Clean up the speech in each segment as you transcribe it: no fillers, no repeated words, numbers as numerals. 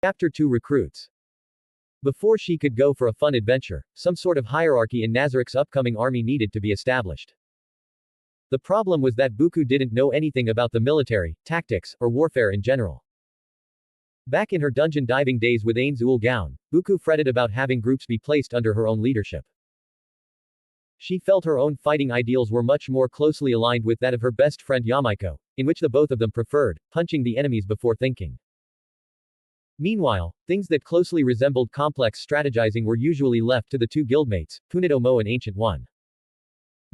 Chapter 2 Recruits. Before she could go for a fun adventure, some sort of hierarchy in Nazarek's upcoming army needed to be established. The problem was that Buku didn't know anything about the military, tactics, or warfare in general. Back in her dungeon diving days with Ains ul Gaon, Buku fretted about having groups be placed under her own leadership. She felt her own fighting ideals were much more closely aligned with that of her best friend Yamaiko, in which the both of them preferred punching the enemies before thinking. Meanwhile, things that closely resembled complex strategizing were usually left to the two guildmates, Punito Mo and Ancient One.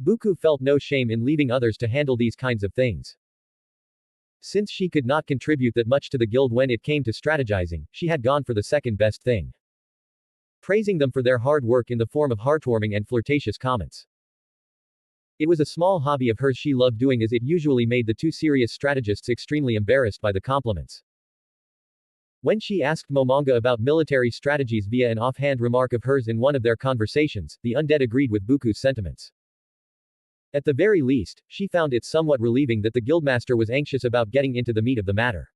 Buku felt no shame in leaving others to handle these kinds of things. Since she could not contribute that much to the guild when it came to strategizing, she had gone for the second best thing. Praising them for their hard work in the form of heartwarming and flirtatious comments. It was a small hobby of hers she loved doing, as it usually made the two serious strategists extremely embarrassed by the compliments. When she asked Momonga about military strategies via an offhand remark of hers in one of their conversations, the undead agreed with Buku's sentiments. At the very least, she found it somewhat relieving that the guildmaster was anxious about getting into the meat of the matter.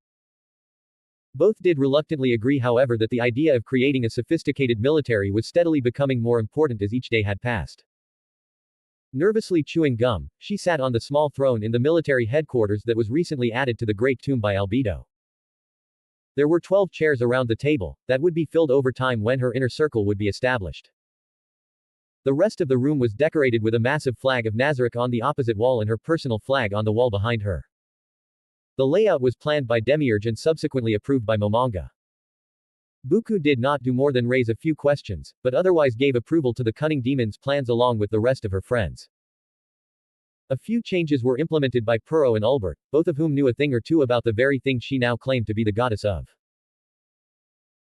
Both did reluctantly agree, however, that the idea of creating a sophisticated military was steadily becoming more important as each day had passed. Nervously chewing gum, she sat on the small throne in the military headquarters that was recently added to the Great Tomb by Albedo. There were 12 chairs around the table, that would be filled over time when her inner circle would be established. The rest of the room was decorated with a massive flag of Nazarek on the opposite wall and her personal flag on the wall behind her. The layout was planned by Demiurge and subsequently approved by Momonga. Buku did not do more than raise a few questions, but otherwise gave approval to the cunning demon's plans along with the rest of her friends. A few changes were implemented by Puro and Ulbert, both of whom knew a thing or two about the very thing she now claimed to be the goddess of.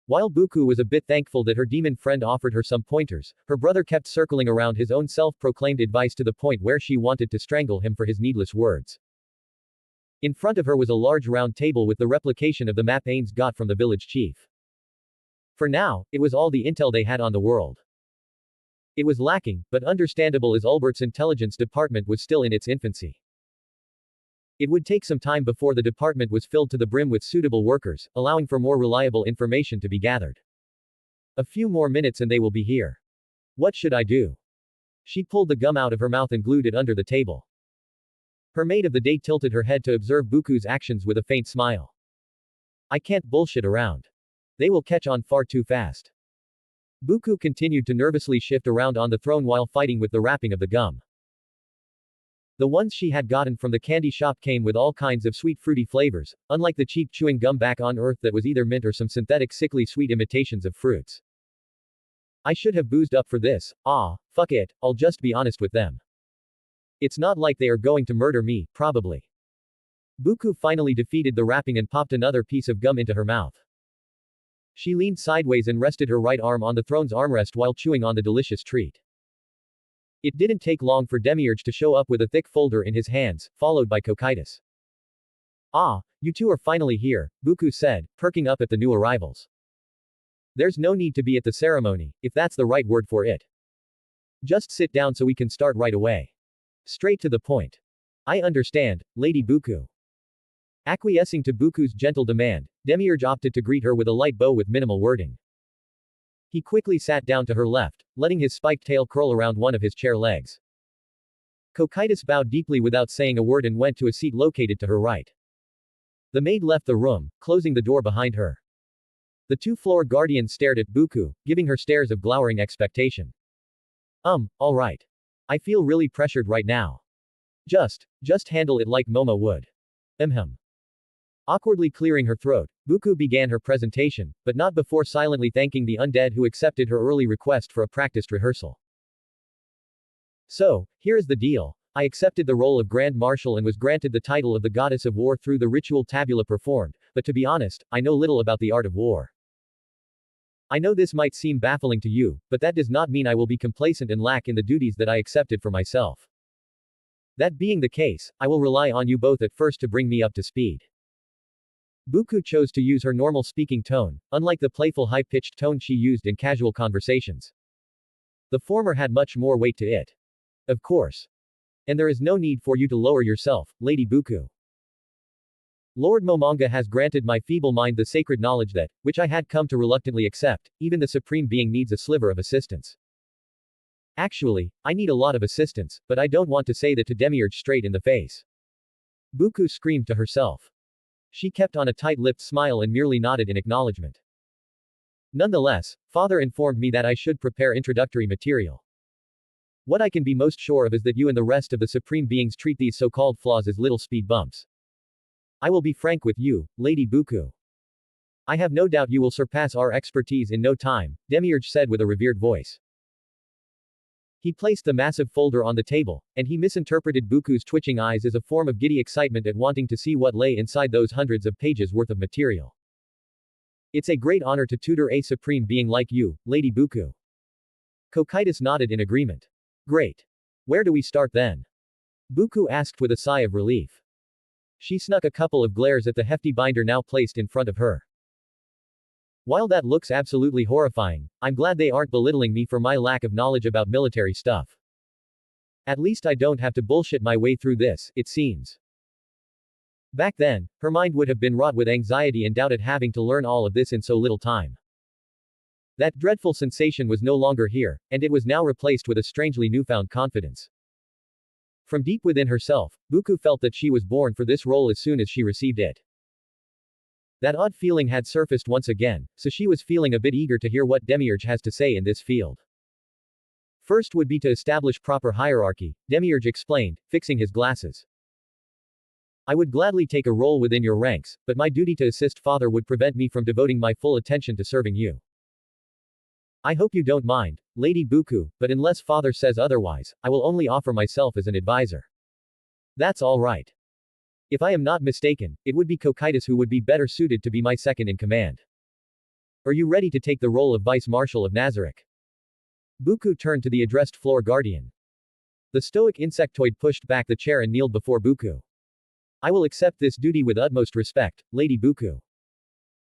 While Buku was a bit thankful that her demon friend offered her some pointers, her brother kept circling around his own self-proclaimed advice to the point where she wanted to strangle him for his needless words. In front of her was a large round table with the replication of the map Ains got from the village chief. For now, it was all the intel they had on the world. It was lacking, but understandable as Ulbert's intelligence department was still in its infancy. It would take some time before the department was filled to the brim with suitable workers, allowing for more reliable information to be gathered. A few more minutes and they will be here. What should I do? She pulled the gum out of her mouth and glued it under the table. Her maid of the day tilted her head to observe Buku's actions with a faint smile. I can't bullshit around. They will catch on far too fast. Buku continued to nervously shift around on the throne while fighting with the wrapping of the gum. The ones she had gotten from the candy shop came with all kinds of sweet fruity flavors, unlike the cheap chewing gum back on Earth that was either mint or some synthetic sickly sweet imitations of fruits. I should have boozed up for this. Fuck it, I'll just be honest with them. It's not like they are going to murder me, probably. Buku finally defeated the wrapping and popped another piece of gum into her mouth. She leaned sideways and rested her right arm on the throne's armrest while chewing on the delicious treat. It didn't take long for Demiurge to show up with a thick folder in his hands, followed by Cocytus. You two are finally here, Buku said, perking up at the new arrivals. There's no need to be at the ceremony, if that's the right word for it. Just sit down so we can start right away. Straight to the point. I understand, Lady Buku. Acquiescing to Buku's gentle demand, Demiurge opted to greet her with a light bow with minimal wording. He quickly sat down to her left, letting his spiked tail curl around one of his chair legs. Cocytus bowed deeply without saying a word and went to a seat located to her right. The maid left the room, closing the door behind her. The two floor guardians stared at Buku, giving her stares of glowering expectation. Alright. I feel really pressured right now. Just handle it like Momo would. Awkwardly clearing her throat, Buku began her presentation, but not before silently thanking the undead who accepted her early request for a practiced rehearsal. So, here is the deal. I accepted the role of Grand Marshal and was granted the title of the Goddess of War through the ritual tabula performed, but to be honest, I know little about the art of war. I know this might seem baffling to you, but that does not mean I will be complacent and lack in the duties that I accepted for myself. That being the case, I will rely on you both at first to bring me up to speed. Buku chose to use her normal speaking tone, unlike the playful high-pitched tone she used in casual conversations. The former had much more weight to it. Of course. And there is no need for you to lower yourself, Lady Buku. Lord Momonga has granted my feeble mind the sacred knowledge that, which I had come to reluctantly accept, even the Supreme Being needs a sliver of assistance. Actually, I need a lot of assistance, but I don't want to say that to Demiurge straight in the face. Buku screamed to herself. She kept on a tight-lipped smile and merely nodded in acknowledgement. Nonetheless, Father informed me that I should prepare introductory material. What I can be most sure of is that you and the rest of the Supreme Beings treat these so-called flaws as little speed bumps. I will be frank with you, Lady Buku. I have no doubt you will surpass our expertise in no time, Demiurge said with a revered voice. He placed the massive folder on the table, and he misinterpreted Buku's twitching eyes as a form of giddy excitement at wanting to see what lay inside those hundreds of pages worth of material. It's a great honor to tutor a Supreme Being like you, Lady Buku. Cocytus nodded in agreement. Great. Where do we start then? Buku asked with a sigh of relief. She snuck a couple of glares at the hefty binder now placed in front of her. While that looks absolutely horrifying, I'm glad they aren't belittling me for my lack of knowledge about military stuff. At least I don't have to bullshit my way through this, it seems. Back then, her mind would have been wrought with anxiety and doubt at having to learn all of this in so little time. That dreadful sensation was no longer here, and it was now replaced with a strangely newfound confidence. From deep within herself, Buku felt that she was born for this role as soon as she received it. That odd feeling had surfaced once again, so she was feeling a bit eager to hear what Demiurge has to say in this field. First would be to establish proper hierarchy, Demiurge explained, fixing his glasses. I would gladly take a role within your ranks, but my duty to assist Father would prevent me from devoting my full attention to serving you. I hope you don't mind, Lady Buku, but unless Father says otherwise, I will only offer myself as an advisor. That's all right. If I am not mistaken, it would be Cocytus who would be better suited to be my second in command. Are you ready to take the role of Vice Marshal of Nazarick? Buku turned to the addressed floor guardian. The stoic insectoid pushed back the chair and kneeled before Buku. I will accept this duty with utmost respect, Lady Buku.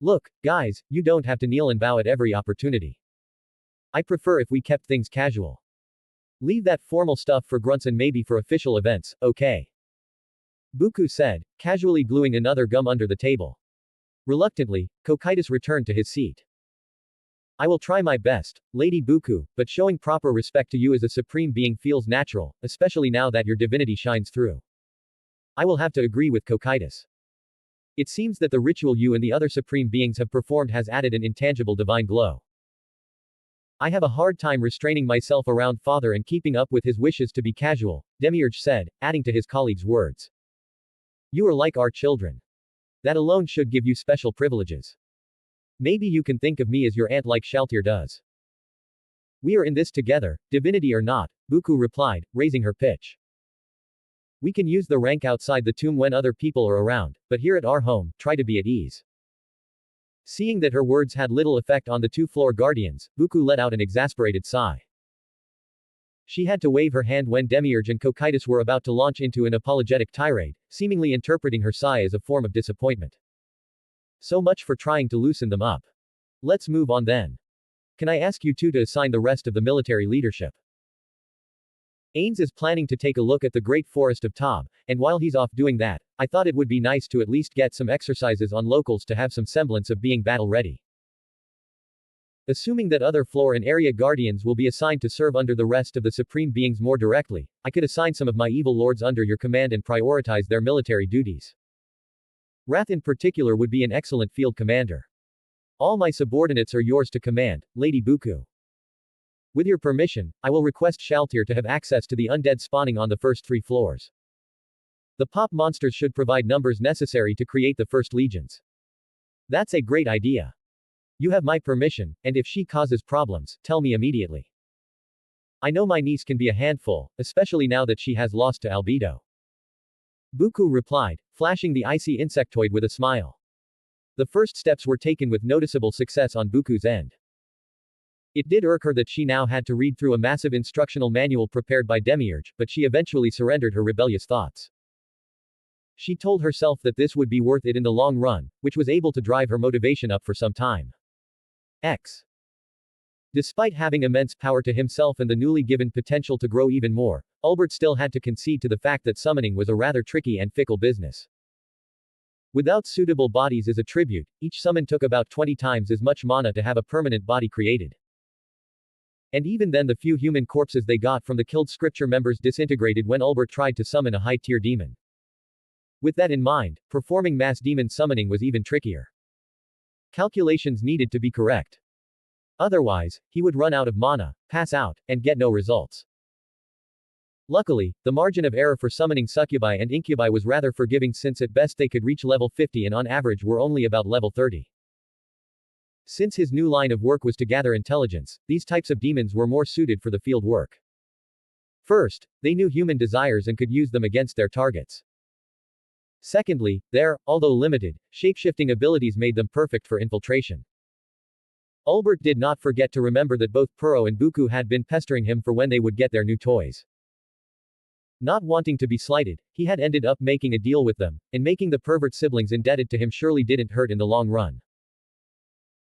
Look, guys, you don't have to kneel and bow at every opportunity. I prefer if we kept things casual. Leave that formal stuff for grunts and maybe for official events, okay? Buku said, casually gluing another gum under the table. Reluctantly, Cocytus returned to his seat. I will try my best, Lady Buku, but showing proper respect to you as a Supreme Being feels natural, especially now that your divinity shines through. I will have to agree with Cocytus. It seems that the ritual you and the other Supreme Beings have performed has added an intangible divine glow. I have a hard time restraining myself around Father and keeping up with his wishes to be casual, Demiurge said, adding to his colleague's words. You are like our children. That alone should give you special privileges. Maybe you can think of me as your aunt like Shaltir does. We are in this together, divinity or not, Buku replied, raising her pitch. We can use the rank outside the tomb when other people are around, but here at our home, try to be at ease. Seeing that her words had little effect on the two floor guardians, Buku let out an exasperated sigh. She had to wave her hand when Demiurge and Cocytus were about to launch into an apologetic tirade, seemingly interpreting her sigh as a form of disappointment. So much for trying to loosen them up. Let's move on then. Can I ask you two to assign the rest of the military leadership? Ains is planning to take a look at the Great Forest of Tob, and while he's off doing that, I thought it would be nice to at least get some exercises on locals to have some semblance of being battle-ready. Assuming that other floor and area guardians will be assigned to serve under the rest of the Supreme Beings more directly, I could assign some of my evil lords under your command and prioritize their military duties. Wrath in particular would be an excellent field commander. All my subordinates are yours to command, Lady Buku. With your permission, I will request Shaltir to have access to the undead spawning on the first 3 floors. The pop monsters should provide numbers necessary to create the first legions. That's a great idea. You have my permission, and if she causes problems, tell me immediately. I know my niece can be a handful, especially now that she has lost to albedo. Buku replied, flashing the icy insectoid with a smile. The first steps were taken with noticeable success on Buku's end. It did irk her that she now had to read through a massive instructional manual prepared by Demiurge, but she eventually surrendered her rebellious thoughts. She told herself that this would be worth it in the long run, which was able to drive her motivation up for some time. Despite having immense power to himself and the newly given potential to grow even more, Albert still had to concede to the fact that summoning was a rather tricky and fickle business. Without suitable bodies as a tribute, each summon took about 20 times as much mana to have a permanent body created. And even then the few human corpses they got from the killed scripture members disintegrated when Ulbert tried to summon a high-tier demon. With that in mind, performing mass demon summoning was even trickier. Calculations needed to be correct. Otherwise, he would run out of mana, pass out, and get no results. Luckily, the margin of error for summoning succubi and incubi was rather forgiving since at best they could reach level 50 and on average were only about level 30. Since his new line of work was to gather intelligence, these types of demons were more suited for the field work. First, they knew human desires and could use them against their targets. Secondly, their, although limited, shapeshifting abilities made them perfect for infiltration. Ulbert did not forget to remember that both Puro and Buku had been pestering him for when they would get their new toys. Not wanting to be slighted, he had ended up making a deal with them, and making the pervert siblings indebted to him surely didn't hurt in the long run.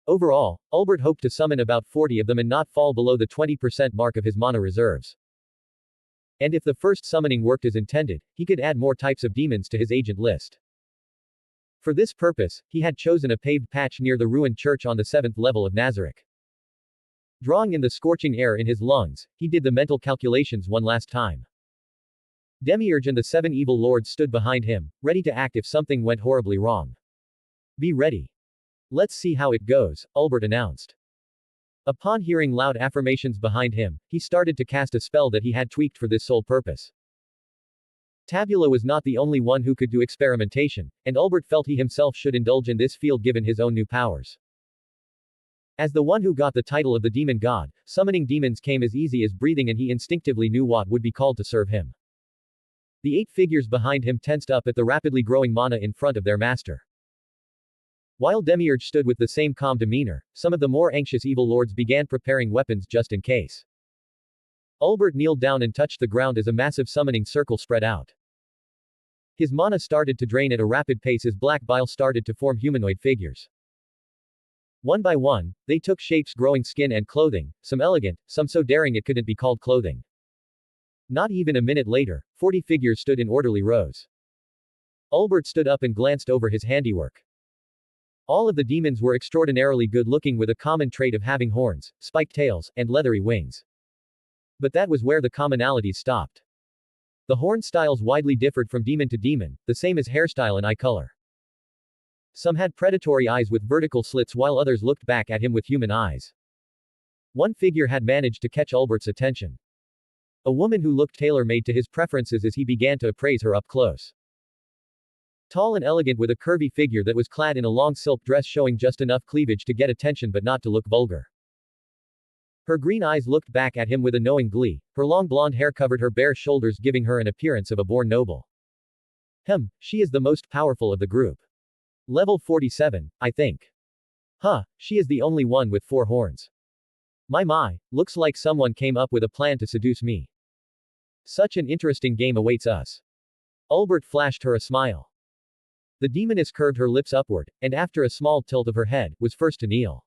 Overall, Ulbert hoped to summon about 40 of them and not fall below the 20% mark of his mana reserves. And if the first summoning worked as intended, he could add more types of demons to his agent list. For this purpose, he had chosen a paved patch near the ruined church on the 7th level of Nazareth. Drawing in the scorching air in his lungs, he did the mental calculations one last time. Demiurge and the 7 evil lords stood behind him, ready to act if something went horribly wrong. Be ready. Let's see how it goes, Ulbert announced. Upon hearing loud affirmations behind him, he started to cast a spell that he had tweaked for this sole purpose. Tabula was not the only one who could do experimentation, and Ulbert felt he himself should indulge in this field given his own new powers. As the one who got the title of the demon god, summoning demons came as easy as breathing and he instinctively knew what would be called to serve him. The 8 figures behind him tensed up at the rapidly growing mana in front of their master. While Demiurge stood with the same calm demeanor, some of the more anxious evil lords began preparing weapons just in case. Ulbert kneeled down and touched the ground as a massive summoning circle spread out. His mana started to drain at a rapid pace as black bile started to form humanoid figures. One by one, they took shapes growing skin and clothing, some elegant, some so daring it couldn't be called clothing. Not even a minute later, 40 figures stood in orderly rows. Ulbert stood up and glanced over his handiwork. All of the demons were extraordinarily good-looking with a common trait of having horns, spiked tails, and leathery wings. But that was where the commonalities stopped. The horn styles widely differed from demon to demon, the same as hairstyle and eye color. Some had predatory eyes with vertical slits while others looked back at him with human eyes. One figure had managed to catch Ulbert's attention. A woman who looked tailor-made to his preferences as he began to appraise her up close. Tall and elegant with a curvy figure that was clad in a long silk dress showing just enough cleavage to get attention but not to look vulgar. Her green eyes looked back at him with a knowing glee, her long blonde hair covered her bare shoulders giving her an appearance of a born noble. She is the most powerful of the group. Level 47, I think. She is the only one with 4 horns. My, looks like someone came up with a plan to seduce me. Such an interesting game awaits us. Ulbert flashed her a smile. The demoness curved her lips upward, and after a small tilt of her head, was first to kneel.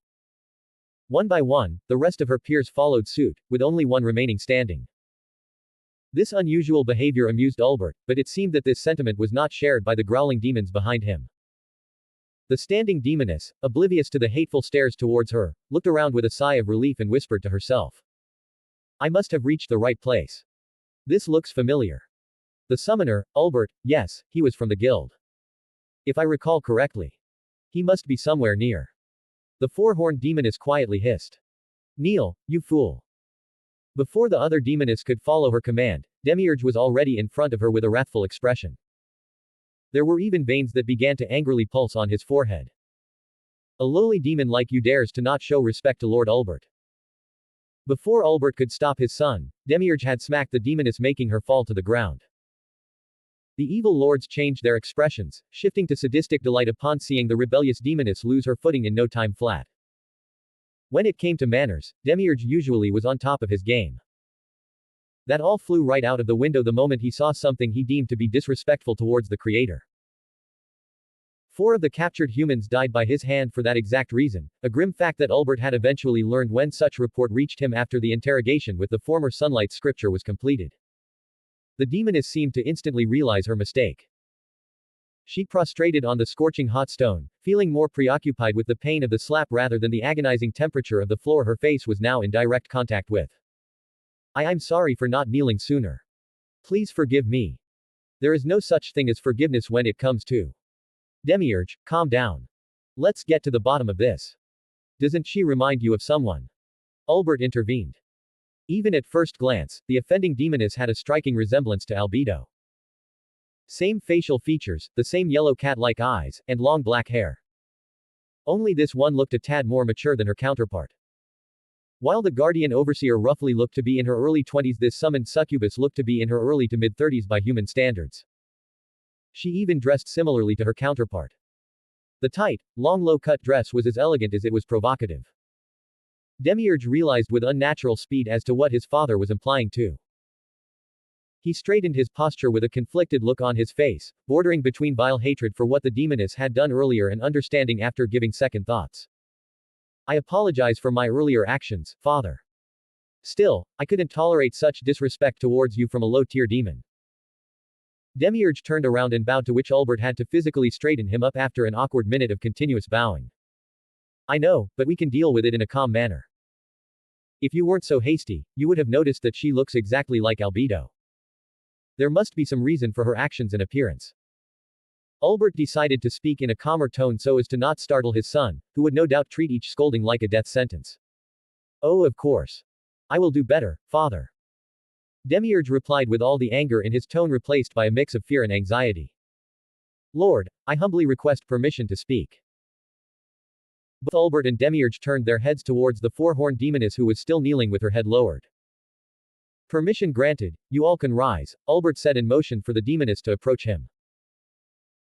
One by one, the rest of her peers followed suit, with only one remaining standing. This unusual behavior amused Ulbert, but it seemed that this sentiment was not shared by the growling demons behind him. The standing demoness, oblivious to the hateful stares towards her, looked around with a sigh of relief and whispered to herself. I must have reached the right place. This looks familiar. The summoner, Ulbert, yes, he was from the guild. If I recall correctly. He must be somewhere near. The 4-horned demoness quietly hissed. Kneel, you fool. Before the other demoness could follow her command, Demiurge was already in front of her with a wrathful expression. There were even veins that began to angrily pulse on his forehead. A lowly demon like you dares to not show respect to Lord Ulbert. Before Ulbert could stop his son, Demiurge had smacked the demoness making her fall to the ground. The evil lords changed their expressions, shifting to sadistic delight upon seeing the rebellious demoness lose her footing in no time flat. When it came to manners, Demiurge usually was on top of his game. That all flew right out of the window the moment he saw something he deemed to be disrespectful towards the creator. 4 of the captured humans died by his hand for that exact reason, a grim fact that Ulbert had eventually learned when such report reached him after the interrogation with the former Sunlight scripture was completed. The demoness seemed to instantly realize her mistake. She prostrated on the scorching hot stone, feeling more preoccupied with the pain of the slap rather than the agonizing temperature of the floor her face was now in direct contact with. I'm sorry for not kneeling sooner. Please forgive me. There is no such thing as forgiveness when it comes to. Demiurge, calm down. Let's get to the bottom of this. Doesn't she remind you of someone? Albert intervened. Even at first glance, the offending demoness had a striking resemblance to Albedo. Same facial features, the same yellow cat-like eyes, and long black hair. Only this one looked a tad more mature than her counterpart. While the guardian overseer roughly looked to be in her early 20s, this summoned succubus looked to be in her early to mid-30s by human standards. She even dressed similarly to her counterpart. The tight, long low-cut dress was as elegant as it was provocative. Demiurge realized with unnatural speed as to what his father was implying too. He straightened his posture with a conflicted look on his face, bordering between vile hatred for what the demoness had done earlier and understanding after giving second thoughts. I apologize for my earlier actions, father. Still, I couldn't tolerate such disrespect towards you from a low-tier demon. Demiurge turned around and bowed, to which Albert had to physically straighten him up after an awkward minute of continuous bowing. I know, but we can deal with it in a calm manner. If you weren't so hasty, you would have noticed that she looks exactly like Albedo. There must be some reason for her actions and appearance. Albert decided to speak in a calmer tone so as to not startle his son, who would no doubt treat each scolding like a death sentence. Oh, of course. I will do better, father. Demiurge replied with all the anger in his tone replaced by a mix of fear and anxiety. Lord, I humbly request permission to speak. Both Albert and Demiurge turned their heads towards the four-horned demoness who was still kneeling with her head lowered. Permission granted, you all can rise, Albert said in motion for the demoness to approach him.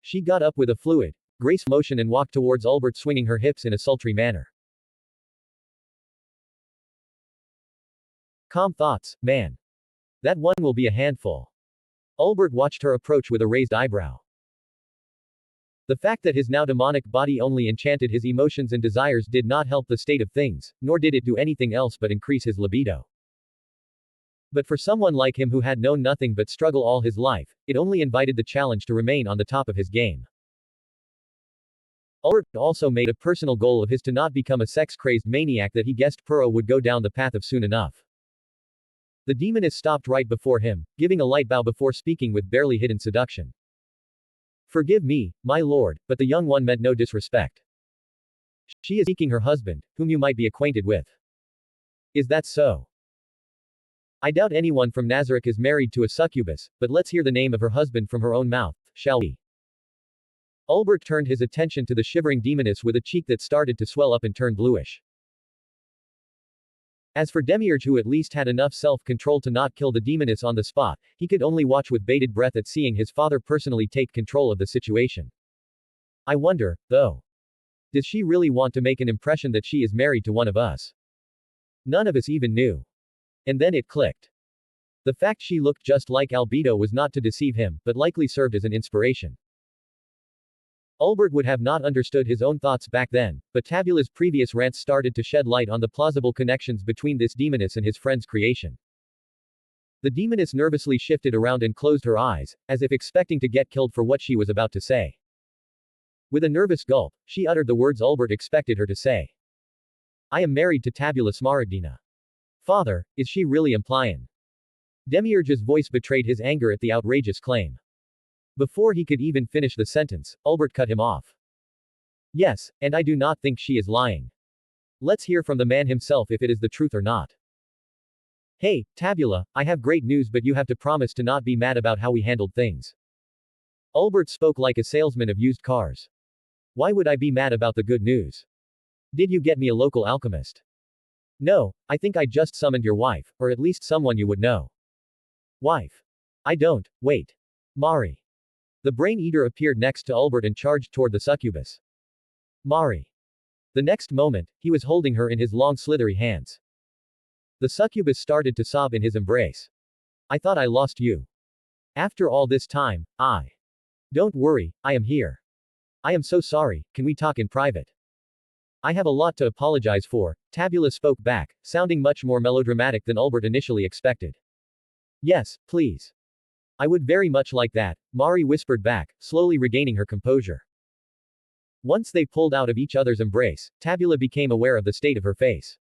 She got up with a fluid, graceful motion and walked towards Albert, swinging her hips in a sultry manner. Calm thoughts, man. That one will be a handful. Albert watched her approach with a raised eyebrow. The fact that his now demonic body only enchanted his emotions and desires did not help the state of things, nor did it do anything else but increase his libido. But for someone like him who had known nothing but struggle all his life, it only invited the challenge to remain on the top of his game. Albert also made a personal goal of his to not become a sex-crazed maniac that he guessed Puro would go down the path of soon enough. The demoness stopped right before him, giving a light bow before speaking with barely hidden seduction. Forgive me, my lord, but the young one meant no disrespect. She is seeking her husband, whom you might be acquainted with. Is that so? I doubt anyone from Nazareth is married to a succubus, but let's hear the name of her husband from her own mouth, shall we? Albert turned his attention to the shivering demoness with a cheek that started to swell up and turn bluish. As for Demiurge, who at least had enough self-control to not kill the demoness on the spot, he could only watch with bated breath at seeing his father personally take control of the situation. I wonder, though. Does she really want to make an impression that she is married to one of us? None of us even knew. And then it clicked. The fact she looked just like Albedo was not to deceive him, but likely served as an inspiration. Albert would have not understood his own thoughts back then, but Tabula's previous rants started to shed light on the plausible connections between this demoness and his friend's creation. The demoness nervously shifted around and closed her eyes, as if expecting to get killed for what she was about to say. With a nervous gulp, she uttered the words Albert expected her to say. I am married to Tabula Smaragdina. Father, is she really implying? Demiurge's voice betrayed his anger at the outrageous claim. Before he could even finish the sentence, Albert cut him off. Yes, and I do not think she is lying. Let's hear from the man himself if it is the truth or not. Hey, Tabula, I have great news, but you have to promise to not be mad about how we handled things. Albert spoke like a salesman of used cars. Why would I be mad about the good news? Did you get me a local alchemist? No, I think I just summoned your wife, or at least someone you would know. Wife. I don't, wait. Mari. The brain eater appeared next to Albert and charged toward the succubus. Mari. The next moment, he was holding her in his long slithery hands. The succubus started to sob in his embrace. I thought I lost you. After all this time, Don't worry, I am here. I am so sorry, can we talk in private? I have a lot to apologize for, Tabula spoke back, sounding much more melodramatic than Albert initially expected. Yes, please. I would very much like that, Mari whispered back, slowly regaining her composure. Once they pulled out of each other's embrace, Tabula became aware of the state of her face.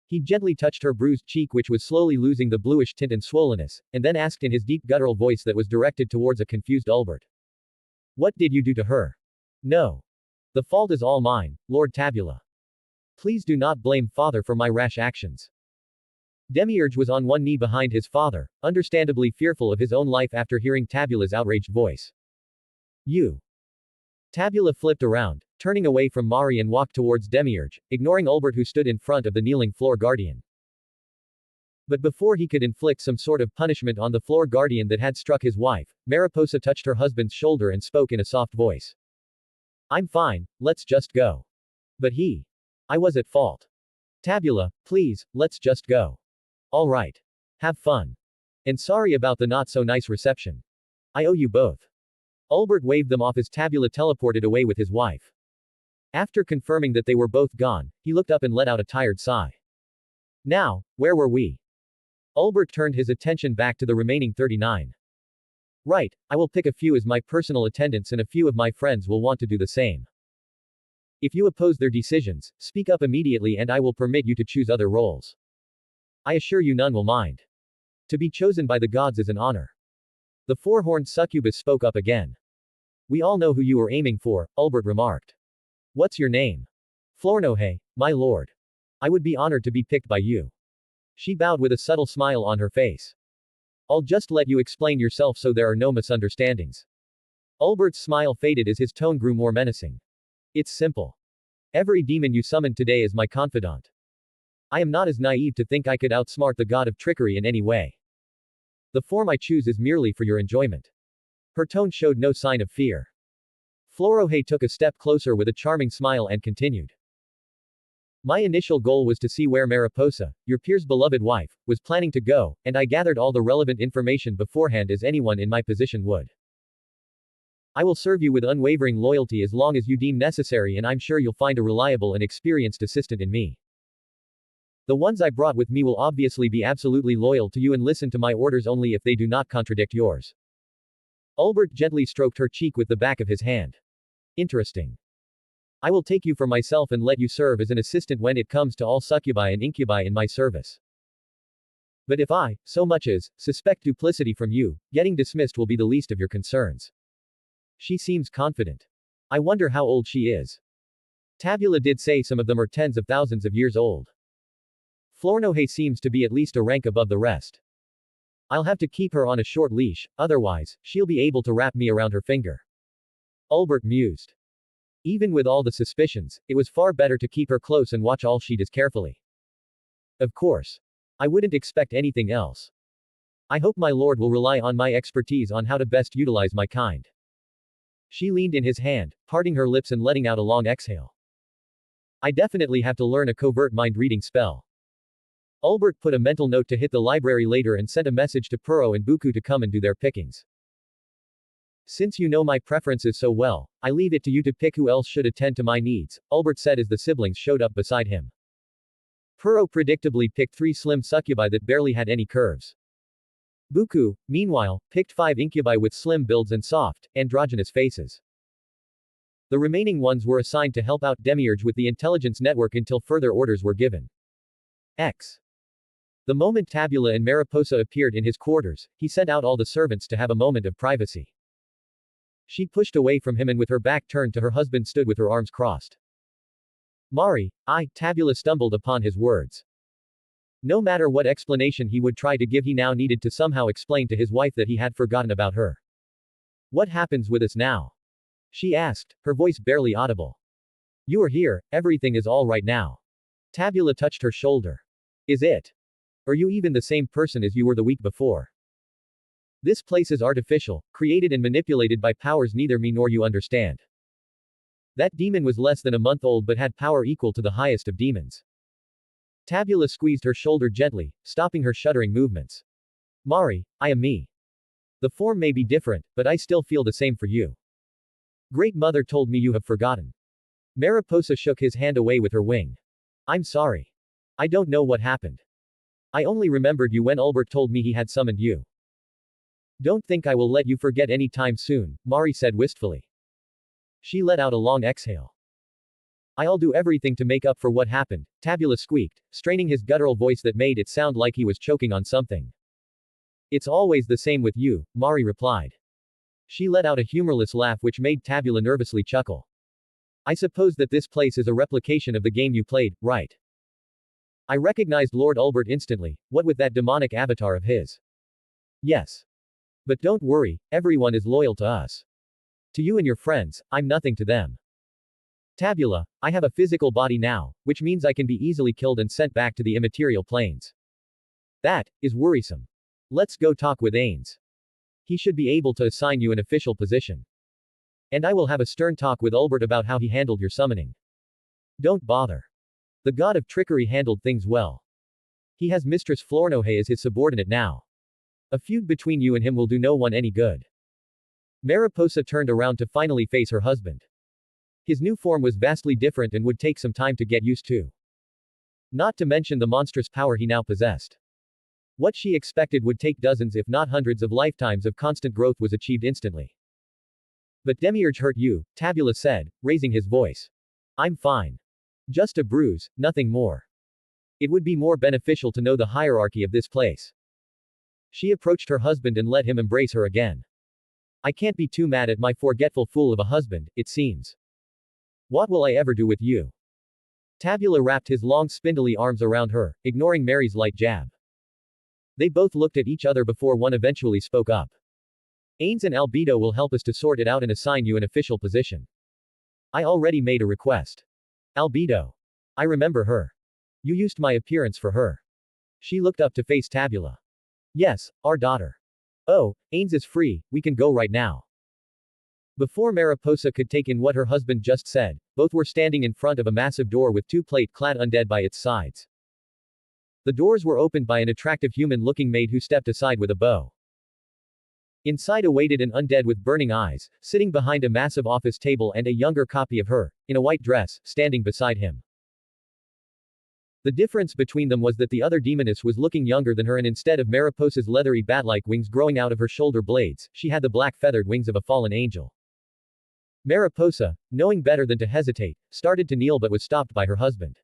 He gently touched her bruised cheek, which was slowly losing the bluish tint and swollenness, and then asked in his deep guttural voice that was directed towards a confused Ulbert. What did you do to her? No. The fault is all mine, Lord Tabula. Please do not blame father for my rash actions. Demiurge was on one knee behind his father, understandably fearful of his own life after hearing Tabula's outraged voice. You. Tabula flipped around, turning away from Mari and walked towards Demiurge, ignoring Ulbert who stood in front of the kneeling floor guardian. But before he could inflict some sort of punishment on the floor guardian that had struck his wife, Mariposa touched her husband's shoulder and spoke in a soft voice. I'm fine, let's just go. But I was at fault. Tabula, please, let's just go. All right. Have fun. And sorry about the not so nice reception. I owe you both. Ulbert waved them off as Tabula teleported away with his wife. After confirming that they were both gone, he looked up and let out a tired sigh. Now, where were we? Ulbert turned his attention back to the remaining 39. Right, I will pick a few as my personal attendants and a few of my friends will want to do the same. If you oppose their decisions, speak up immediately and I will permit you to choose other roles. I assure you none will mind. To be chosen by the gods is an honor. The four-horned succubus spoke up again. We all know who you are aiming for, Ulbert remarked. What's your name? Flornohe, my lord. I would be honored to be picked by you. She bowed with a subtle smile on her face. I'll just let you explain yourself so there are no misunderstandings. Ulbert's smile faded as his tone grew more menacing. It's simple. Every demon you summoned today is my confidant. I am not as naive to think I could outsmart the god of trickery in any way. The form I choose is merely for your enjoyment. Her tone showed no sign of fear. Florohe took a step closer with a charming smile and continued. My initial goal was to see where Mariposa, your peer's beloved wife, was planning to go, and I gathered all the relevant information beforehand as anyone in my position would. I will serve you with unwavering loyalty as long as you deem necessary, and I'm sure you'll find a reliable and experienced assistant in me. The ones I brought with me will obviously be absolutely loyal to you and listen to my orders only if they do not contradict yours. Ulbert gently stroked her cheek with the back of his hand. Interesting. I will take you for myself and let you serve as an assistant when it comes to all succubi and incubi in my service. But if I, so much as, suspect duplicity from you, getting dismissed will be the least of your concerns. She seems confident. I wonder how old she is. Tabula did say some of them are tens of thousands of years old. Flornohe seems to be at least a rank above the rest. I'll have to keep her on a short leash, otherwise, she'll be able to wrap me around her finger. Ulbert mused. Even with all the suspicions, it was far better to keep her close and watch all she does carefully. Of course. I wouldn't expect anything else. I hope my lord will rely on my expertise on how to best utilize my kind. She leaned in his hand, parting her lips and letting out a long exhale. I definitely have to learn a covert mind-reading spell. Ulbert put a mental note to hit the library later and sent a message to Puro and Buku to come and do their pickings. Since you know my preferences so well, I leave it to you to pick who else should attend to my needs, Ulbert said as the siblings showed up beside him. Puro predictably picked 3 slim succubi that barely had any curves. Buku, meanwhile, picked 5 incubi with slim builds and soft, androgynous faces. The remaining ones were assigned to help out Demiurge with the intelligence network until further orders were given. The moment Tabula and Mariposa appeared in his quarters, he sent out all the servants to have a moment of privacy. She pushed away from him and with her back turned to her husband stood with her arms crossed. Mari, Tabula stumbled upon his words. No matter what explanation he would try to give, he now needed to somehow explain to his wife that he had forgotten about her. What happens with us now? She asked, her voice barely audible. You are here, everything is all right now. Tabula touched her shoulder. Is it? Are you even the same person as you were the week before? This place is artificial, created and manipulated by powers neither me nor you understand. That demon was less than a month old but had power equal to the highest of demons. Tabula squeezed her shoulder gently, stopping her shuddering movements. Mari, I am me. The form may be different, but I still feel the same for you. Great Mother told me you have forgotten. Mariposa shook his hand away with her wing. I'm sorry. I don't know what happened. I only remembered you when Ulbert told me he had summoned you. Don't think I will let you forget any time soon, Mari said wistfully. She let out a long exhale. I'll do everything to make up for what happened, Tabula squeaked, straining his guttural voice that made it sound like he was choking on something. It's always the same with you, Mari replied. She let out a humorless laugh which made Tabula nervously chuckle. I suppose that this place is a replication of the game you played, right? I recognized Lord Ulbert instantly, what with that demonic avatar of his. Yes. But don't worry, everyone is loyal to us. To you and your friends, I'm nothing to them. Tabula, I have a physical body now, which means I can be easily killed and sent back to the immaterial planes. That is worrisome. Let's go talk with Ains. He should be able to assign you an official position. And I will have a stern talk with Ulbert about how he handled your summoning. Don't bother. The god of trickery handled things well. He has Mistress Flornohe as his subordinate now. A feud between you and him will do no one any good. Mariposa turned around to finally face her husband. His new form was vastly different and would take some time to get used to. Not to mention the monstrous power he now possessed. What she expected would take dozens if not hundreds of lifetimes of constant growth was achieved instantly. But Demiurge hurt you, Tabula said, raising his voice. I'm fine. Just a bruise, nothing more. It would be more beneficial to know the hierarchy of this place. She approached her husband and let him embrace her again. I can't be too mad at my forgetful fool of a husband, it seems. What will I ever do with you? Tabula wrapped his long spindly arms around her, ignoring Mary's light jab. They both looked at each other before one eventually spoke up. Ains and Albedo will help us to sort it out and assign you an official position. I already made a request. Albedo. I remember her. You used my appearance for her. She looked up to face Tabula. Yes, our daughter. Oh, Ains is free, we can go right now. Before Mariposa could take in what her husband just said, both were standing in front of a massive door with two plate-clad undead by its sides. The doors were opened by an attractive human-looking maid who stepped aside with a bow. Inside awaited an undead with burning eyes, sitting behind a massive office table and a younger copy of her, in a white dress, standing beside him. The difference between them was that the other demoness was looking younger than her, and instead of Mariposa's leathery bat-like wings growing out of her shoulder blades, she had the black feathered wings of a fallen angel. Mariposa, knowing better than to hesitate, started to kneel but was stopped by her husband.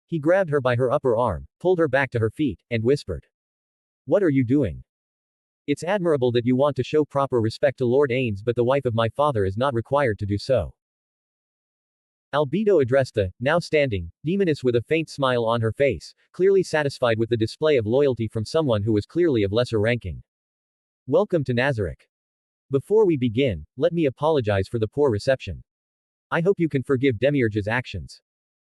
He grabbed her by her upper arm, pulled her back to her feet, and whispered. What are you doing? It's admirable that you want to show proper respect to Lord Ains, but the wife of my father is not required to do so. Albedo addressed the, now standing, demoness with a faint smile on her face, clearly satisfied with the display of loyalty from someone who was clearly of lesser ranking. Welcome to Nazareth. Before we begin, let me apologize for the poor reception. I hope you can forgive Demiurge's actions.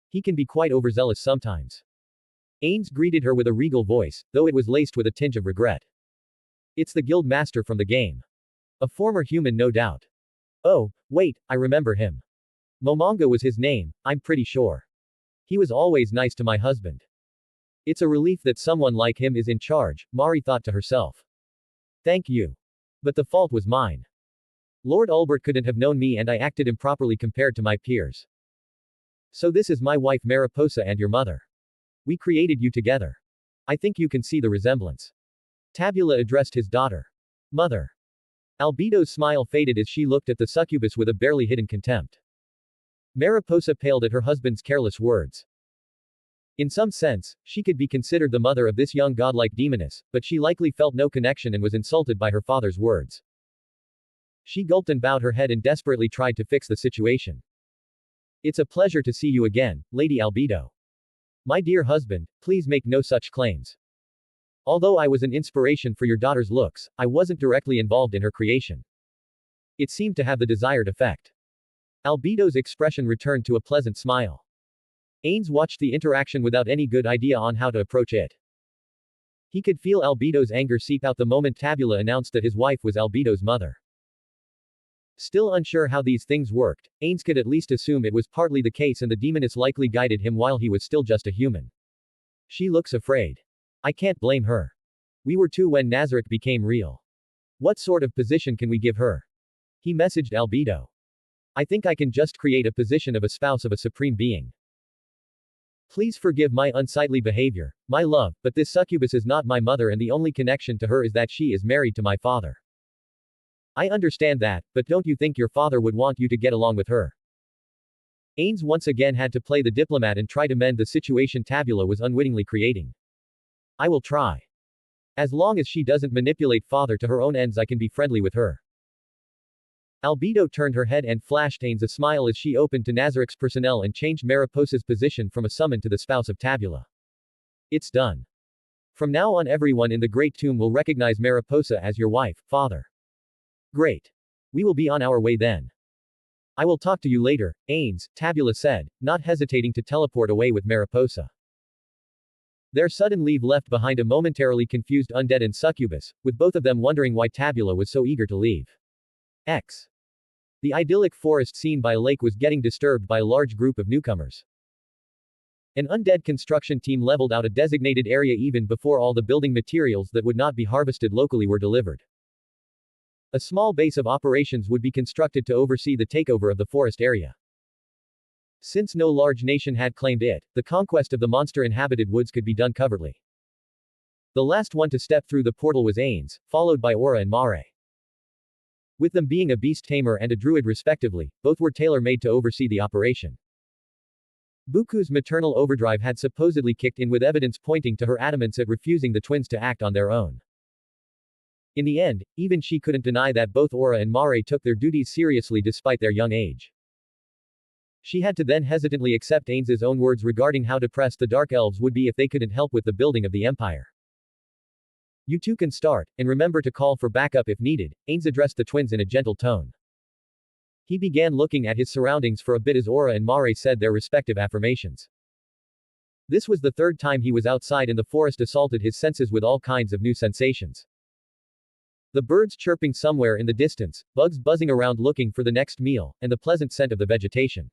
He can be quite overzealous sometimes. Ains greeted her with a regal voice, though it was laced with a tinge of regret. It's the guild master from the game. A former human, no doubt. Oh, wait, I remember him. Momonga was his name, I'm pretty sure. He was always nice to my husband. It's a relief that someone like him is in charge, Mari thought to herself. Thank you. But the fault was mine. Lord Ulbert couldn't have known me and I acted improperly compared to my peers. So this is my wife Mariposa and your mother. We created you together. I think you can see the resemblance. Tabula addressed his daughter. Mother. Albedo's smile faded as she looked at the succubus with a barely hidden contempt. Mariposa paled at her husband's careless words. In some sense, she could be considered the mother of this young godlike demoness, but she likely felt no connection and was insulted by her father's words. She gulped and bowed her head and desperately tried to fix the situation. It's a pleasure to see you again, Lady Albedo. My dear husband, please make no such claims. Although I was an inspiration for your daughter's looks, I wasn't directly involved in her creation. It seemed to have the desired effect. Albedo's expression returned to a pleasant smile. Ains watched the interaction without any good idea on how to approach it. He could feel Albedo's anger seep out the moment Tabula announced that his wife was Albedo's mother. Still unsure how these things worked, Ains could at least assume it was partly the case and the demoness likely guided him while he was still just a human. She looks afraid. I can't blame her. We were two when Nazareth became real. What sort of position can we give her? He messaged Albedo. I think I can just create a position of a spouse of a supreme being. Please forgive my unsightly behavior, my love, but this succubus is not my mother and the only connection to her is that she is married to my father. I understand that, but don't you think your father would want you to get along with her? Ains once again had to play the diplomat and try to mend the situation Tabula was unwittingly creating. I will try. As long as she doesn't manipulate father to her own ends, I can be friendly with her. Albedo turned her head and flashed Ains a smile as she opened to Nazaric's personnel and changed Mariposa's position from a summon to the spouse of Tabula. It's done. From now on everyone in the Great Tomb will recognize Mariposa as your wife, father. Great. We will be on our way then. I will talk to you later, Ains, Tabula said, not hesitating to teleport away with Mariposa. Their sudden leave left behind a momentarily confused undead and succubus, with both of them wondering why Tabula was so eager to leave. The idyllic forest scene by a lake was getting disturbed by a large group of newcomers. An undead construction team leveled out a designated area even before all the building materials that would not be harvested locally were delivered. A small base of operations would be constructed to oversee the takeover of the forest area. Since no large nation had claimed it, the conquest of the monster-inhabited woods could be done covertly. The last one to step through the portal was Ains, followed by Aura and Mare. With them being a beast tamer and a druid respectively, both were tailor-made to oversee the operation. Buku's maternal overdrive had supposedly kicked in with evidence pointing to her adamance at refusing the twins to act on their own. In the end, even she couldn't deny that both Aura and Mare took their duties seriously despite their young age. She had to then hesitantly accept Ains's own words regarding how depressed the Dark Elves would be if they couldn't help with the building of the Empire. You two can start, and remember to call for backup if needed, Ains addressed the twins in a gentle tone. He began looking at his surroundings for a bit as Aura and Mare said their respective affirmations. This was the third time he was outside and the forest assaulted his senses with all kinds of new sensations. The birds chirping somewhere in the distance, bugs buzzing around looking for the next meal, and the pleasant scent of the vegetation.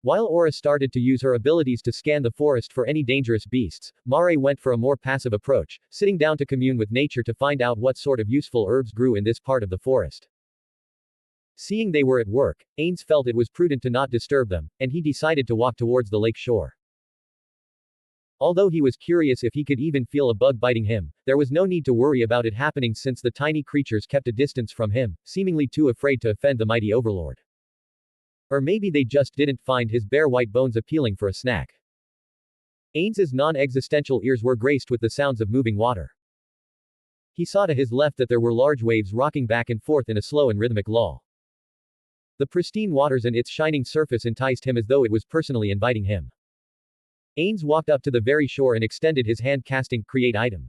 While Aura started to use her abilities to scan the forest for any dangerous beasts, Mare went for a more passive approach, sitting down to commune with nature to find out what sort of useful herbs grew in this part of the forest. Seeing they were at work, Ains felt it was prudent to not disturb them, and he decided to walk towards the lake shore. Although he was curious if he could even feel a bug biting him, there was no need to worry about it happening since the tiny creatures kept a distance from him, seemingly too afraid to offend the mighty Overlord. Or maybe they just didn't find his bare white bones appealing for a snack. Ains's non-existential ears were graced with the sounds of moving water. He saw to his left that there were large waves rocking back and forth in a slow and rhythmic lull. The pristine waters and its shining surface enticed him as though it was personally inviting him. Ains walked up to the very shore and extended his hand casting Create Item.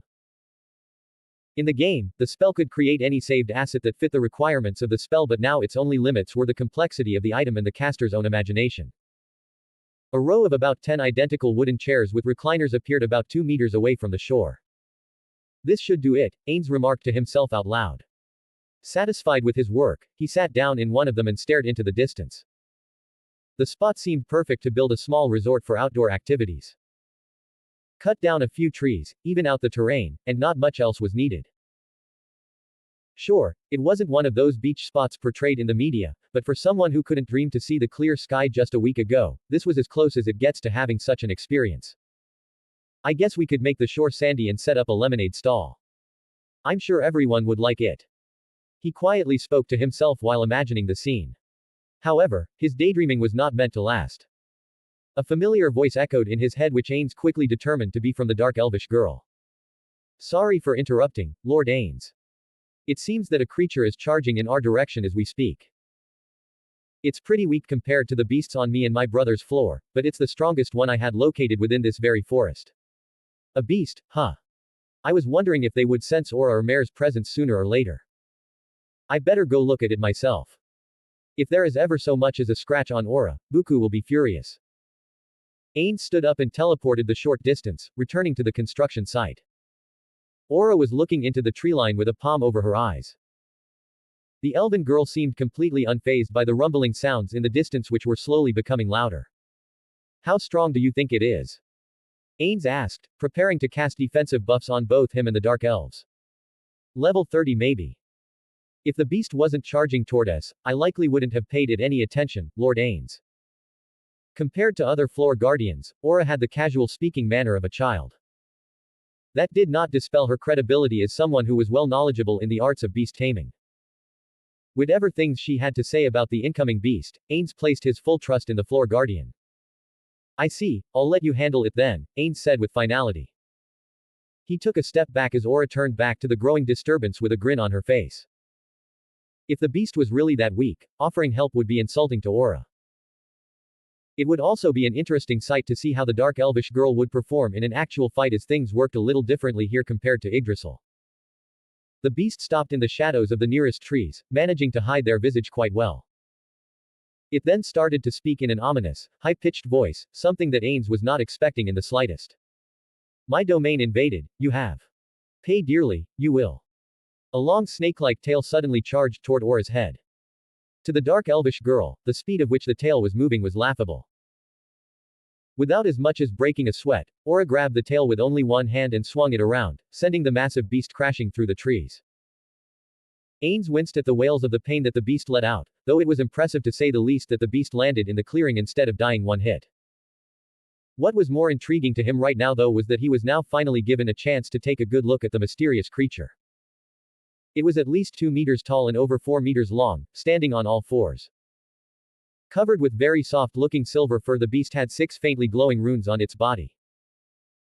In the game, the spell could create any saved asset that fit the requirements of the spell, but now its only limits were the complexity of the item and the caster's own imagination. A row of about 10 identical wooden chairs with recliners appeared about 2 meters away from the shore. This should do it, Ains remarked to himself out loud. Satisfied with his work, he sat down in one of them and stared into the distance. The spot seemed perfect to build a small resort for outdoor activities. Cut down a few trees, even out the terrain, and not much else was needed. Sure, it wasn't one of those beach spots portrayed in the media, but for someone who couldn't dream to see the clear sky just a week ago, this was as close as it gets to having such an experience. I guess we could make the shore sandy and set up a lemonade stall. I'm sure everyone would like it. He quietly spoke to himself while imagining the scene. However, his daydreaming was not meant to last. A familiar voice echoed in his head which Ains quickly determined to be from the dark elvish girl. Sorry for interrupting, Lord Ains. It seems that a creature is charging in our direction as we speak. It's pretty weak compared to the beasts on me and my brother's floor, but it's the strongest one I had located within this very forest. A beast, huh? I was wondering if they would sense Aura or Mare's presence sooner or later. I better go look at it myself. If there is ever so much as a scratch on Aura, Buku will be furious. Ains stood up and teleported the short distance, returning to the construction site. Aura was looking into the treeline with a palm over her eyes. The elven girl seemed completely unfazed by the rumbling sounds in the distance which were slowly becoming louder. How strong do you think it is? Ains asked, preparing to cast defensive buffs on both him and the dark elves. Level 30 maybe. If the beast wasn't charging toward us, I likely wouldn't have paid it any attention, Lord Ains. Compared to other floor guardians, Aura had the casual speaking manner of a child. That did not dispel her credibility as someone who was well knowledgeable in the arts of beast taming. Whatever things she had to say about the incoming beast, Ains placed his full trust in the floor guardian. I see, I'll let you handle it then, Ains said with finality. He took a step back as Aura turned back to the growing disturbance with a grin on her face. If the beast was really that weak, offering help would be insulting to Aura. It would also be an interesting sight to see how the dark elvish girl would perform in an actual fight as things worked a little differently here compared to Yggdrasil. The beast stopped in the shadows of the nearest trees, managing to hide their visage quite well. It then started to speak in an ominous, high-pitched voice, something that Ains was not expecting in the slightest. My domain invaded, you have. Pay dearly, you will. A long snake-like tail suddenly charged toward Aura's head. To the dark elvish girl, the speed of which the tail was moving was laughable. Without as much as breaking a sweat, Aura grabbed the tail with only one hand and swung it around, sending the massive beast crashing through the trees. Ains winced at the wails of the pain that the beast let out, though it was impressive to say the least that the beast landed in the clearing instead of dying one hit. What was more intriguing to him right now though was that he was now finally given a chance to take a good look at the mysterious creature. It was at least 2 meters tall and over 4 meters long, standing on all fours. Covered with very soft-looking silver fur, the beast had 6 faintly glowing runes on its body.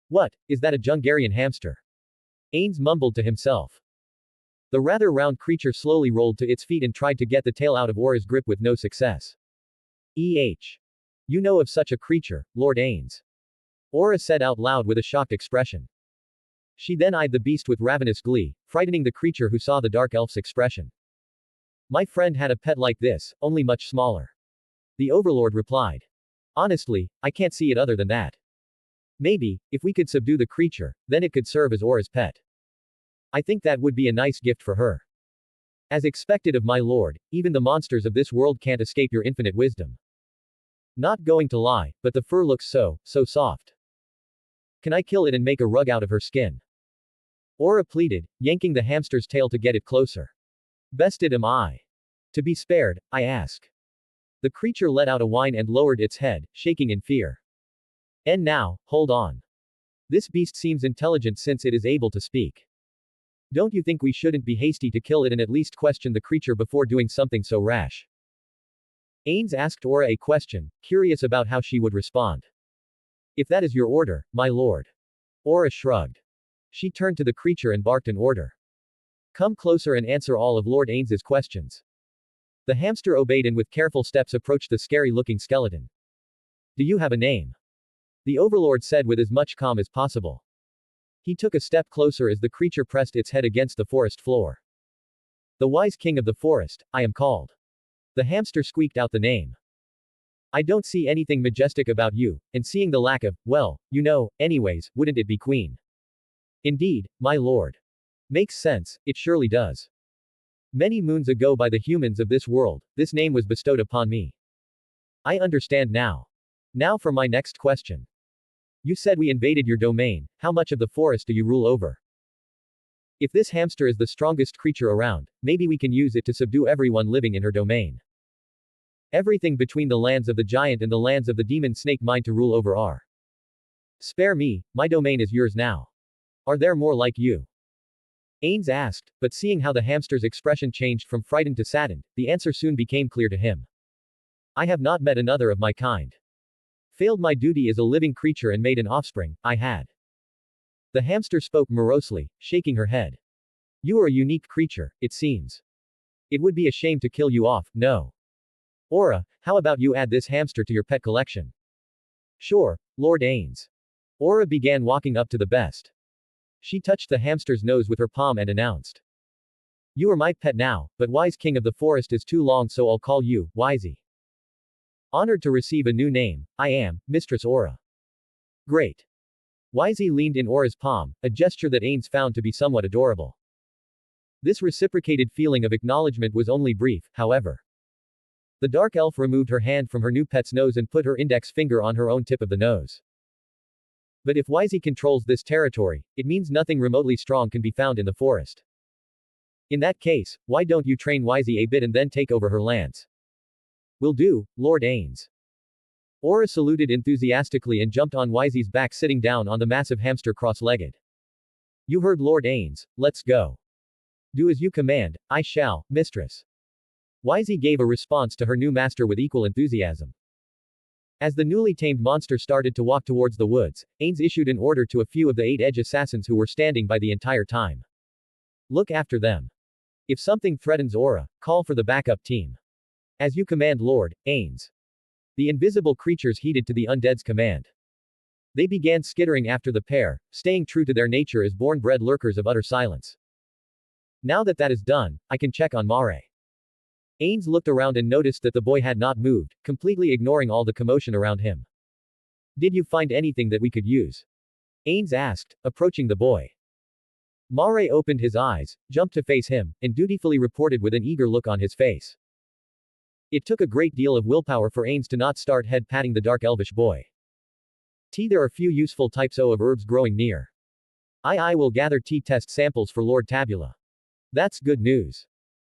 What, is that a Jungarian hamster? Ains mumbled to himself. The rather round creature slowly rolled to its feet and tried to get the tail out of Aura's grip with no success. You know of such a creature, Lord Ains. Aura said out loud with a shocked expression. She then eyed the beast with ravenous glee, frightening the creature who saw the dark elf's expression. My friend had a pet like this, only much smaller. The Overlord replied. Honestly, I can't see it other than that. Maybe, if we could subdue the creature, then it could serve as Aura's pet. I think that would be a nice gift for her. As expected of my lord, even the monsters of this world can't escape your infinite wisdom. Not going to lie, but the fur looks so soft. Can I kill it and make a rug out of her skin? Aura pleaded, yanking the hamster's tail to get it closer. Bested am I. To be spared, I ask. The creature let out a whine and lowered its head, shaking in fear. And now, hold on. This beast seems intelligent since it is able to speak. Don't you think we shouldn't be hasty to kill it and at least question the creature before doing something so rash? Ains asked Aura a question, curious about how she would respond. If that is your order, my lord. Aura shrugged. She turned to the creature and barked an order. Come closer and answer all of Lord Ains's questions. The hamster obeyed and with careful steps approached the scary-looking skeleton. Do you have a name? The Overlord said with as much calm as possible. He took a step closer as the creature pressed its head against the forest floor. The wise king of the forest, I am called. The hamster squeaked out the name. I don't see anything majestic about you, and seeing the lack of, well, you know, anyways, wouldn't it be queen? Indeed, my lord. Makes sense, it surely does. Many moons ago by the humans of this world, this name was bestowed upon me. I understand now. Now for my next question. You said we invaded your domain, how much of the forest do you rule over? If this hamster is the strongest creature around, maybe we can use it to subdue everyone living in her domain. Everything between the lands of the giant and the lands of the demon snake mine to rule over are. Spare me, my domain is yours now. Are there more like you? Ains asked, but seeing how the hamster's expression changed from frightened to saddened, the answer soon became clear to him. I have not met another of my kind. Failed my duty as a living creature and made an offspring, I had. The hamster spoke morosely, shaking her head. You are a unique creature, it seems. It would be a shame to kill you off, no. Aura, how about you add this hamster to your pet collection? Sure, Lord Ains. Aura began walking up to the best. She touched the hamster's nose with her palm and announced. You are my pet now, but wise king of the forest is too long, so I'll call you, Wisey. Honored to receive a new name, I am, Mistress Aura. Great. Wisey leaned in Aura's palm, a gesture that Ains found to be somewhat adorable. This reciprocated feeling of acknowledgement was only brief, however. The dark elf removed her hand from her new pet's nose and put her index finger on her own tip of the nose. But if Wisey controls this territory, it means nothing remotely strong can be found in the forest. In that case, why don't you train Wisey a bit and then take over her lands? Will do, Lord Ains. Aura saluted enthusiastically and jumped on Wisey's back, sitting down on the massive hamster cross-legged. You heard Lord Ains, let's go. Do as you command, I shall, mistress. Wisey gave a response to her new master with equal enthusiasm. As the newly tamed monster started to walk towards the woods, Ains issued an order to a few of the 8 edge assassins who were standing by the entire time. Look after them. If something threatens Aura, call for the backup team. As you command, Lord Ains. The invisible creatures heeded to the undead's command. They began skittering after the pair, staying true to their nature as born-bred lurkers of utter silence. Now that is done, I can check on Mare. Ains looked around and noticed that the boy had not moved, completely ignoring all the commotion around him. Did you find anything that we could use? Ains asked, approaching the boy. Mare opened his eyes, jumped to face him, and dutifully reported with an eager look on his face. It took a great deal of willpower for Ains to not start head-patting the dark elvish boy. There are few useful types of herbs growing near. I will gather tea test samples for Lord Tabula. That's good news.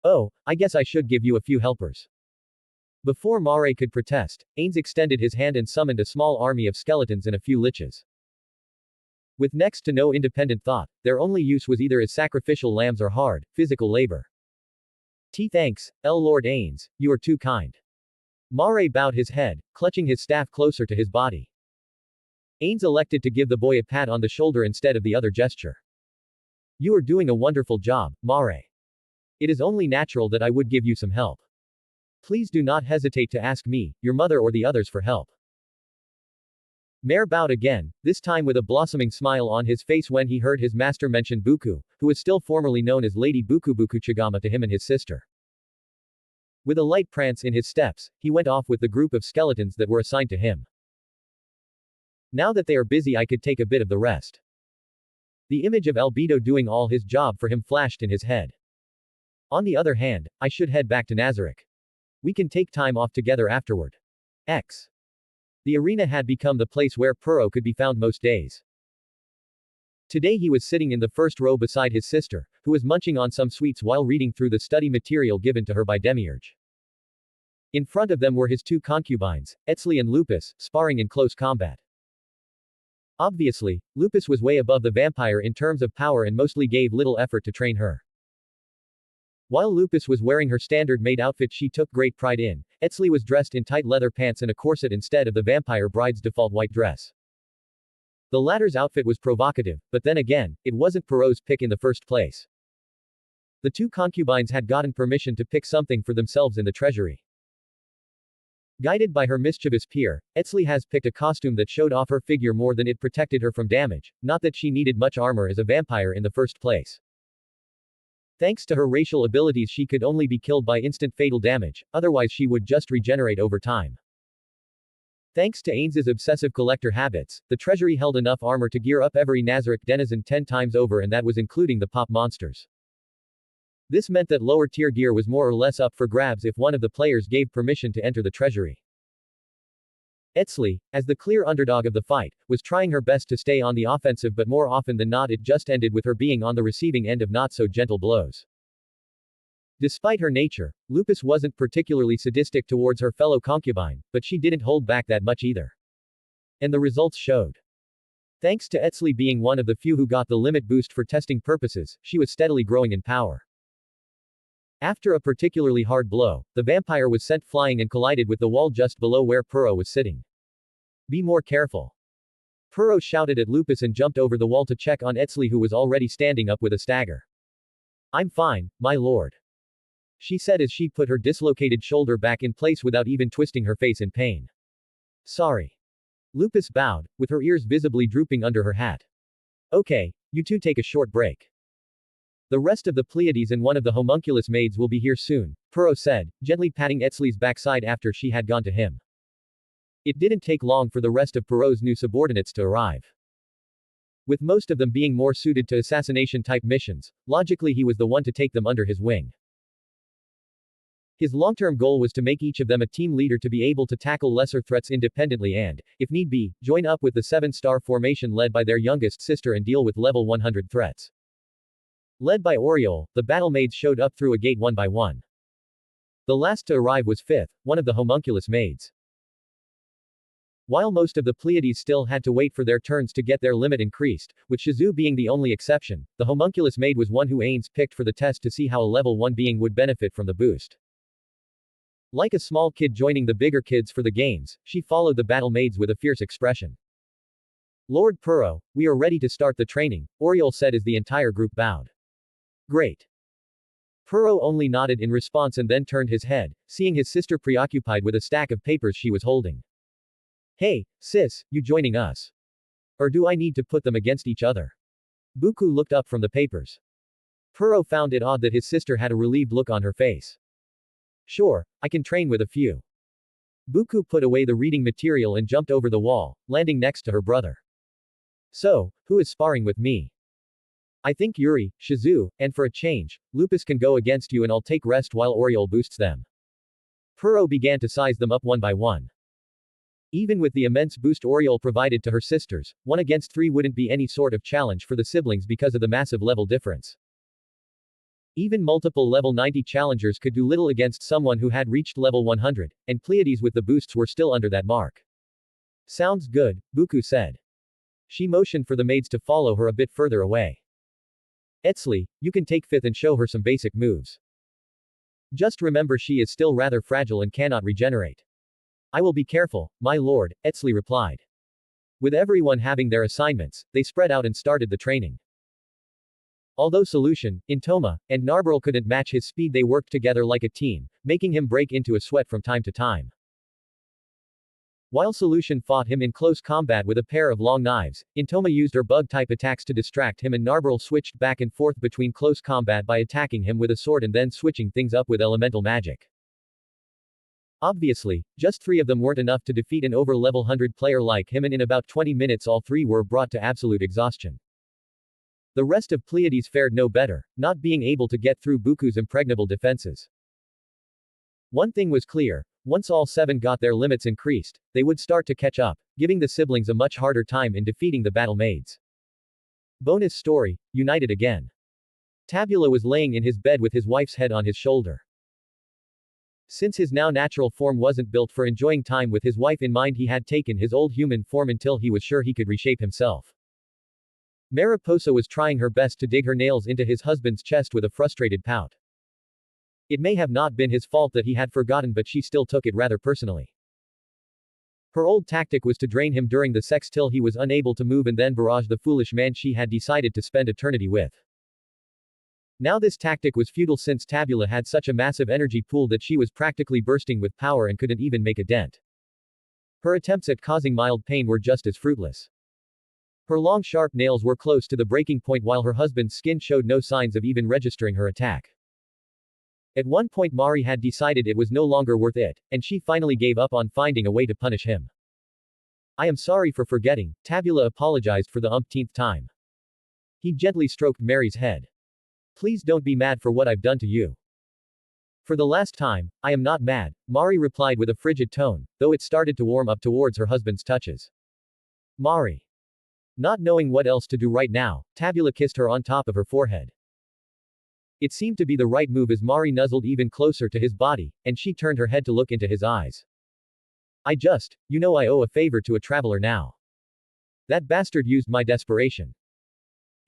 Oh, I guess I should give you a few helpers. Before Mare could protest, Ains extended his hand and summoned a small army of skeletons and a few liches. With next to no independent thought, their only use was either as sacrificial lambs or hard, physical labor. Thanks, Lord Ains, you are too kind. Mare bowed his head, clutching his staff closer to his body. Ains elected to give the boy a pat on the shoulder instead of the other gesture. You are doing a wonderful job, Mare. It is only natural that I would give you some help. Please do not hesitate to ask me, your mother or the others for help. Mare bowed again, this time with a blossoming smile on his face when he heard his master mention Buku, who was still formerly known as Lady Buku to him and his sister. With a light prance in his steps, he went off with the group of skeletons that were assigned to him. Now that they are busy, I could take a bit of the rest. The image of Albedo doing all his job for him flashed in his head. On the other hand, I should head back to Nazarick. We can take time off together afterward. The arena had become the place where Puro could be found most days. Today he was sitting in the first row beside his sister, who was munching on some sweets while reading through the study material given to her by Demiurge. In front of them were his 2 concubines, Etzli and Lupus, sparring in close combat. Obviously, Lupus was way above the vampire in terms of power and mostly gave little effort to train her. While Lupus was wearing her standard-made outfit she took great pride in, Etzli was dressed in tight leather pants and a corset instead of the vampire bride's default white dress. The latter's outfit was provocative, but then again, it wasn't Perot's pick in the first place. The 2 concubines had gotten permission to pick something for themselves in the treasury. Guided by her mischievous peer, Etzli has picked a costume that showed off her figure more than it protected her from damage, not that she needed much armor as a vampire in the first place. Thanks to her racial abilities she could only be killed by instant fatal damage, otherwise she would just regenerate over time. Thanks to Ains's obsessive collector habits, the treasury held enough armor to gear up every Nazarick denizen 10 times over, and that was including the pop monsters. This meant that lower tier gear was more or less up for grabs if one of the players gave permission to enter the treasury. Etzli, as the clear underdog of the fight, was trying her best to stay on the offensive, but more often than not it just ended with her being on the receiving end of not so gentle blows. Despite her nature, Lupus wasn't particularly sadistic towards her fellow concubine, but she didn't hold back that much either. And the results showed. Thanks to Etzli being one of the few who got the limit boost for testing purposes, she was steadily growing in power. After a particularly hard blow, the vampire was sent flying and collided with the wall just below where Puro was sitting. Be more careful. Puro shouted at Lupus and jumped over the wall to check on Etzli, who was already standing up with a stagger. I'm fine, my lord. She said as she put her dislocated shoulder back in place without even twisting her face in pain. Sorry. Lupus bowed, with her ears visibly drooping under her hat. Okay, you two take a short break. The rest of the Pleiades and one of the homunculus maids will be here soon, Puro said, gently patting Etzli's backside after she had gone to him. It didn't take long for the rest of Puro's new subordinates to arrive. With most of them being more suited to assassination-type missions, logically he was the one to take them under his wing. His long-term goal was to make each of them a team leader to be able to tackle lesser threats independently and, if need be, join up with the 7-star formation led by their youngest sister and deal with level 100 threats. Led by Oriole, the battle maids showed up through a gate one by one. The last to arrive was Fifth, one of the homunculus maids. While most of the Pleiades still had to wait for their turns to get their limit increased, with Shizu being the only exception, the homunculus maid was one who Ains picked for the test to see how a level 1 being would benefit from the boost. Like a small kid joining the bigger kids for the games, she followed the battle maids with a fierce expression. Lord Puro, we are ready to start the training, Oriol said as the entire group bowed. Great. Puro only nodded in response and then turned his head, seeing his sister preoccupied with a stack of papers she was holding. Hey, sis, you joining us? Or do I need to put them against each other? Buku looked up from the papers. Puro found it odd that his sister had a relieved look on her face. Sure, I can train with a few. Buku put away the reading material and jumped over the wall, landing next to her brother. So, who is sparring with me? I think Yuri, Shizu, and for a change, Lupus can go against you and I'll take rest while Oriol boosts them. Puro began to size them up one by one. Even with the immense boost Oriol provided to her sisters, 1 against 3 wouldn't be any sort of challenge for the siblings because of the massive level difference. Even multiple level 90 challengers could do little against someone who had reached level 100, and Pleiades with the boosts were still under that mark. Sounds good, Buku said. She motioned for the maids to follow her a bit further away. Etzli, you can take fifth and show her some basic moves. Just remember she is still rather fragile and cannot regenerate. I will be careful, my lord, Etzli replied. With everyone having their assignments, they spread out and started the training. Although Solution, Intoma, and Narberl couldn't match his speed, they worked together like a team, making him break into a sweat from time to time. While Solution fought him in close combat with a pair of long knives, Intoma used her bug-type attacks to distract him and Narberl switched back and forth between close combat by attacking him with a sword and then switching things up with elemental magic. Obviously, just 3 of them weren't enough to defeat an over-level 100 player like him, and in about 20 minutes all 3 were brought to absolute exhaustion. The rest of Pleiades fared no better, not being able to get through Buku's impregnable defenses. One thing was clear, once all 7 got their limits increased, they would start to catch up, giving the siblings a much harder time in defeating the battle maids. Bonus story, united again. Tabula was laying in his bed with his wife's head on his shoulder. Since his now natural form wasn't built for enjoying time with his wife in mind, he had taken his old human form until he was sure he could reshape himself. Mariposa was trying her best to dig her nails into his husband's chest with a frustrated pout. It may have not been his fault that he had forgotten, but she still took it rather personally. Her old tactic was to drain him during the sex till he was unable to move and then barrage the foolish man she had decided to spend eternity with. Now this tactic was futile since Tabula had such a massive energy pool that she was practically bursting with power and couldn't even make a dent. Her attempts at causing mild pain were just as fruitless. Her long sharp nails were close to the breaking point while her husband's skin showed no signs of even registering her attack. At one point Mari had decided it was no longer worth it, and she finally gave up on finding a way to punish him. I am sorry for forgetting, Tabula apologized for the umpteenth time. He gently stroked Mary's head. Please don't be mad for what I've done to you. For the last time, I am not mad, Mari replied with a frigid tone, though it started to warm up towards her husband's touches. Mari. Not knowing what else to do right now, Tabula kissed her on top of her forehead. It seemed to be the right move as Mari nuzzled even closer to his body, and she turned her head to look into his eyes. I owe a favor to a traveler now. That bastard used my desperation.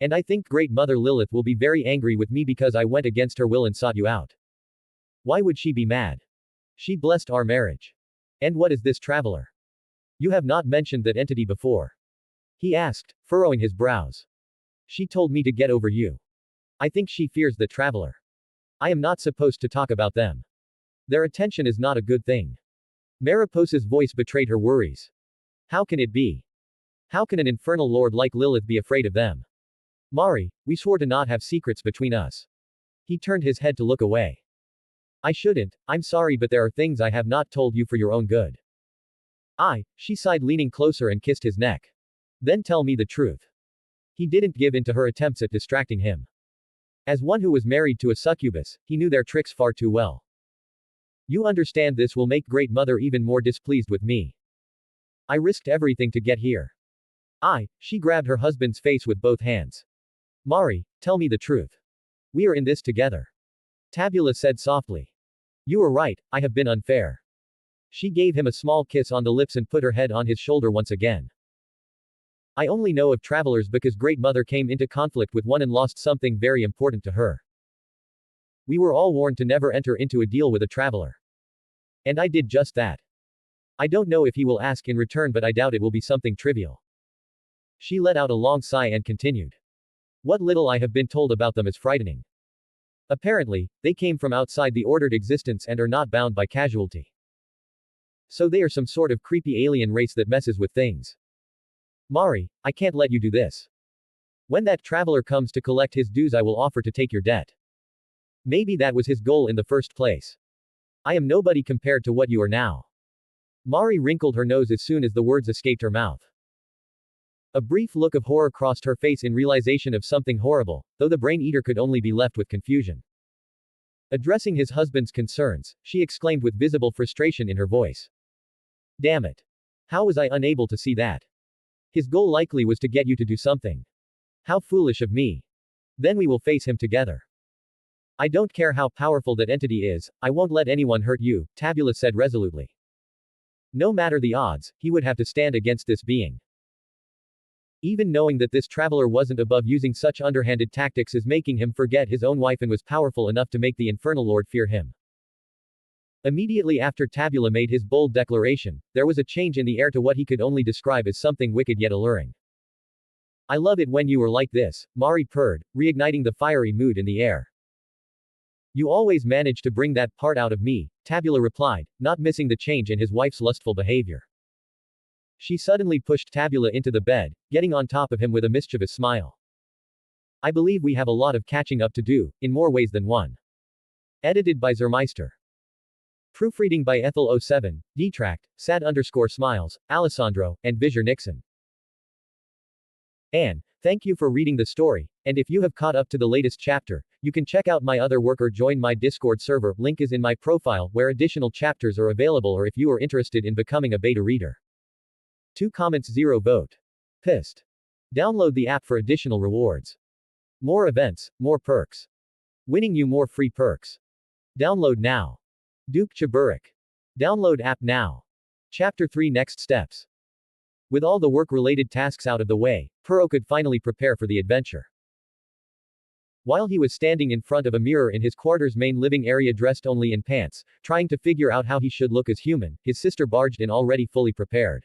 And I think Great Mother Lilith will be very angry with me because I went against her will and sought you out. Why would she be mad? She blessed our marriage. And what is this traveler? You have not mentioned that entity before. He asked, furrowing his brows. She told me to get over you. I think she fears the traveler. I am not supposed to talk about them. Their attention is not a good thing. Mariposa's voice betrayed her worries. How can it be? How can an infernal lord like Lilith be afraid of them? Mari, we swore to not have secrets between us. He turned his head to look away. I shouldn't, I'm sorry, but there are things I have not told you for your own good. She sighed, leaning closer and kissed his neck. Then tell me the truth. He didn't give in to her attempts at distracting him. As one who was married to a succubus, he knew their tricks far too well. You understand this will make Great Mother even more displeased with me. I risked everything to get here. She grabbed her husband's face with both hands. Mari, tell me the truth. We are in this together. Tabula said softly. You are right, I have been unfair. She gave him a small kiss on the lips and put her head on his shoulder once again. I only know of travelers because Great Mother came into conflict with one and lost something very important to her. We were all warned to never enter into a deal with a traveler. And I did just that. I don't know if he will ask in return, but I doubt it will be something trivial. She let out a long sigh and continued. What little I have been told about them is frightening. Apparently, they came from outside the ordered existence and are not bound by casualty. So they are some sort of creepy alien race that messes with things. Mari, I can't let you do this. When that traveler comes to collect his dues, I will offer to take your debt. Maybe that was his goal in the first place. I am nobody compared to what you are now. Mari wrinkled her nose as soon as the words escaped her mouth. A brief look of horror crossed her face in realization of something horrible, though the brain eater could only be left with confusion. Addressing his husband's concerns, she exclaimed with visible frustration in her voice. Damn it. How was I unable to see that? His goal likely was to get you to do something. How foolish of me. Then we will face him together. I don't care how powerful that entity is, I won't let anyone hurt you, Tabula said resolutely. No matter the odds, he would have to stand against this being. Even knowing that this traveler wasn't above using such underhanded tactics is making him forget his own wife and was powerful enough to make the Infernal Lord fear him. Immediately after Tabula made his bold declaration, there was a change in the air to what he could only describe as something wicked yet alluring. I love it when you are like this, Mari purred, reigniting the fiery mood in the air. You always manage to bring that part out of me, Tabula replied, not missing the change in his wife's lustful behavior. She suddenly pushed Tabula into the bed, getting on top of him with a mischievous smile. I believe we have a lot of catching up to do, in more ways than one. Edited by Zermeister. Proofreading by Ethel 07, Detract, Sad_Smiles, Alessandro, and Visor Nixon. Anne, thank you for reading the story, and if you have caught up to the latest chapter, you can check out my other work or join my Discord server, link is in my profile, where additional chapters are available, or if you are interested in becoming a beta reader. 2 comments 0 vote. Pissed. Download the app for additional rewards. More events, more perks. Winning you more free perks. Download now. DukeCheburek. Download app now. Chapter 3 Next Steps. With all the work-related tasks out of the way, Puro could finally prepare for the adventure. While he was standing in front of a mirror in his quarters' main living area dressed only in pants, trying to figure out how he should look as human, his sister barged in already fully prepared.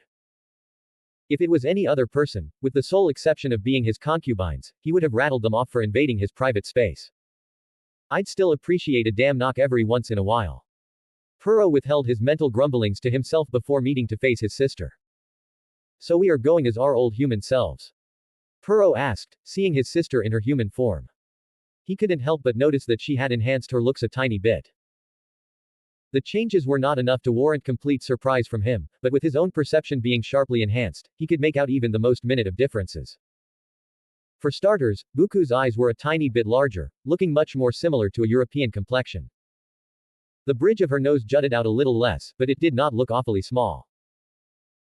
If it was any other person, with the sole exception of being his concubines, he would have rattled them off for invading his private space. I'd still appreciate a damn knock every once in a while. Puro withheld his mental grumblings to himself before meeting to face his sister. So we are going as our old human selves? Puro asked, seeing his sister in her human form. He couldn't help but notice that she had enhanced her looks a tiny bit. The changes were not enough to warrant complete surprise from him, but with his own perception being sharply enhanced, he could make out even the most minute of differences. For starters, Buku's eyes were a tiny bit larger, looking much more similar to a European complexion. The bridge of her nose jutted out a little less, but it did not look awfully small.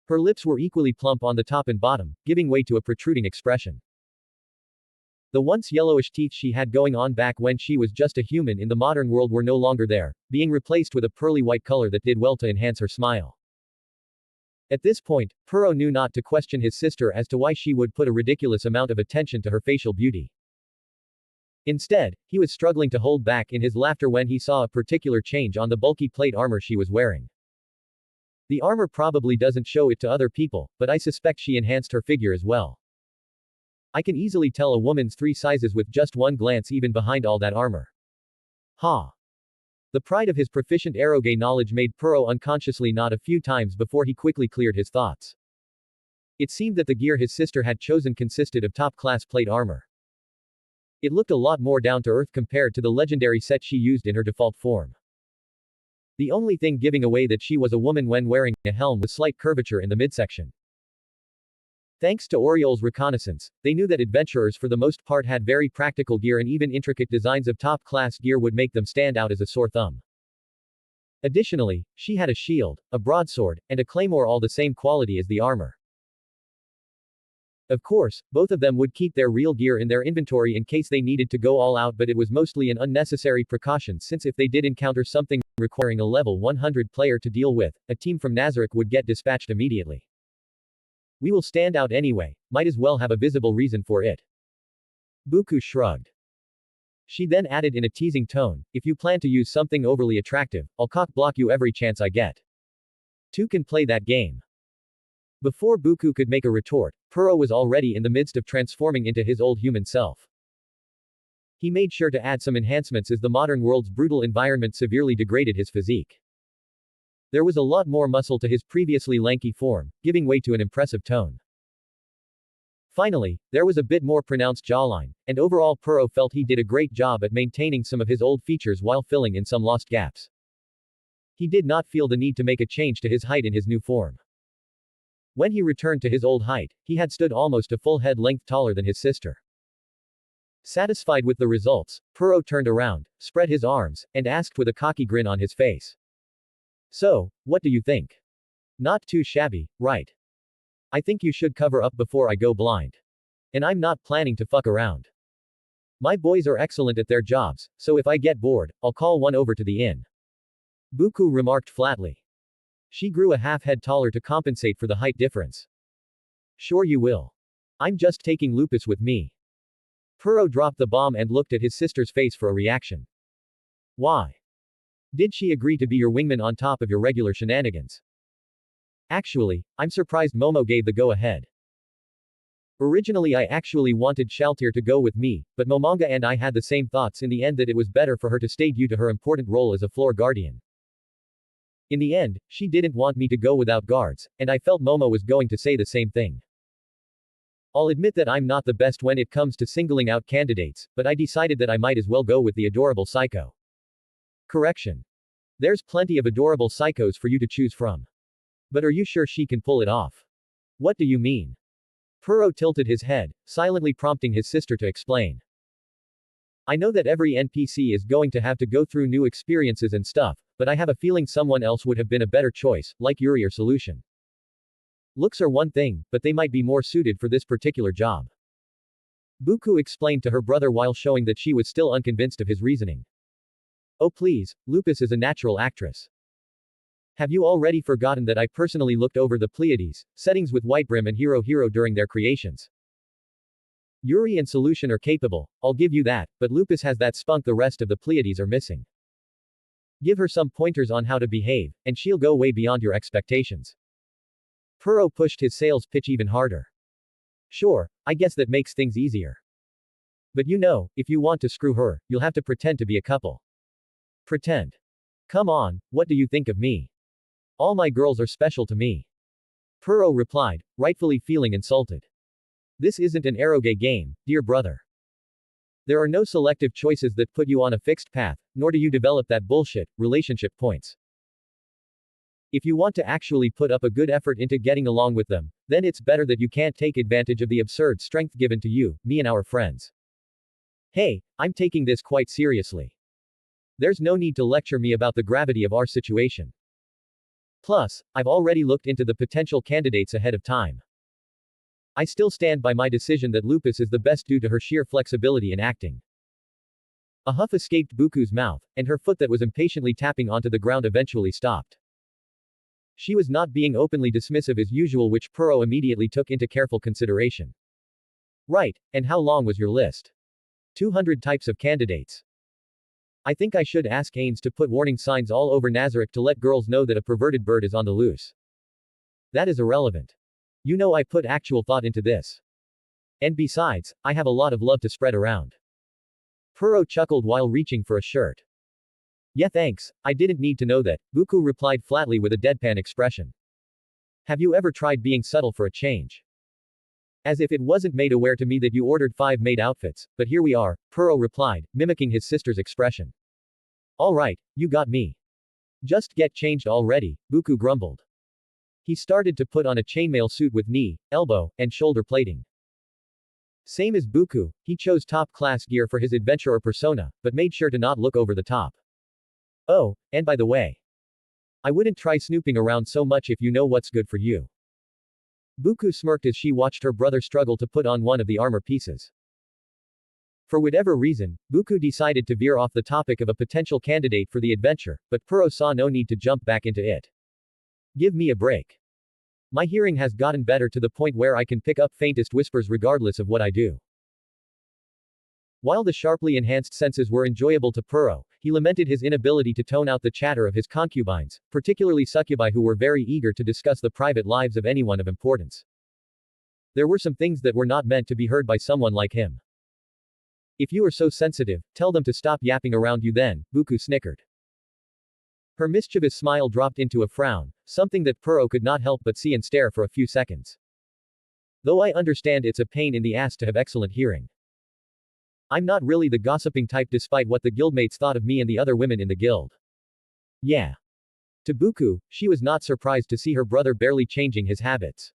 Her lips were equally plump on the top and bottom, giving way to a protruding expression. The once yellowish teeth she had going on back when she was just a human in the modern world were no longer there, being replaced with a pearly white color that did well to enhance her smile. At this point, Puro knew not to question his sister as to why she would put a ridiculous amount of attention to her facial beauty. Instead, he was struggling to hold back in his laughter when he saw a particular change on the bulky plate armor she was wearing. The armor probably doesn't show it to other people, but I suspect she enhanced her figure as well. I can easily tell a woman's 3 sizes with just one glance even behind all that armor. Ha! The pride of his proficient eroge knowledge made Puro unconsciously nod a few times before he quickly cleared his thoughts. It seemed that the gear his sister had chosen consisted of top-class plate armor. It looked a lot more down-to-earth compared to the legendary set she used in her default form. The only thing giving away that she was a woman when wearing a helm with slight curvature in the midsection. Thanks to Oriol's reconnaissance, they knew that adventurers for the most part had very practical gear, and even intricate designs of top-class gear would make them stand out as a sore thumb. Additionally, she had a shield, a broadsword, and a claymore, all the same quality as the armor. Of course, both of them would keep their real gear in their inventory in case they needed to go all out, but it was mostly an unnecessary precaution since if they did encounter something requiring a level 100 player to deal with, a team from Nazarick would get dispatched immediately. We will stand out anyway, might as well have a visible reason for it. Buku shrugged. She then added in a teasing tone, if you plan to use something overly attractive, I'll cock-block you every chance I get. Two can play that game. Before Buku could make a retort, Puro was already in the midst of transforming into his old human self. He made sure to add some enhancements as the modern world's brutal environment severely degraded his physique. There was a lot more muscle to his previously lanky form, giving way to an impressive tone. Finally, there was a bit more pronounced jawline, and overall Puro felt he did a great job at maintaining some of his old features while filling in some lost gaps. He did not feel the need to make a change to his height in his new form. When he returned to his old height, he had stood almost a full head length taller than his sister. Satisfied with the results, Puro turned around, spread his arms, and asked with a cocky grin on his face. So, what do you think? Not too shabby, right? I think you should cover up before I go blind. And I'm not planning to fuck around. My boys are excellent at their jobs, so if I get bored, I'll call one over to the inn. Buku remarked flatly. She grew a half head taller to compensate for the height difference. Sure you will. I'm just taking Lupus with me. Puro dropped the bomb and looked at his sister's face for a reaction. Why? Did she agree to be your wingman on top of your regular shenanigans? Actually, I'm surprised Momo gave the go-ahead. Originally I actually wanted Shaltir to go with me, but Momonga and I had the same thoughts in the end that it was better for her to stay due to her important role as a floor guardian. In the end, she didn't want me to go without guards, and I felt Momo was going to say the same thing. I'll admit that I'm not the best when it comes to singling out candidates, but I decided that I might as well go with the adorable psycho. Correction. There's plenty of adorable psychos for you to choose from. But are you sure she can pull it off? What do you mean? Puro tilted his head, silently prompting his sister to explain. I know that every NPC is going to have to go through new experiences and stuff, but I have a feeling someone else would have been a better choice, like Yuri or Solution. Looks are one thing, but they might be more suited for this particular job. Buku explained to her brother while showing that she was still unconvinced of his reasoning. Oh please, Lupus is a natural actress. Have you already forgotten that I personally looked over the Pleiades, settings with Whitebrim and Hero during their creations? Yuri and Solution are capable, I'll give you that, but Lupus has that spunk the rest of the Pleiades are missing. Give her some pointers on how to behave, and she'll go way beyond your expectations. Puro pushed his sales pitch even harder. Sure, I guess that makes things easier. But you know, if you want to screw her, you'll have to pretend to be a couple. Pretend. Come on, what do you think of me? All my girls are special to me. Puro replied, rightfully feeling insulted. This isn't an eroge game, dear brother. There are no selective choices that put you on a fixed path, nor do you develop that bullshit, relationship points. If you want to actually put up a good effort into getting along with them, then it's better that you can't take advantage of the absurd strength given to you, me and our friends. Hey, I'm taking this quite seriously. There's no need to lecture me about the gravity of our situation. Plus, I've already looked into the potential candidates ahead of time. I still stand by my decision that Lupus is the best due to her sheer flexibility in acting. A huff escaped Buku's mouth, and her foot that was impatiently tapping onto the ground eventually stopped. She was not being openly dismissive as usual, which Puro immediately took into careful consideration. Right, and how long was your list? 200 types of candidates. I think I should ask Ains to put warning signs all over Nazarick to let girls know that a perverted bird is on the loose. That is irrelevant. You know I put actual thought into this. And besides, I have a lot of love to spread around. Puro chuckled while reaching for a shirt. Yeah thanks, I didn't need to know that, Buku replied flatly with a deadpan expression. Have you ever tried being subtle for a change? As if it wasn't made aware to me that you ordered 5 maid outfits, but here we are, Puro replied, mimicking his sister's expression. Alright, you got me. Just get changed already, Buku grumbled. He started to put on a chainmail suit with knee, elbow, and shoulder plating. Same as Buku, he chose top-class gear for his adventurer persona, but made sure to not look over the top. Oh, and by the way, I wouldn't try snooping around so much if you know what's good for you. Buku smirked as she watched her brother struggle to put on one of the armor pieces. For whatever reason, Buku decided to veer off the topic of a potential candidate for the adventure, but Puro saw no need to jump back into it. Give me a break. My hearing has gotten better to the point where I can pick up faintest whispers regardless of what I do. While the sharply enhanced senses were enjoyable to Puro, he lamented his inability to tone out the chatter of his concubines, particularly succubi who were very eager to discuss the private lives of anyone of importance. There were some things that were not meant to be heard by someone like him. If you are so sensitive, tell them to stop yapping around you then, Buku snickered. Her mischievous smile dropped into a frown, something that Puro could not help but see and stare for a few seconds. Though I understand it's a pain in the ass to have excellent hearing. I'm not really the gossiping type despite what the guildmates thought of me and the other women in the guild. Yeah. To Buku, she was not surprised to see her brother barely changing his habits.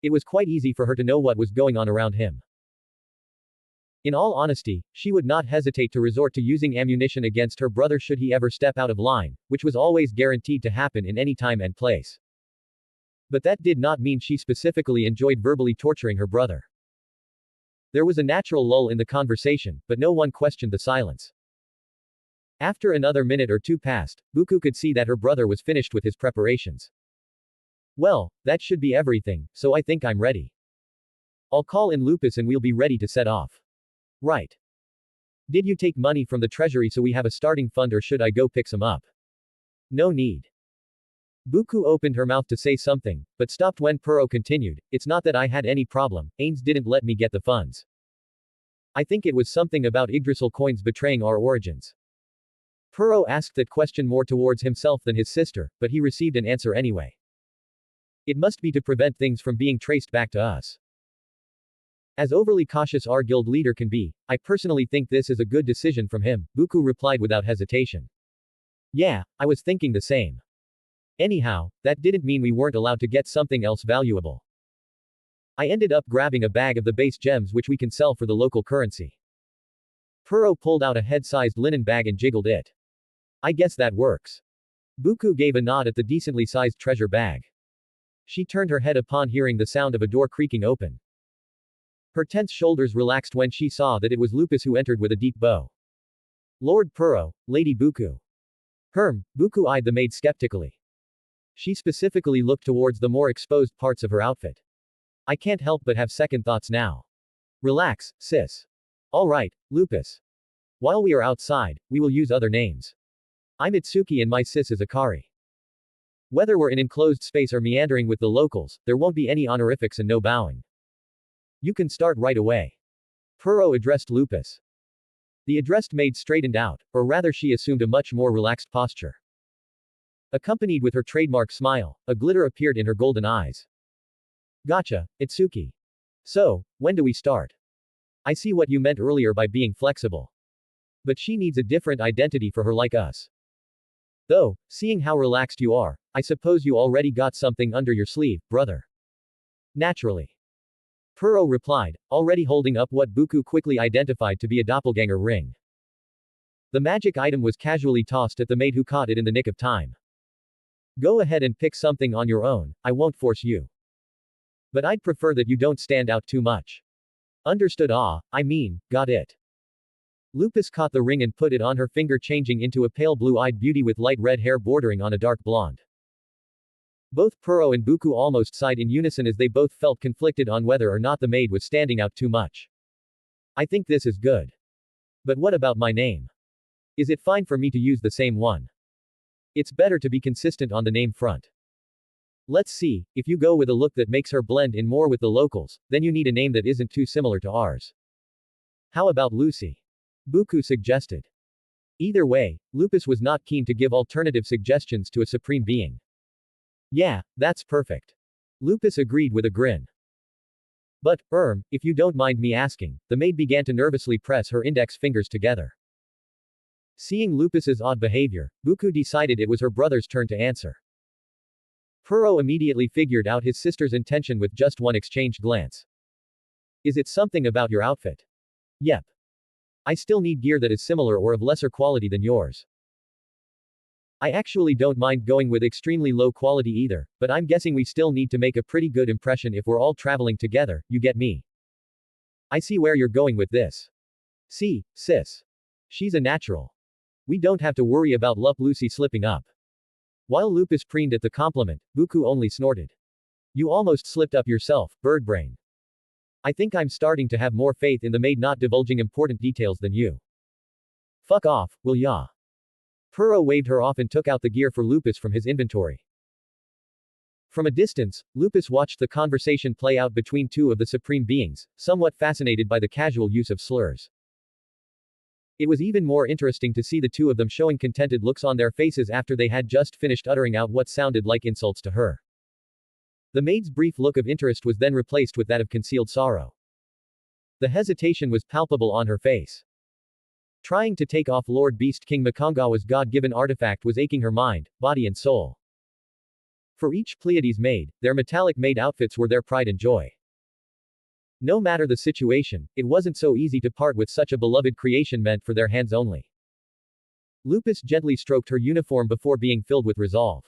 It was quite easy for her to know what was going on around him. In all honesty, she would not hesitate to resort to using ammunition against her brother should he ever step out of line, which was always guaranteed to happen in any time and place. But that did not mean she specifically enjoyed verbally torturing her brother. There was a natural lull in the conversation, but no one questioned the silence. After another minute or two passed, Buku could see that her brother was finished with his preparations. Well, that should be everything, so I think I'm ready. I'll call in Lupus and we'll be ready to set off. Right. Did you take money from the treasury so we have a starting fund or should I go pick some up? No need. Buku opened her mouth to say something, but stopped when Puro continued, it's not that I had any problem, Ains didn't let me get the funds. I think it was something about Yggdrasil coins betraying our origins. Puro asked that question more towards himself than his sister, but he received an answer anyway. It must be to prevent things from being traced back to us. As overly cautious our guild leader can be, I personally think this is a good decision from him, Buku replied without hesitation. Yeah, I was thinking the same. Anyhow, that didn't mean we weren't allowed to get something else valuable. I ended up grabbing a bag of the base gems which we can sell for the local currency. Puro pulled out a head-sized linen bag and jiggled it. I guess that works. Buku gave a nod at the decently sized treasure bag. She turned her head upon hearing the sound of a door creaking open. Her tense shoulders relaxed when she saw that it was Lupus who entered with a deep bow. Lord Puro, Lady Buku. Buku eyed the maid skeptically. She specifically looked towards the more exposed parts of her outfit. I can't help but have second thoughts now. Relax, sis. Alright, Lupus. While we are outside, we will use other names. I'm Itsuki and my sis is Akari. Whether we're in enclosed space or meandering with the locals, there won't be any honorifics and no bowing. You can start right away. Puro addressed Lupus. The addressed maid straightened out, or rather she assumed a much more relaxed posture. Accompanied with her trademark smile, a glitter appeared in her golden eyes. Gotcha, Itsuki. So, when do we start? I see what you meant earlier by being flexible. But she needs a different identity for her like us. Though, seeing how relaxed you are, I suppose you already got something under your sleeve, brother. Naturally. Puro replied, already holding up what Buku quickly identified to be a doppelganger ring. The magic item was casually tossed at the maid who caught it in the nick of time. Go ahead and pick something on your own, I won't force you. But I'd prefer that you don't stand out too much. Understood? Got it. Lupus caught the ring and put it on her finger, changing into a pale blue-eyed beauty with light red hair bordering on a dark blonde. Both Puro and Buku almost sighed in unison as they both felt conflicted on whether or not the maid was standing out too much. I think this is good. But what about my name? Is it fine for me to use the same one? It's better to be consistent on the name front. Let's see, if you go with a look that makes her blend in more with the locals, then you need a name that isn't too similar to ours. How about Lucy? Buku suggested. Either way, Lupus was not keen to give alternative suggestions to a supreme being. Yeah, that's perfect. Lupus agreed with a grin. But, if you don't mind me asking, the maid began to nervously press her index fingers together. Seeing Lupus's odd behavior, Buku decided it was her brother's turn to answer. Puro immediately figured out his sister's intention with just one exchanged glance. Is it something about your outfit? Yep. I still need gear that is similar or of lesser quality than yours. I actually don't mind going with extremely low quality either, but I'm guessing we still need to make a pretty good impression if we're all traveling together, you get me? I see where you're going with this. See, sis. She's a natural. We don't have to worry about Lucy slipping up. While Lupus preened at the compliment, Buku only snorted. You almost slipped up yourself, birdbrain. I think I'm starting to have more faith in the maid not divulging important details than you. Fuck off, will ya? Puro waved her off and took out the gear for Lupus from his inventory. From a distance, Lupus watched the conversation play out between two of the supreme beings, somewhat fascinated by the casual use of slurs. It was even more interesting to see the two of them showing contented looks on their faces after they had just finished uttering out what sounded like insults to her. The maid's brief look of interest was then replaced with that of concealed sorrow. The hesitation was palpable on her face. Trying to take off Lord Beast King Momonga's god-given artifact was aching her mind, body and soul. For each Pleiades maid, their metallic maid outfits were their pride and joy. No matter the situation, it wasn't so easy to part with such a beloved creation meant for their hands only. Lupus gently stroked her uniform before being filled with resolve.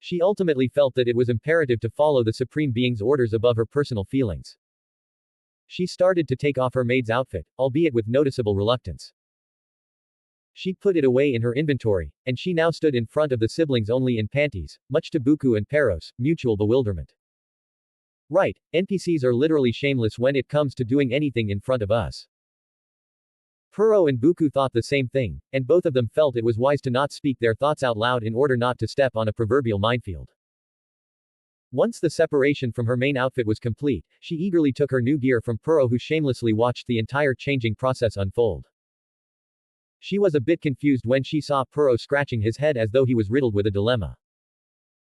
She ultimately felt that it was imperative to follow the Supreme Being's orders above her personal feelings. She started to take off her maid's outfit, albeit with noticeable reluctance. She put it away in her inventory, and she now stood in front of the siblings only in panties, much to Buku and Peros' mutual bewilderment. Right, NPCs are literally shameless when it comes to doing anything in front of us. Puro and Buku thought the same thing, and both of them felt it was wise to not speak their thoughts out loud in order not to step on a proverbial minefield. Once the separation from her main outfit was complete, she eagerly took her new gear from Puro, who shamelessly watched the entire changing process unfold. She was a bit confused when she saw Puro scratching his head as though he was riddled with a dilemma.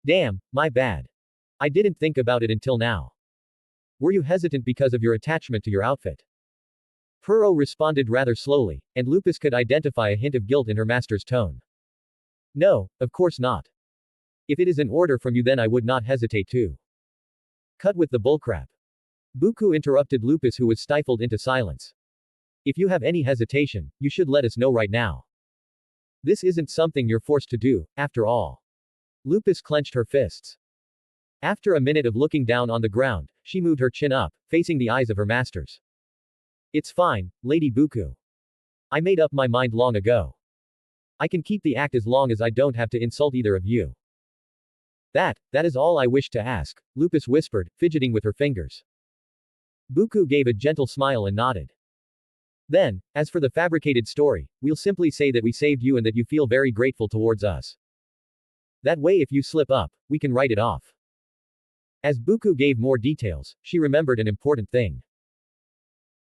Damn, my bad. I didn't think about it until now. Were you hesitant because of your attachment to your outfit? Puro responded rather slowly, and Lupus could identify a hint of guilt in her master's tone. No, of course not. If it is an order from you, then I would not hesitate to. Cut with the bullcrap. Buku interrupted Lupus, who was stifled into silence. If you have any hesitation, you should let us know right now. This isn't something you're forced to do, after all. Lupus clenched her fists. After a minute of looking down on the ground, she moved her chin up, facing the eyes of her masters. It's fine, Lady Buku. I made up my mind long ago. I can keep the act as long as I don't have to insult either of you. That is all I wish to ask, Lupus whispered, fidgeting with her fingers. Buku gave a gentle smile and nodded. Then, as for the fabricated story, we'll simply say that we saved you and that you feel very grateful towards us. That way, if you slip up, we can write it off. As Buku gave more details, she remembered an important thing.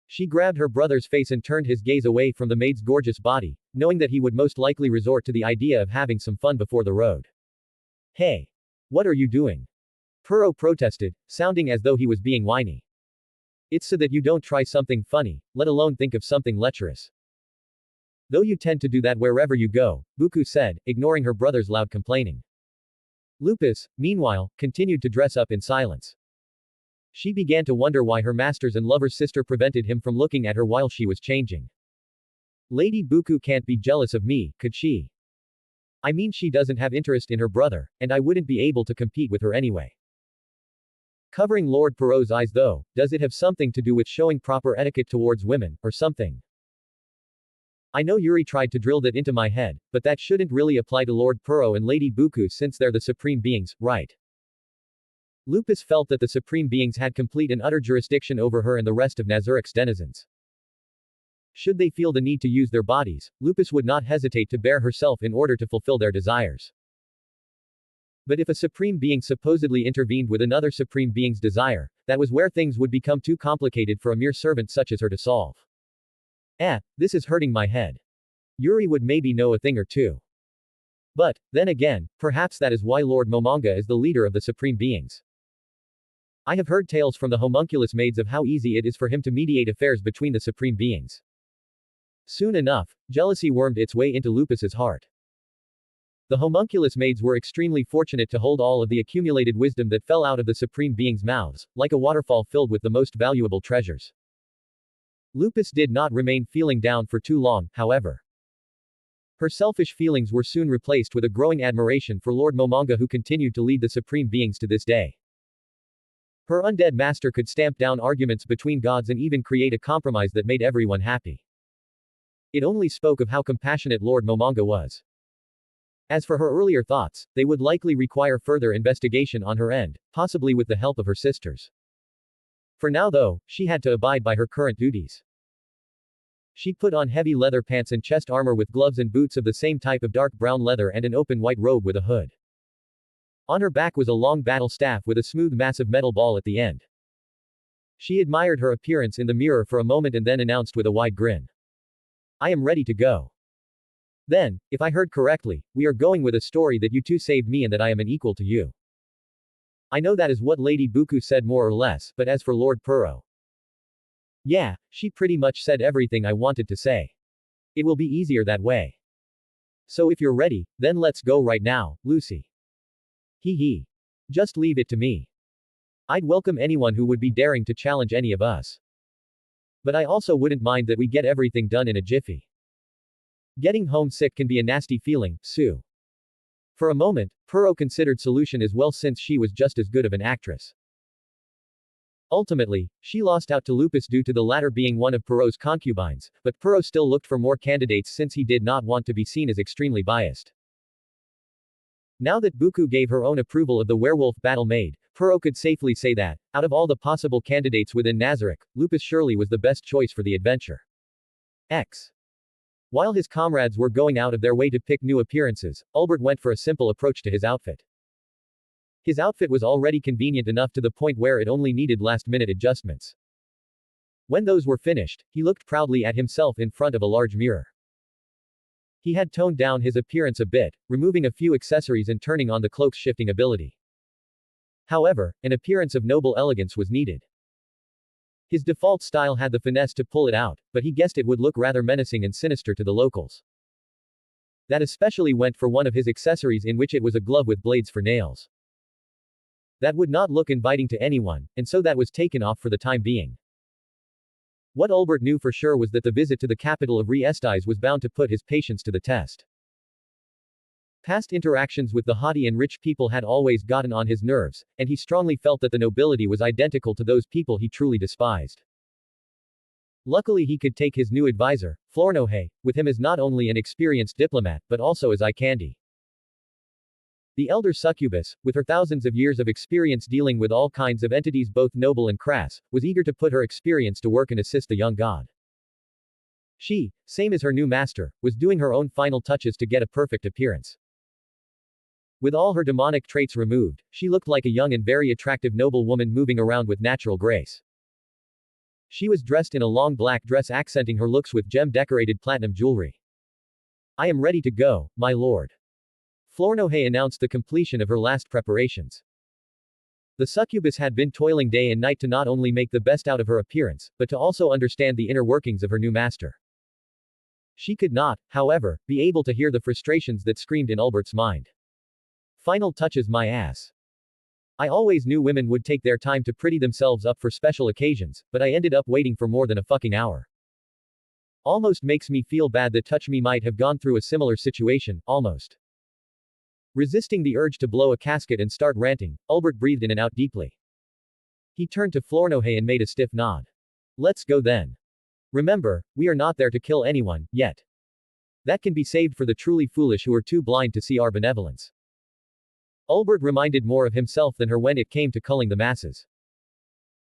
She grabbed her brother's face and turned his gaze away from the maid's gorgeous body, knowing that he would most likely resort to the idea of having some fun before the road. Hey! What are you doing? Puro protested, sounding as though he was being whiny. It's so that you don't try something funny, let alone think of something lecherous. Though you tend to do that wherever you go, Buku said, ignoring her brother's loud complaining. Lupus, meanwhile, continued to dress up in silence. She began to wonder why her master's and lover's sister prevented him from looking at her while she was changing. Lady Buku can't be jealous of me, could she? I mean, she doesn't have interest in her brother, and I wouldn't be able to compete with her anyway. Covering Lord Puro's eyes though, does it have something to do with showing proper etiquette towards women, or something? I know Yuri tried to drill that into my head, but that shouldn't really apply to Lord Puro and Lady Buku since they're the supreme beings, right? Lupus felt that the supreme beings had complete and utter jurisdiction over her and the rest of Nazuric's denizens. Should they feel the need to use their bodies, Lupus would not hesitate to bare herself in order to fulfill their desires. But if a supreme being supposedly intervened with another supreme being's desire, that was where things would become too complicated for a mere servant such as her to solve. This is hurting my head. Yuri would maybe know a thing or two. But, then again, perhaps that is why Lord Momonga is the leader of the supreme beings. I have heard tales from the homunculus maids of how easy it is for him to mediate affairs between the supreme beings. Soon enough, jealousy wormed its way into Lupus's heart. The homunculus maids were extremely fortunate to hold all of the accumulated wisdom that fell out of the supreme beings' mouths, like a waterfall filled with the most valuable treasures. Lupus did not remain feeling down for too long, however. Her selfish feelings were soon replaced with a growing admiration for Lord Momonga, who continued to lead the supreme beings to this day. Her undead master could stamp down arguments between gods and even create a compromise that made everyone happy. It only spoke of how compassionate Lord Momonga was. As for her earlier thoughts, they would likely require further investigation on her end, possibly with the help of her sisters. For now though, she had to abide by her current duties. She put on heavy leather pants and chest armor with gloves and boots of the same type of dark brown leather and an open white robe with a hood. On her back was a long battle staff with a smooth massive metal ball at the end. She admired her appearance in the mirror for a moment and then announced with a wide grin. I am ready to go. Then, if I heard correctly, we are going with a story that you two saved me and that I am an equal to you. I know that is what Lady Buku said more or less, but as for Lord Puro. Yeah, she pretty much said everything I wanted to say. It will be easier that way. So if you're ready, then let's go right now, Lucy. Hee hee. Just leave it to me. I'd welcome anyone who would be daring to challenge any of us. But I also wouldn't mind that we get everything done in a jiffy. Getting homesick can be a nasty feeling, Sue. For a moment, Puro considered solution as well since she was just as good of an actress. Ultimately, she lost out to Lupus due to the latter being one of Puro's concubines, but Puro still looked for more candidates since he did not want to be seen as extremely biased. Now that Buku gave her own approval of the werewolf battle maid, Puro could safely say that, out of all the possible candidates within Nazarick, Lupus surely was the best choice for the adventure. While his comrades were going out of their way to pick new appearances, Albert went for a simple approach to his outfit. His outfit was already convenient enough to the point where it only needed last-minute adjustments. When those were finished, he looked proudly at himself in front of a large mirror. He had toned down his appearance a bit, removing a few accessories and turning on the cloak's shifting ability. However, an appearance of noble elegance was needed. His default style had the finesse to pull it out, but he guessed it would look rather menacing and sinister to the locals. That especially went for one of his accessories, in which it was a glove with blades for nails. That would not look inviting to anyone, and so that was taken off for the time being. What Albert knew for sure was that the visit to the capital of Re-Estais was bound to put his patience to the test. Past interactions with the haughty and rich people had always gotten on his nerves, and he strongly felt that the nobility was identical to those people he truly despised. Luckily he could take his new advisor, Flornohe, with him as not only an experienced diplomat, but also as eye candy. The elder succubus, with her thousands of years of experience dealing with all kinds of entities both noble and crass, was eager to put her experience to work and assist the young god. She, same as her new master, was doing her own final touches to get a perfect appearance. With all her demonic traits removed, she looked like a young and very attractive noble woman moving around with natural grace. She was dressed in a long black dress accenting her looks with gem-decorated platinum jewelry. I am ready to go, my lord. Flornohe announced the completion of her last preparations. The succubus had been toiling day and night to not only make the best out of her appearance, but to also understand the inner workings of her new master. She could not, however, be able to hear the frustrations that screamed in Albert's mind. Final touches, my ass. I always knew women would take their time to pretty themselves up for special occasions, but I ended up waiting for more than a fucking hour. Almost makes me feel bad that Touch Me might have gone through a similar situation, almost. Resisting the urge to blow a casket and start ranting, Albert breathed in and out deeply. He turned to Flornohe and made a stiff nod. Let's go then. Remember, we are not there to kill anyone, yet. That can be saved for the truly foolish who are too blind to see our benevolence. Albert reminded more of himself than her when it came to culling the masses.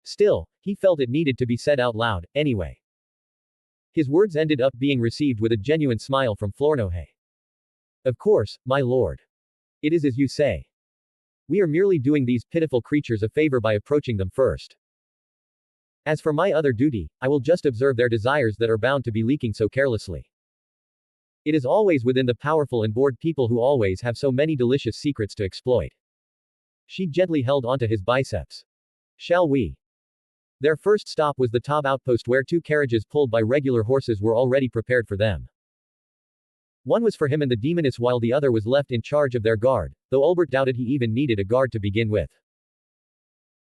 Still, he felt it needed to be said out loud, anyway. His words ended up being received with a genuine smile from Flornohe. Of course, my lord. It is as you say. We are merely doing these pitiful creatures a favor by approaching them first. As for my other duty, I will just observe their desires that are bound to be leaking so carelessly. It is always within the powerful and bored people who always have so many delicious secrets to exploit. She gently held onto his biceps. Shall we? Their first stop was the Tob outpost where 2 carriages pulled by regular horses were already prepared for them. One was for him and the demoness while the other was left in charge of their guard, though Albert doubted he even needed a guard to begin with.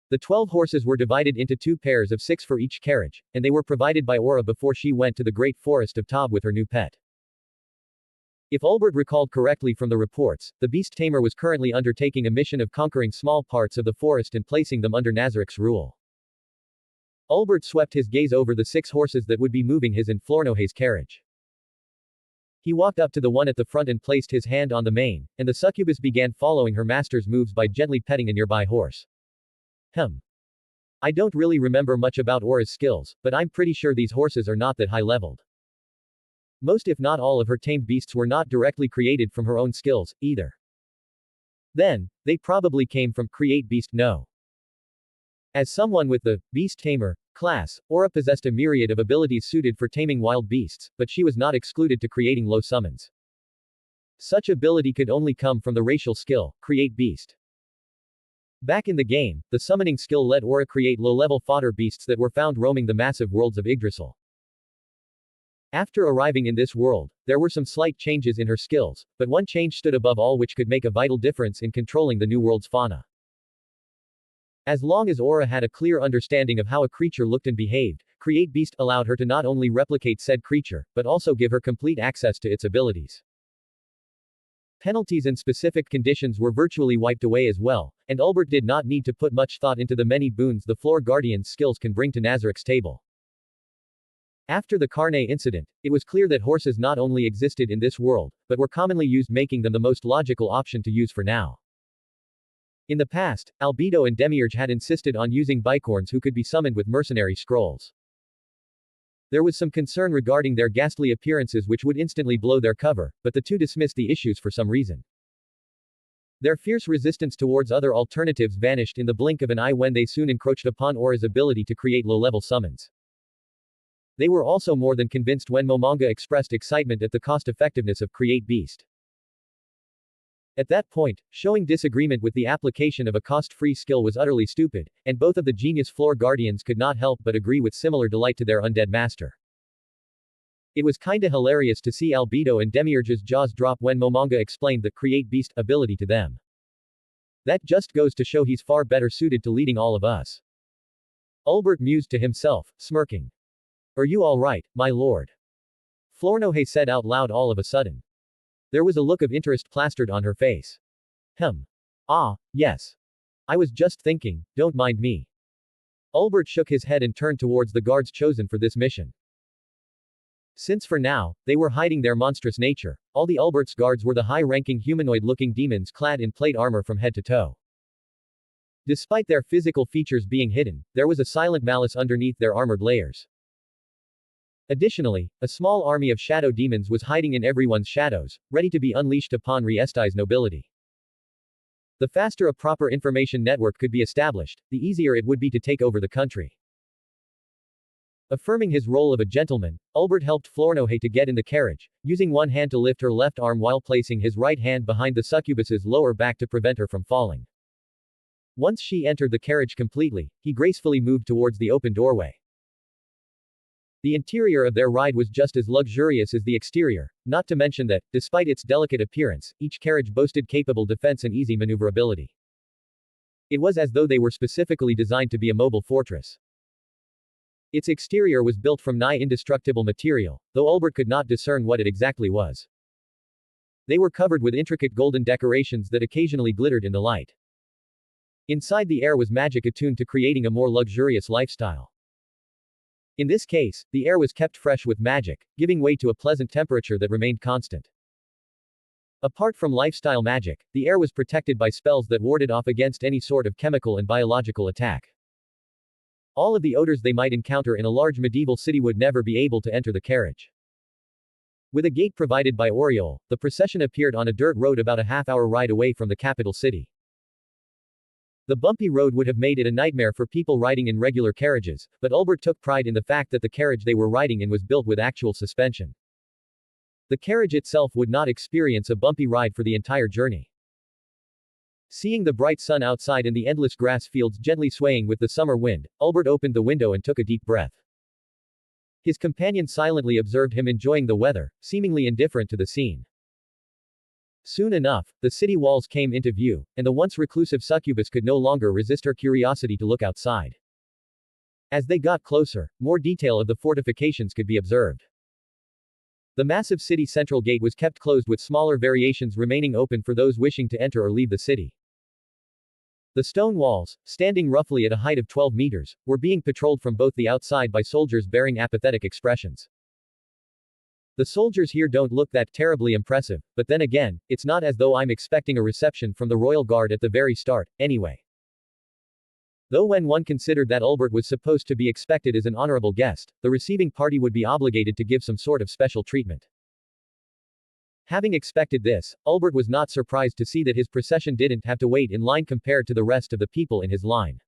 The 12 horses were divided into 2 pairs of 6 for each carriage, and they were provided by Aura before she went to the great forest of Tob with her new pet. If Ulbert recalled correctly from the reports, the beast tamer was currently undertaking a mission of conquering small parts of the forest and placing them under Nazarik's rule. Ulbert swept his gaze over the 6 horses that would be moving his and Flornohe's carriage. He walked up to the one at the front and placed his hand on the mane, and the succubus began following her master's moves by gently petting a nearby horse. I don't really remember much about Aura's skills, but I'm pretty sure these horses are not that high-leveled. Most if not all of her tamed beasts were not directly created from her own skills, either. Then, they probably came from Create Beast No. As someone with the Beast Tamer class, Aura possessed a myriad of abilities suited for taming wild beasts, but she was not excluded to creating low summons. Such ability could only come from the racial skill, Create Beast. Back in the game, the summoning skill let Aura create low-level fodder beasts that were found roaming the massive worlds of Yggdrasil. After arriving in this world, there were some slight changes in her skills, but one change stood above all which could make a vital difference in controlling the new world's fauna. As long as Aura had a clear understanding of how a creature looked and behaved, Create Beast allowed her to not only replicate said creature, but also give her complete access to its abilities. Penalties and specific conditions were virtually wiped away as well, and Ulbert did not need to put much thought into the many boons the Floor Guardian's skills can bring to Nazarik's table. After the Carne incident, it was clear that horses not only existed in this world, but were commonly used, making them the most logical option to use for now. In the past, Albedo and Demiurge had insisted on using bicorns who could be summoned with mercenary scrolls. There was some concern regarding their ghastly appearances which would instantly blow their cover, but the two dismissed the issues for some reason. Their fierce resistance towards other alternatives vanished in the blink of an eye when they soon encroached upon Aura's ability to create low-level summons. They were also more than convinced when Momonga expressed excitement at the cost-effectiveness of Create Beast. At that point, showing disagreement with the application of a cost-free skill was utterly stupid, and both of the genius Floor Guardians could not help but agree with similar delight to their undead master. It was kinda hilarious to see Albedo and Demiurge's jaws drop when Momonga explained the Create Beast ability to them. That just goes to show he's far better suited to leading all of us. Ulbert mused to himself, smirking. Are you alright, my lord? Flornohe said out loud all of a sudden. There was a look of interest plastered on her face. Ah, yes. I was just thinking, don't mind me. Ulbert shook his head and turned towards the guards chosen for this mission. Since for now, they were hiding their monstrous nature, all the Ulbert's guards were the high-ranking humanoid-looking demons clad in plate armor from head to toe. Despite their physical features being hidden, there was a silent malice underneath their armored layers. Additionally, a small army of shadow demons was hiding in everyone's shadows, ready to be unleashed upon Riestai's nobility. The faster a proper information network could be established, the easier it would be to take over the country. Affirming his role of a gentleman, Ulbert helped Flornohe to get in the carriage, using one hand to lift her left arm while placing his right hand behind the succubus's lower back to prevent her from falling. Once she entered the carriage completely, he gracefully moved towards the open doorway. The interior of their ride was just as luxurious as the exterior, not to mention that, despite its delicate appearance, each carriage boasted capable defense and easy maneuverability. It was as though they were specifically designed to be a mobile fortress. Its exterior was built from nigh indestructible material, though Ulbert could not discern what it exactly was. They were covered with intricate golden decorations that occasionally glittered in the light. Inside, the air was magic attuned to creating a more luxurious lifestyle. In this case, the air was kept fresh with magic, giving way to a pleasant temperature that remained constant. Apart from lifestyle magic, the air was protected by spells that warded off against any sort of chemical and biological attack. All of the odors they might encounter in a large medieval city would never be able to enter the carriage. With a gate provided by Oriole, the procession appeared on a dirt road about a half-hour ride away from the capital city. The bumpy road would have made it a nightmare for people riding in regular carriages, but Ulbert took pride in the fact that the carriage they were riding in was built with actual suspension. The carriage itself would not experience a bumpy ride for the entire journey. Seeing the bright sun outside and the endless grass fields gently swaying with the summer wind, Ulbert opened the window and took a deep breath. His companion silently observed him enjoying the weather, seemingly indifferent to the scene. Soon enough, the city walls came into view, and the once reclusive succubus could no longer resist her curiosity to look outside. As they got closer, more detail of the fortifications could be observed. The massive city central gate was kept closed with smaller variations remaining open for those wishing to enter or leave the city. The stone walls, standing roughly at a height of 12 meters, were being patrolled from both the outside by soldiers bearing apathetic expressions. The soldiers here don't look that terribly impressive, but then again, it's not as though I'm expecting a reception from the royal guard at the very start, anyway. Though when one considered that Ulbert was supposed to be expected as an honorable guest, the receiving party would be obligated to give some sort of special treatment. Having expected this, Ulbert was not surprised to see that his procession didn't have to wait in line compared to the rest of the people in his line.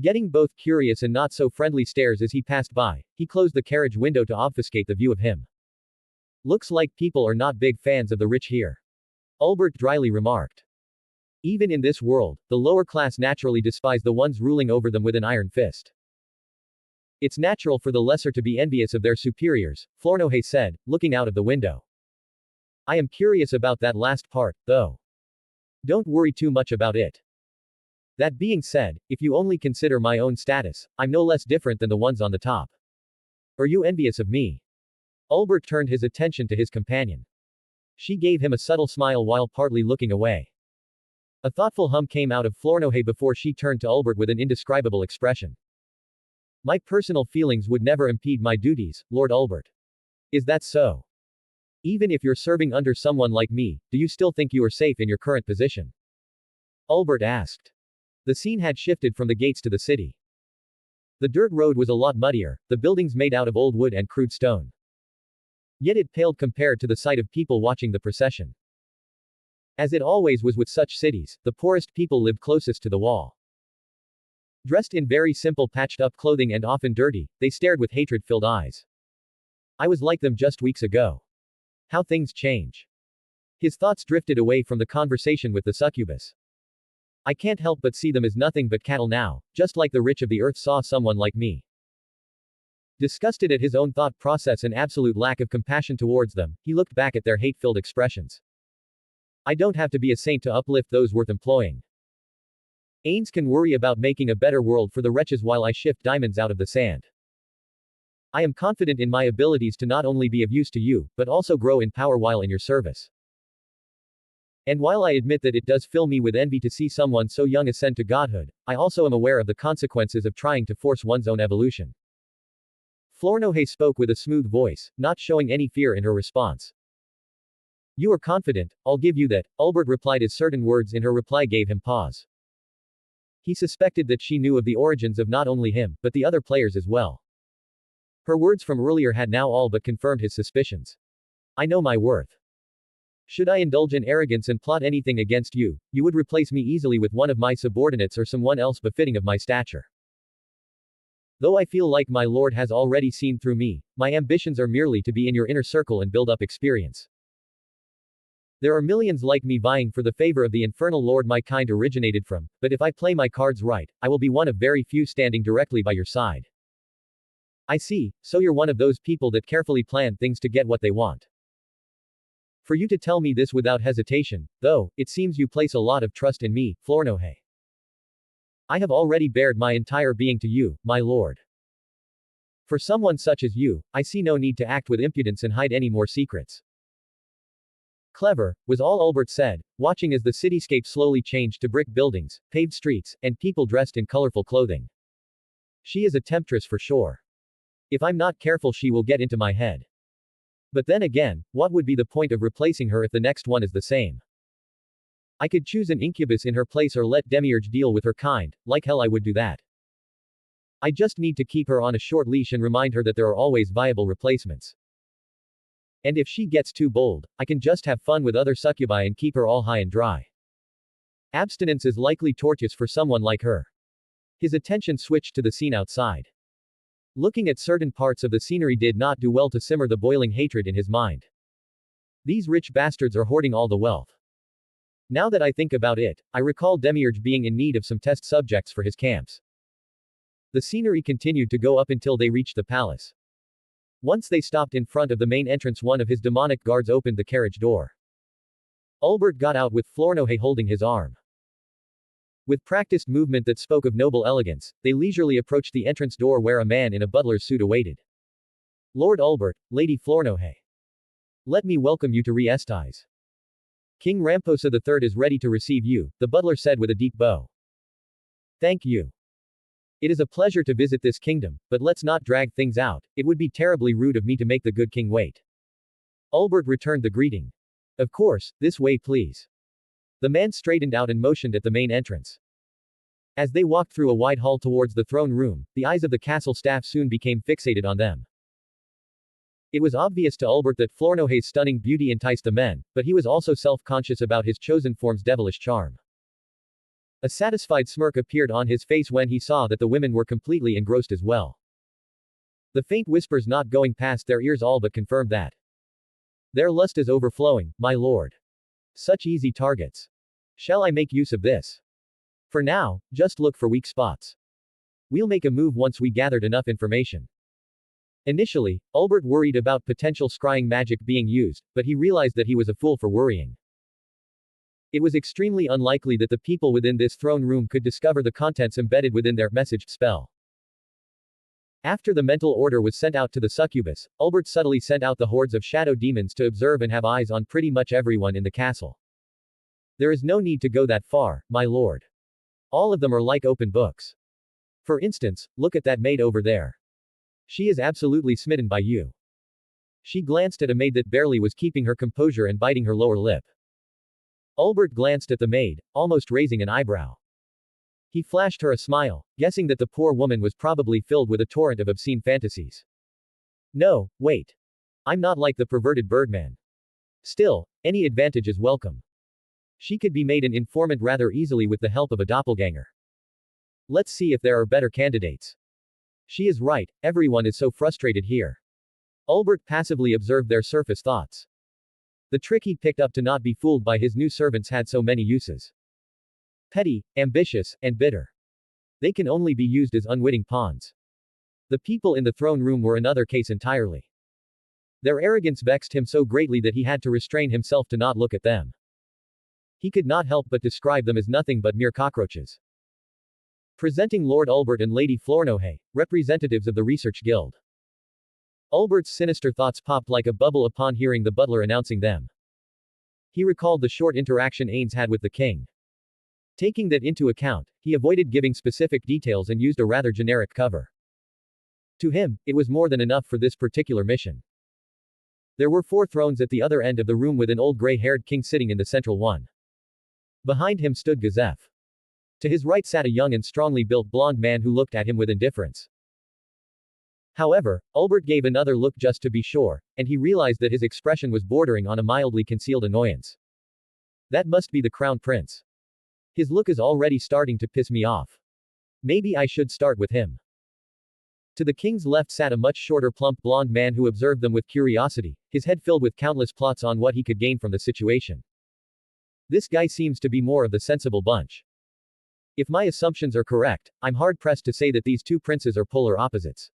Getting both curious and not so friendly stares as he passed by, he closed the carriage window to obfuscate the view of him. Looks like people are not big fans of the rich here. Ulbert dryly remarked. Even in this world, the lower class naturally despise the ones ruling over them with an iron fist. It's natural for the lesser to be envious of their superiors, Flournoy said, looking out of the window. I am curious about that last part, though. Don't worry too much about it. That being said, if you only consider my own status, I'm no less different than the ones on the top. Are you envious of me? Ulbert turned his attention to his companion. She gave him a subtle smile while partly looking away. A thoughtful hum came out of Flournoy before she turned to Ulbert with an indescribable expression. My personal feelings would never impede my duties, Lord Ulbert. Is that so? Even if you're serving under someone like me, do you still think you are safe in your current position? Ulbert asked. The scene had shifted from the gates to the city. The dirt road was a lot muddier, the buildings made out of old wood and crude stone. Yet it paled compared to the sight of people watching the procession. As it always was with such cities, the poorest people lived closest to the wall. Dressed in very simple patched-up clothing and often dirty, they stared with hatred-filled eyes. I was like them just weeks ago. How things change. His thoughts drifted away from the conversation with the succubus. I can't help but see them as nothing but cattle now, just like the rich of the earth saw someone like me. Disgusted at his own thought process and absolute lack of compassion towards them, he looked back at their hate-filled expressions. I don't have to be a saint to uplift those worth employing. Ains can worry about making a better world for the wretches while I shift diamonds out of the sand. I am confident in my abilities to not only be of use to you, but also grow in power while in your service. And while I admit that it does fill me with envy to see someone so young ascend to godhood, I also am aware of the consequences of trying to force one's own evolution. Flournoy spoke with a smooth voice, not showing any fear in her response. You are confident, I'll give you that, Ulbert replied as certain words in her reply gave him pause. He suspected that she knew of the origins of not only him, but the other players as well. Her words from earlier had now all but confirmed his suspicions. I know my worth. Should I indulge in arrogance and plot anything against you, you would replace me easily with one of my subordinates or someone else befitting of my stature. Though I feel like my lord has already seen through me, my ambitions are merely to be in your inner circle and build up experience. There are millions like me vying for the favor of the infernal lord my kind originated from, but if I play my cards right, I will be one of very few standing directly by your side. I see, so you're one of those people that carefully plan things to get what they want. For you to tell me this without hesitation, though, it seems you place a lot of trust in me, Flournoy. I have already bared my entire being to you, my lord. For someone such as you, I see no need to act with impudence and hide any more secrets. Clever, was all Ulbert said, watching as the cityscape slowly changed to brick buildings, paved streets, and people dressed in colorful clothing. She is a temptress for sure. If I'm not careful she will get into my head. But then again, what would be the point of replacing her if the next one is the same? I could choose an incubus in her place or let Demiurge deal with her kind, like hell I would do that. I just need to keep her on a short leash and remind her that there are always viable replacements. And if she gets too bold, I can just have fun with other succubi and keep her all high and dry. Abstinence is likely tortuous for someone like her. His attention switched to the scene outside. Looking at certain parts of the scenery did not do well to simmer the boiling hatred in his mind. These rich bastards are hoarding all the wealth. Now that I think about it, I recall Demiurge being in need of some test subjects for his camps. The scenery continued to go up until they reached the palace. Once they stopped in front of the main entrance, one of his demonic guards opened the carriage door. Ulbert got out with Flournoy holding his arm. With practiced movement that spoke of noble elegance, they leisurely approached the entrance door where a man in a butler's suit awaited. Lord Albert, Lady Flornohay. Let me welcome you to Re-Estais. King Ramposa III is ready to receive you, the butler said with a deep bow. Thank you. It is a pleasure to visit this kingdom, but let's not drag things out, it would be terribly rude of me to make the good king wait. Albert returned the greeting. Of course, this way please. The man straightened out and motioned at the main entrance. As they walked through a wide hall towards the throne room, the eyes of the castle staff soon became fixated on them. It was obvious to Albert that Flornohay's stunning beauty enticed the men, but he was also self-conscious about his chosen form's devilish charm. A satisfied smirk appeared on his face when he saw that the women were completely engrossed as well. The faint whispers not going past their ears all but confirmed that. Their lust is overflowing, my lord. Such easy targets. Shall I make use of this? For now, just look for weak spots. We'll make a move once we gathered enough information. Initially, Albert worried about potential scrying magic being used, but he realized that he was a fool for worrying. It was extremely unlikely that the people within this throne room could discover the contents embedded within their messaged spell. After the mental order was sent out to the succubus, Albert subtly sent out the hordes of shadow demons to observe and have eyes on pretty much everyone in the castle. There is no need to go that far, my lord. All of them are like open books. For instance, look at that maid over there. She is absolutely smitten by you. She glanced at a maid that barely was keeping her composure and biting her lower lip. Albert glanced at the maid, almost raising an eyebrow. He flashed her a smile, guessing that the poor woman was probably filled with a torrent of obscene fantasies. No, wait. I'm not like the perverted Birdman. Still, any advantage is welcome. She could be made an informant rather easily with the help of a doppelganger. Let's see if there are better candidates. She is right, everyone is so frustrated here. Albert passively observed their surface thoughts. The trick he picked up to not be fooled by his new servants had so many uses. Petty, ambitious, and bitter. They can only be used as unwitting pawns. The people in the throne room were another case entirely. Their arrogance vexed him so greatly that he had to restrain himself to not look at them. He could not help but describe them as nothing but mere cockroaches. Presenting Lord Albert and Lady Flornohay, representatives of the Research Guild. Albert's sinister thoughts popped like a bubble upon hearing the butler announcing them. He recalled the short interaction Ains had with the king. Taking that into account, he avoided giving specific details and used a rather generic cover. To him, it was more than enough for this particular mission. There were 4 thrones at the other end of the room with an old gray-haired king sitting in the central one. Behind him stood Gazef. To his right sat a young and strongly built blonde man who looked at him with indifference. However, Albert gave another look just to be sure, and he realized that his expression was bordering on a mildly concealed annoyance. That must be the crown prince. His look is already starting to piss me off. Maybe I should start with him. To the king's left sat a much shorter plump blonde man who observed them with curiosity, his head filled with countless plots on what he could gain from the situation. This guy seems to be more of the sensible bunch. If my assumptions are correct, I'm hard-pressed to say that these 2 princes are polar opposites.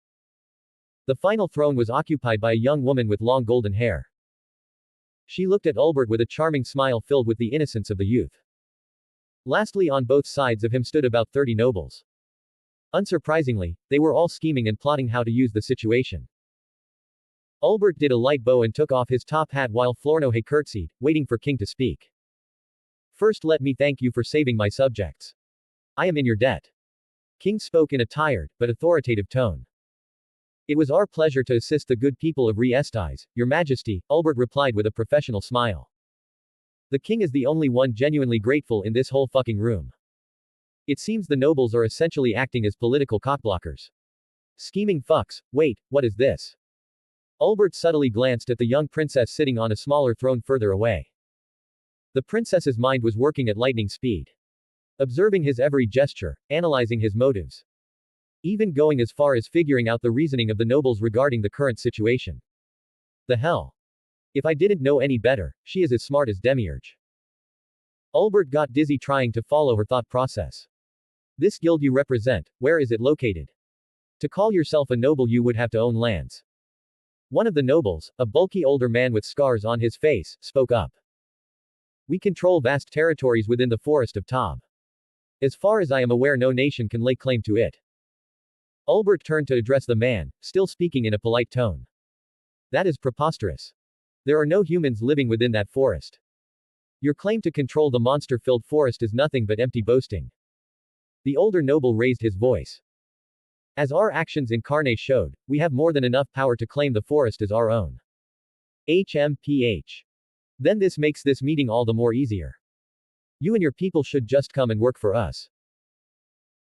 The final throne was occupied by a young woman with long golden hair. She looked at Albert with a charming smile filled with the innocence of the youth. Lastly, on both sides of him stood about 30 nobles. Unsurprisingly, they were all scheming and plotting how to use the situation. Albert did a light bow and took off his top hat while Flornohay curtsied, waiting for King to speak. First, let me thank you for saving my subjects. I am in your debt. King spoke in a tired, but authoritative tone. It was our pleasure to assist the good people of Re-Estais, Your Majesty, Albert replied with a professional smile. The king is the only one genuinely grateful in this whole fucking room. It seems the nobles are essentially acting as political cockblockers. Scheming fucks, wait, what is this? Albert subtly glanced at the young princess sitting on a smaller throne further away. The princess's mind was working at lightning speed. Observing his every gesture, analyzing his motives. Even going as far as figuring out the reasoning of the nobles regarding the current situation. The hell? If I didn't know any better, she is as smart as Demiurge. Albert got dizzy trying to follow her thought process. This guild you represent, where is it located? To call yourself a noble you would have to own lands. One of the nobles, a bulky older man with scars on his face, spoke up. We control vast territories within the forest of Tob. As far as I am aware, no nation can lay claim to it. Albert turned to address the man, still speaking in a polite tone. That is preposterous. There are no humans living within that forest. Your claim to control the monster-filled forest is nothing but empty boasting. The older noble raised his voice. As our actions in Karne showed, we have more than enough power to claim the forest as our own. HMPH. Then this makes this meeting all the more easier. You and your people should just come and work for us.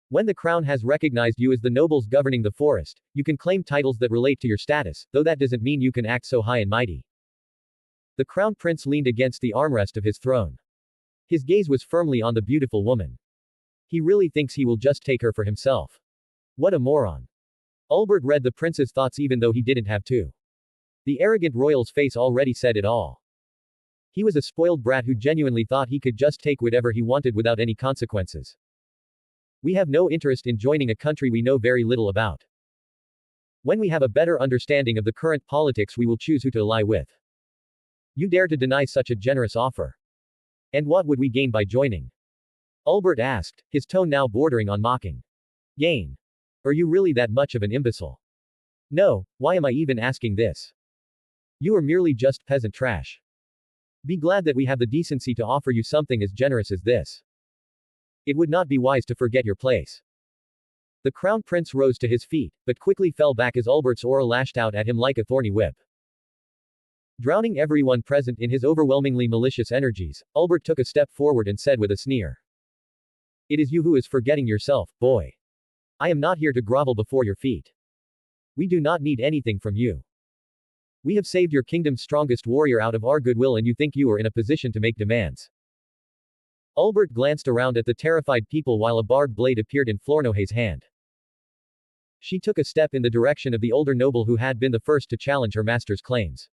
When the crown has recognized you as the nobles governing the forest, you can claim titles that relate to your status, though that doesn't mean you can act so high and mighty. The crown prince leaned against the armrest of his throne. His gaze was firmly on the beautiful woman. He really thinks he will just take her for himself. What a moron. Ulbert read the prince's thoughts even though he didn't have to. The arrogant royal's face already said it all. He was a spoiled brat who genuinely thought he could just take whatever he wanted without any consequences. We have no interest in joining a country we know very little about. When we have a better understanding of the current politics, we will choose who to ally with. You dare to deny such a generous offer. And what would we gain by joining? Ulbert asked, his tone now bordering on mocking. Gain? Are you really that much of an imbecile? No, why am I even asking this? You are merely just peasant trash. Be glad that we have the decency to offer you something as generous as this. It would not be wise to forget your place. The crown prince rose to his feet, but quickly fell back as Ulbert's aura lashed out at him like a thorny whip. Drowning everyone present in his overwhelmingly malicious energies, Ulbert took a step forward and said with a sneer. It is you who is forgetting yourself, boy. I am not here to grovel before your feet. We do not need anything from you. We have saved your kingdom's strongest warrior out of our goodwill and you think you are in a position to make demands. Ulbert glanced around at the terrified people while a barbed blade appeared in Flornohe's hand. She took a step in the direction of the older noble who had been the first to challenge her master's claims.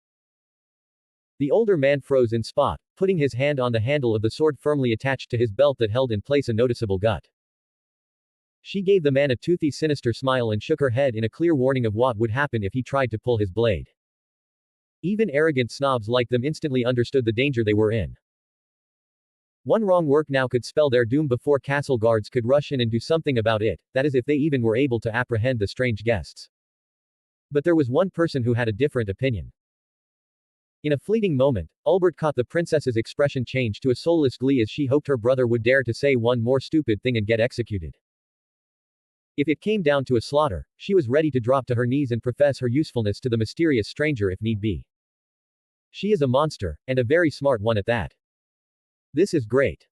The older man froze in spot, putting his hand on the handle of the sword firmly attached to his belt that held in place a noticeable gut. She gave the man a toothy sinister smile and shook her head in a clear warning of what would happen if he tried to pull his blade. Even arrogant snobs like them instantly understood the danger they were in. One wrong work now could spell their doom before castle guards could rush in and do something about it, that is if they even were able to apprehend the strange guests. But there was one person who had a different opinion. In a fleeting moment, Ulbert caught the princess's expression change to a soulless glee as she hoped her brother would dare to say one more stupid thing and get executed. If it came down to a slaughter, she was ready to drop to her knees and profess her usefulness to the mysterious stranger if need be. She is a monster, and a very smart one at that. This is great.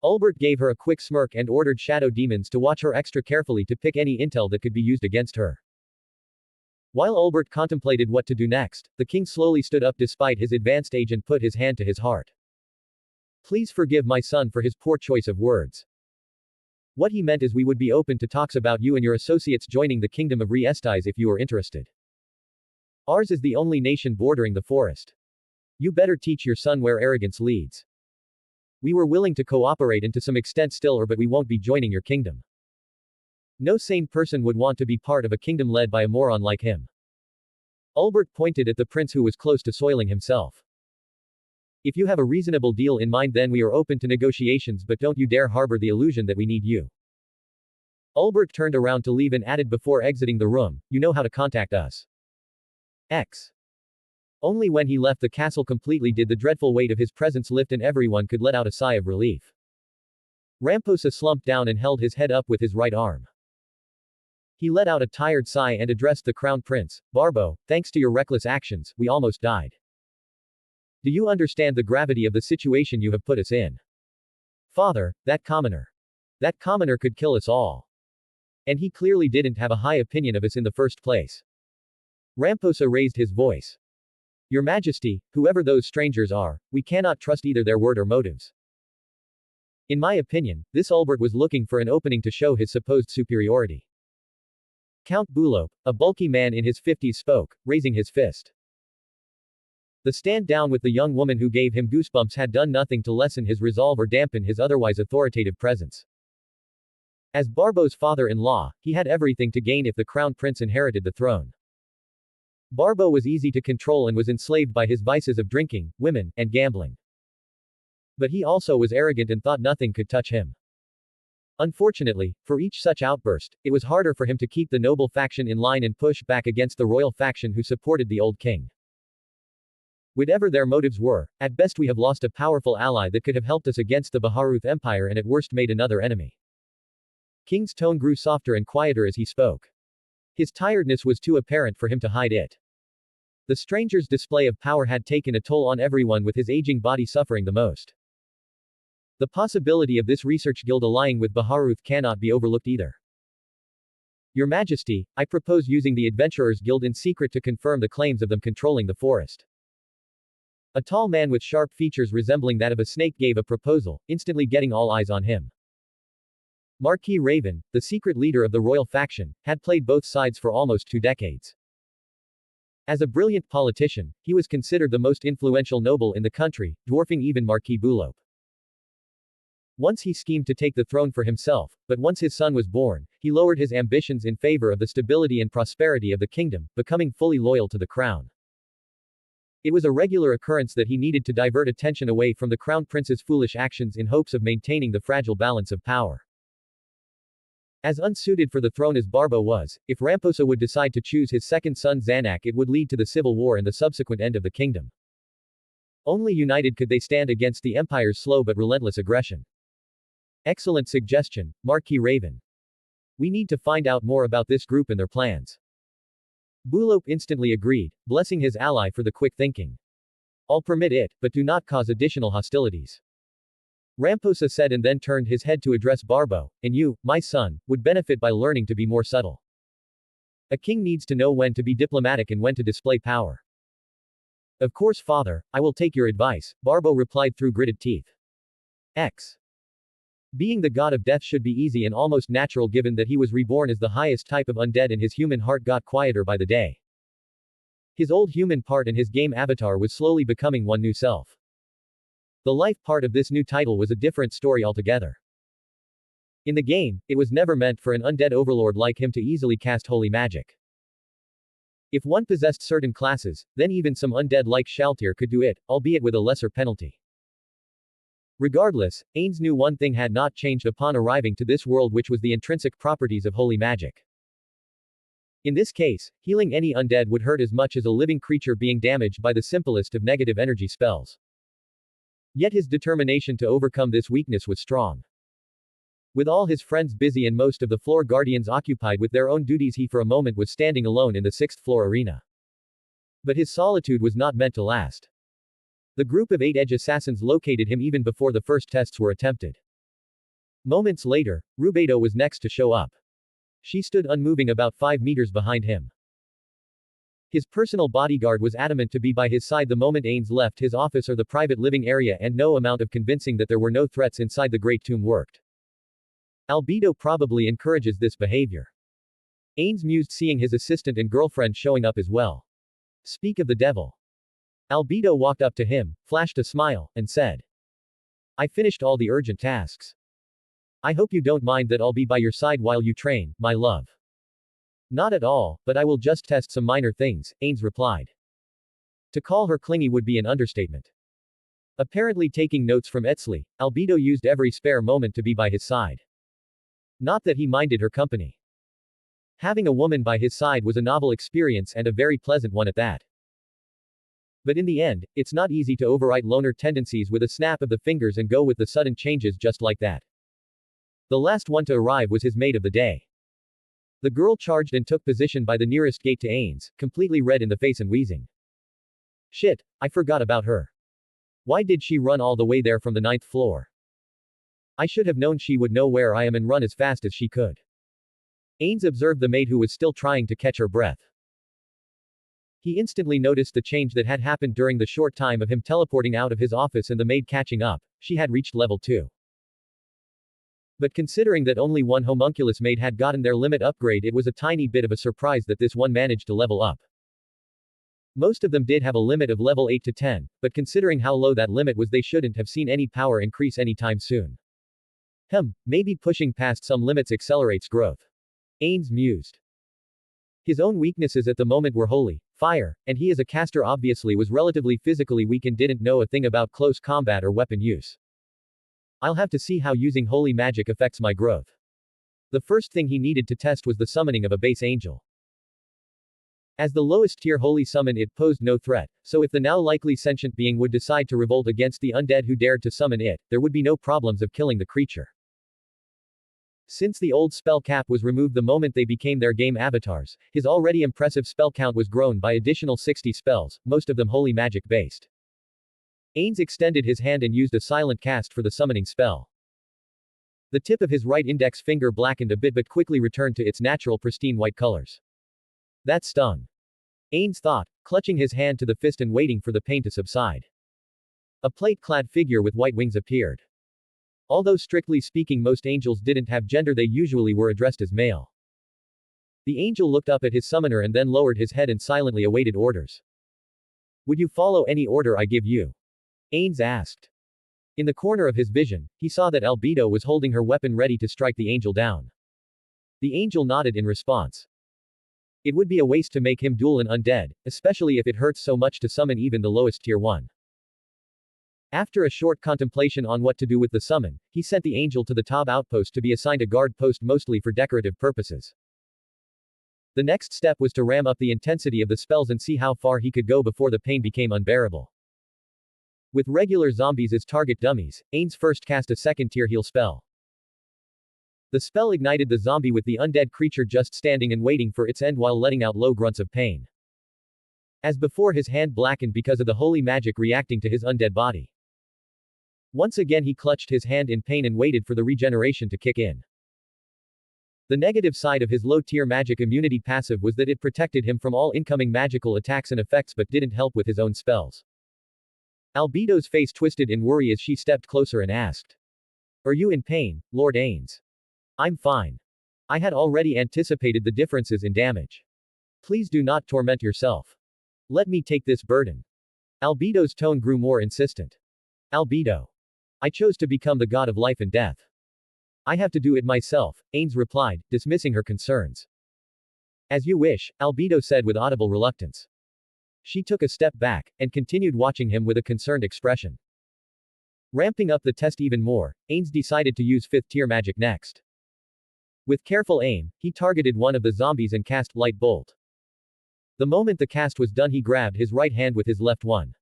Ulbert gave her a quick smirk and ordered shadow demons to watch her extra carefully to pick any intel that could be used against her. While Ulbert contemplated what to do next, the king slowly stood up despite his advanced age and put his hand to his heart. Please forgive my son for his poor choice of words. What he meant is we would be open to talks about you and your associates joining the kingdom of Re-Estais if you are interested. Ours is the only nation bordering the forest. You better teach your son where arrogance leads. We were willing to cooperate and to some extent still are, but we won't be joining your kingdom. No sane person would want to be part of a kingdom led by a moron like him. Ulbert pointed at the prince who was close to soiling himself. If you have a reasonable deal in mind, then we are open to negotiations, but don't you dare harbor the illusion that we need you. Ulbert turned around to leave and added before exiting the room, you know how to contact us. X. Only when he left the castle completely did the dreadful weight of his presence lift and everyone could let out a sigh of relief. Ramposa slumped down and held his head up with his right arm. He let out a tired sigh and addressed the crown prince, Barbo, thanks to your reckless actions, we almost died. Do you understand the gravity of the situation you have put us in? Father, that commoner could kill us all. And he clearly didn't have a high opinion of us in the first place. Ramposa raised his voice. Your Majesty, whoever those strangers are, we cannot trust either their word or motives. In my opinion, this Ulbert was looking for an opening to show his supposed superiority. Count Bulope, a bulky man in his 50s spoke, raising his fist. The stand down with the young woman who gave him goosebumps had done nothing to lessen his resolve or dampen his otherwise authoritative presence. As Barbo's father-in-law, he had everything to gain if the crown prince inherited the throne. Barbo was easy to control and was enslaved by his vices of drinking, women, and gambling. But he also was arrogant and thought nothing could touch him. Unfortunately, for each such outburst, it was harder for him to keep the noble faction in line and push back against the royal faction who supported the old king. Whatever their motives were, at best we have lost a powerful ally that could have helped us against the Baharuth Empire and at worst made another enemy. King's tone grew softer and quieter as he spoke. His tiredness was too apparent for him to hide it. The stranger's display of power had taken a toll on everyone, with his aging body suffering the most. The possibility of this research guild allying with Baharuth cannot be overlooked either. Your Majesty, I propose using the Adventurers Guild in secret to confirm the claims of them controlling the forest. A tall man with sharp features resembling that of a snake gave a proposal, instantly getting all eyes on him. Marquis Raven, the secret leader of the royal faction, had played both sides for almost 2 decades. As a brilliant politician, he was considered the most influential noble in the country, dwarfing even Marquis Bulope. Once he schemed to take the throne for himself, but once his son was born, he lowered his ambitions in favor of the stability and prosperity of the kingdom, becoming fully loyal to the crown. It was a regular occurrence that he needed to divert attention away from the crown prince's foolish actions in hopes of maintaining the fragile balance of power. As unsuited for the throne as Barbo was, if Ramposa would decide to choose his second son Zanak, it would lead to the civil war and the subsequent end of the kingdom. Only united could they stand against the empire's slow but relentless aggression. Excellent suggestion, Marquis Raven. We need to find out more about this group and their plans. Bulope instantly agreed, blessing his ally for the quick thinking. I'll permit it, but do not cause additional hostilities. Ramposa said, and then turned his head to address Barbo, and you, my son, would benefit by learning to be more subtle. A king needs to know when to be diplomatic and when to display power. Of course, father, I will take your advice, Barbo replied through gritted teeth. Being the god of death should be easy and almost natural given that he was reborn as the highest type of undead and his human heart got quieter by the day. His old human part and his game avatar was slowly becoming one new self. The life part of this new title was a different story altogether. In the game, it was never meant for an undead overlord like him to easily cast holy magic. If one possessed certain classes, then even some undead like Shaltir could do it, albeit with a lesser penalty. Regardless, Ains knew one thing had not changed upon arriving to this world, which was the intrinsic properties of holy magic. In this case, healing any undead would hurt as much as a living creature being damaged by the simplest of negative energy spells. Yet his determination to overcome this weakness was strong. With all his friends busy and most of the floor guardians occupied with their own duties, he for a moment was standing alone in the 6th floor arena. But his solitude was not meant to last. The group of 8 edge assassins located him even before the first tests were attempted. Moments later, Rubedo was next to show up. She stood unmoving about 5 meters behind him. His personal bodyguard was adamant to be by his side the moment Ains left his office or the private living area, and no amount of convincing that there were no threats inside the Great Tomb worked. Albedo probably encourages this behavior. Ains mused, seeing his assistant and girlfriend showing up as well. Speak of the devil. Albedo walked up to him, flashed a smile, and said, I finished all the urgent tasks. I hope you don't mind that I'll be by your side while you train, my love. Not at all, but I will just test some minor things, Ains replied. To call her clingy would be an understatement. Apparently taking notes from Etzli, Albedo used every spare moment to be by his side. Not that he minded her company. Having a woman by his side was a novel experience, and a very pleasant one at that. But in the end, it's not easy to override loner tendencies with a snap of the fingers and go with the sudden changes just like that. The last one to arrive was his maid of the day. The girl charged and took position by the nearest gate to Ains, completely red in the face and wheezing. Shit, I forgot about her. Why did she run all the way there from the 9th floor? I should have known she would know where I am and run as fast as she could. Ains observed the maid, who was still trying to catch her breath. He instantly noticed the change that had happened during the short time of him teleporting out of his office and the maid catching up. She had reached level 2. But considering that only one homunculus maid had gotten their limit upgrade, it was a tiny bit of a surprise that this one managed to level up. Most of them did have a limit of level 8 to 10, but considering how low that limit was, they shouldn't have seen any power increase anytime soon. Maybe pushing past some limits accelerates growth. Ains mused. His own weaknesses at the moment were holy, fire, and he as a caster obviously was relatively physically weak and didn't know a thing about close combat or weapon use. I'll have to see how using holy magic affects my growth. The first thing he needed to test was the summoning of a base angel. As the lowest tier holy summon, it posed no threat, so if the now likely sentient being would decide to revolt against the undead who dared to summon it, there would be no problems of killing the creature. Since the old spell cap was removed the moment they became their game avatars, his already impressive spell count was grown by additional 60 spells, most of them holy magic based. Ains extended his hand and used a silent cast for the summoning spell. The tip of his right index finger blackened a bit but quickly returned to its natural pristine white colors. That stung. Ains thought, clutching his hand to the fist and waiting for the pain to subside. A plate-clad figure with white wings appeared. Although strictly speaking most angels didn't have gender, they usually were addressed as male. The angel looked up at his summoner and then lowered his head and silently awaited orders. Would you follow any order I give you? Ains asked. In the corner of his vision, he saw that Albedo was holding her weapon ready to strike the angel down. The angel nodded in response. It would be a waste to make him duel an undead, especially if it hurts so much to summon even the lowest tier 1. After a short contemplation on what to do with the summon, he sent the angel to the top outpost to be assigned a guard post mostly for decorative purposes. The next step was to ram up the intensity of the spells and see how far he could go before the pain became unbearable. With regular zombies as target dummies, Ains first cast a second-tier heal spell. The spell ignited the zombie with the undead creature just standing and waiting for its end while letting out low grunts of pain. As before, his hand blackened because of the holy magic reacting to his undead body. Once again he clutched his hand in pain and waited for the regeneration to kick in. The negative side of his low-tier magic immunity passive was that it protected him from all incoming magical attacks and effects but didn't help with his own spells. Albedo's face twisted in worry as she stepped closer and asked. Are you in pain, Lord Ains? I'm fine. I had already anticipated the differences in damage. Please do not torment yourself. Let me take this burden. Albedo's tone grew more insistent. Albedo. I chose to become the god of life and death. I have to do it myself, Ains replied, dismissing her concerns. As you wish, Albedo said with audible reluctance. She took a step back, and continued watching him with a concerned expression. Ramping up the test even more, Ains decided to use 5th tier magic next. With careful aim, he targeted one of the zombies and cast Light Bolt. The moment the cast was done he grabbed his right hand with his left one.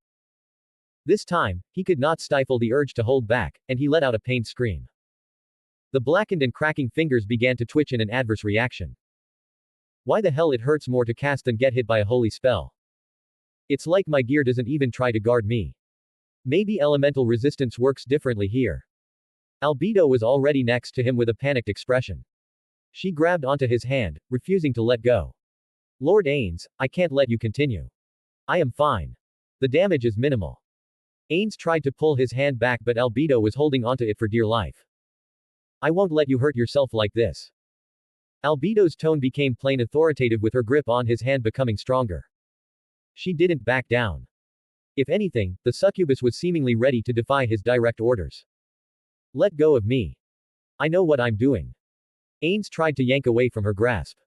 This time, he could not stifle the urge to hold back, and he let out a pained scream. The blackened and cracking fingers began to twitch in an adverse reaction. Why the hell it hurts more to cast than get hit by a holy spell? It's like my gear doesn't even try to guard me. Maybe elemental resistance works differently here. Albedo was already next to him with a panicked expression. She grabbed onto his hand, refusing to let go. Lord Ains, I can't let you continue. I am fine. The damage is minimal. Ains tried to pull his hand back but Albedo was holding onto it for dear life. I won't let you hurt yourself like this. Albedo's tone became plain authoritative with her grip on his hand becoming stronger. She didn't back down. If anything, the succubus was seemingly ready to defy his direct orders. Let go of me. I know what I'm doing. Ains tried to yank away from her grasp.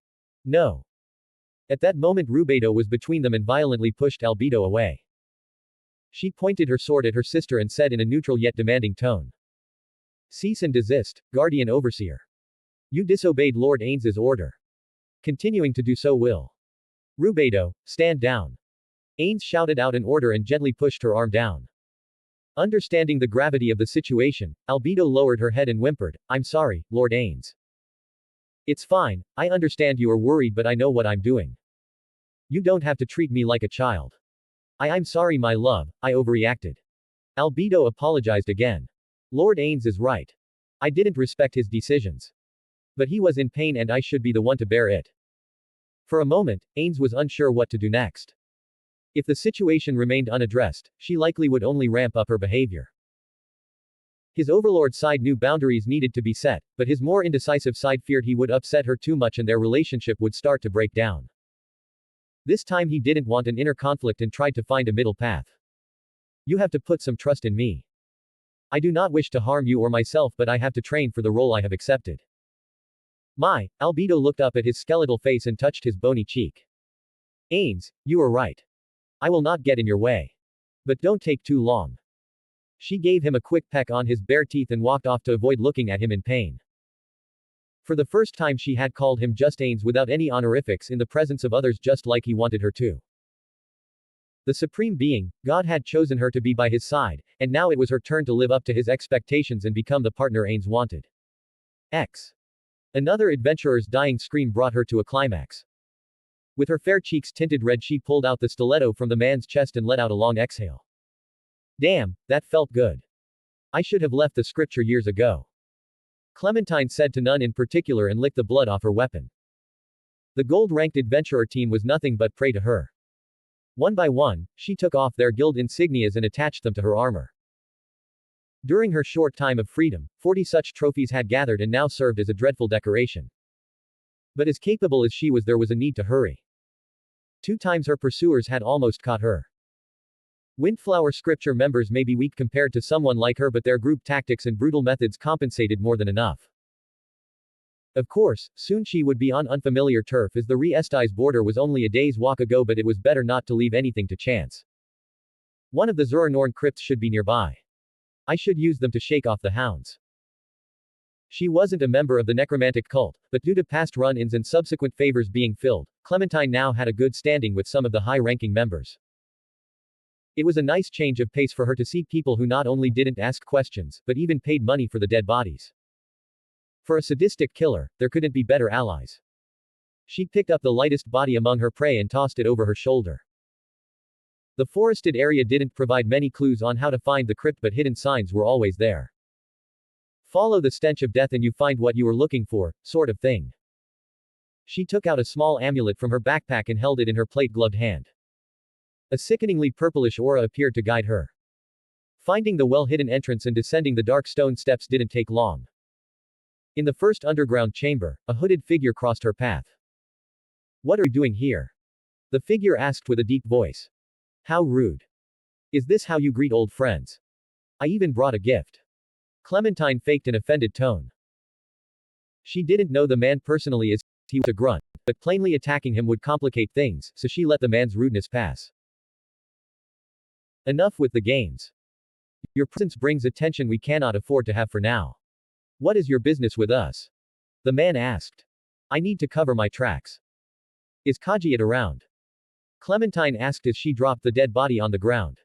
No. At that moment Rubedo was between them and violently pushed Albedo away. She pointed her sword at her sister and said in a neutral yet demanding tone. Cease and desist, Guardian Overseer. You disobeyed Lord Ains's order. Continuing to do so will. Rubedo, stand down. Ains shouted out an order and gently pushed her arm down. Understanding the gravity of the situation, Albedo lowered her head and whimpered, I'm sorry, Lord Ains. It's fine, I understand you are worried but I know what I'm doing. You don't have to treat me like a child. I'm sorry my love, I overreacted. Albedo apologized again. Lord Ains is right. I didn't respect his decisions. But he was in pain and I should be the one to bear it. For a moment, Ains was unsure what to do next. If the situation remained unaddressed, she likely would only ramp up her behavior. His overlord side knew boundaries needed to be set, but his more indecisive side feared he would upset her too much and their relationship would start to break down. This time he didn't want an inner conflict and tried to find a middle path. You have to put some trust in me. I do not wish to harm you or myself but I have to train for the role I have accepted. Albedo looked up at his skeletal face and touched his bony cheek. Ains, you are right. I will not get in your way. But don't take too long. She gave him a quick peck on his bare teeth and walked off to avoid looking at him in pain. For the first time she had called him just Ains without any honorifics in the presence of others, just like he wanted her to. The Supreme Being, God, had chosen her to be by his side, and now it was her turn to live up to his expectations and become the partner Ains wanted. Another adventurer's dying scream brought her to a climax. With her fair cheeks tinted red, she pulled out the stiletto from the man's chest and let out a long exhale. Damn, that felt good. I should have left the scripture years ago. Clementine said to none in particular and licked the blood off her weapon. The gold-ranked adventurer team was nothing but prey to her. One by one, she took off their guild insignias and attached them to her armor. During her short time of freedom, 40 such trophies had gathered and now served as a dreadful decoration. But as capable as she was, there was a need to hurry. 2 times her pursuers had almost caught her. Windflower scripture members may be weak compared to someone like her, but their group tactics and brutal methods compensated more than enough. Of course, soon she would be on unfamiliar turf, as the Re-Estes border was only a day's walk ago, but it was better not to leave anything to chance. One of the Zuranorn crypts should be nearby. I should use them to shake off the hounds. She wasn't a member of the necromantic cult, but due to past run-ins and subsequent favors being filled, Clementine now had a good standing with some of the high-ranking members. It was a nice change of pace for her to see people who not only didn't ask questions, but even paid money for the dead bodies. For a sadistic killer, there couldn't be better allies. She picked up the lightest body among her prey and tossed it over her shoulder. The forested area didn't provide many clues on how to find the crypt, but hidden signs were always there. Follow the stench of death and you find what you were looking for, sort of thing. She took out a small amulet from her backpack and held it in her plate-gloved hand. A sickeningly purplish aura appeared to guide her. Finding the well-hidden entrance and descending the dark stone steps didn't take long. In the first underground chamber, a hooded figure crossed her path. What are you doing here? The figure asked with a deep voice. How rude. Is this how you greet old friends? I even brought a gift. Clementine faked an offended tone. She didn't know the man personally, as he was a grunt, but plainly attacking him would complicate things, so she let the man's rudeness pass. Enough with the games. Your presence brings attention we cannot afford to have for now. What is your business with us? The man asked. I need to cover my tracks. Is Kajiat around? Clementine asked as she dropped the dead body on the ground.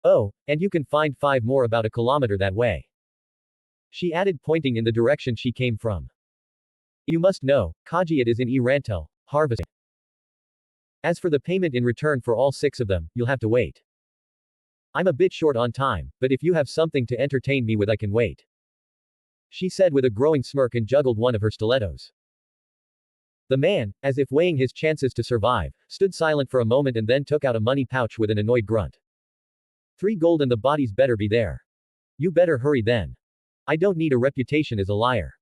Oh, and you can find 5 more about a kilometer that way. She added, pointing in the direction she came from. You must know, Kajiat is in Erantel, harvesting. As for the payment in return for all 6 of them, you'll have to wait. I'm a bit short on time, but if you have something to entertain me with I can wait. She said with a growing smirk and juggled one of her stilettos. The man, as if weighing his chances to survive, stood silent for a moment and then took out a money pouch with an annoyed grunt. 3 gold and the bodies better be there. You better hurry then. I don't need a reputation as a liar.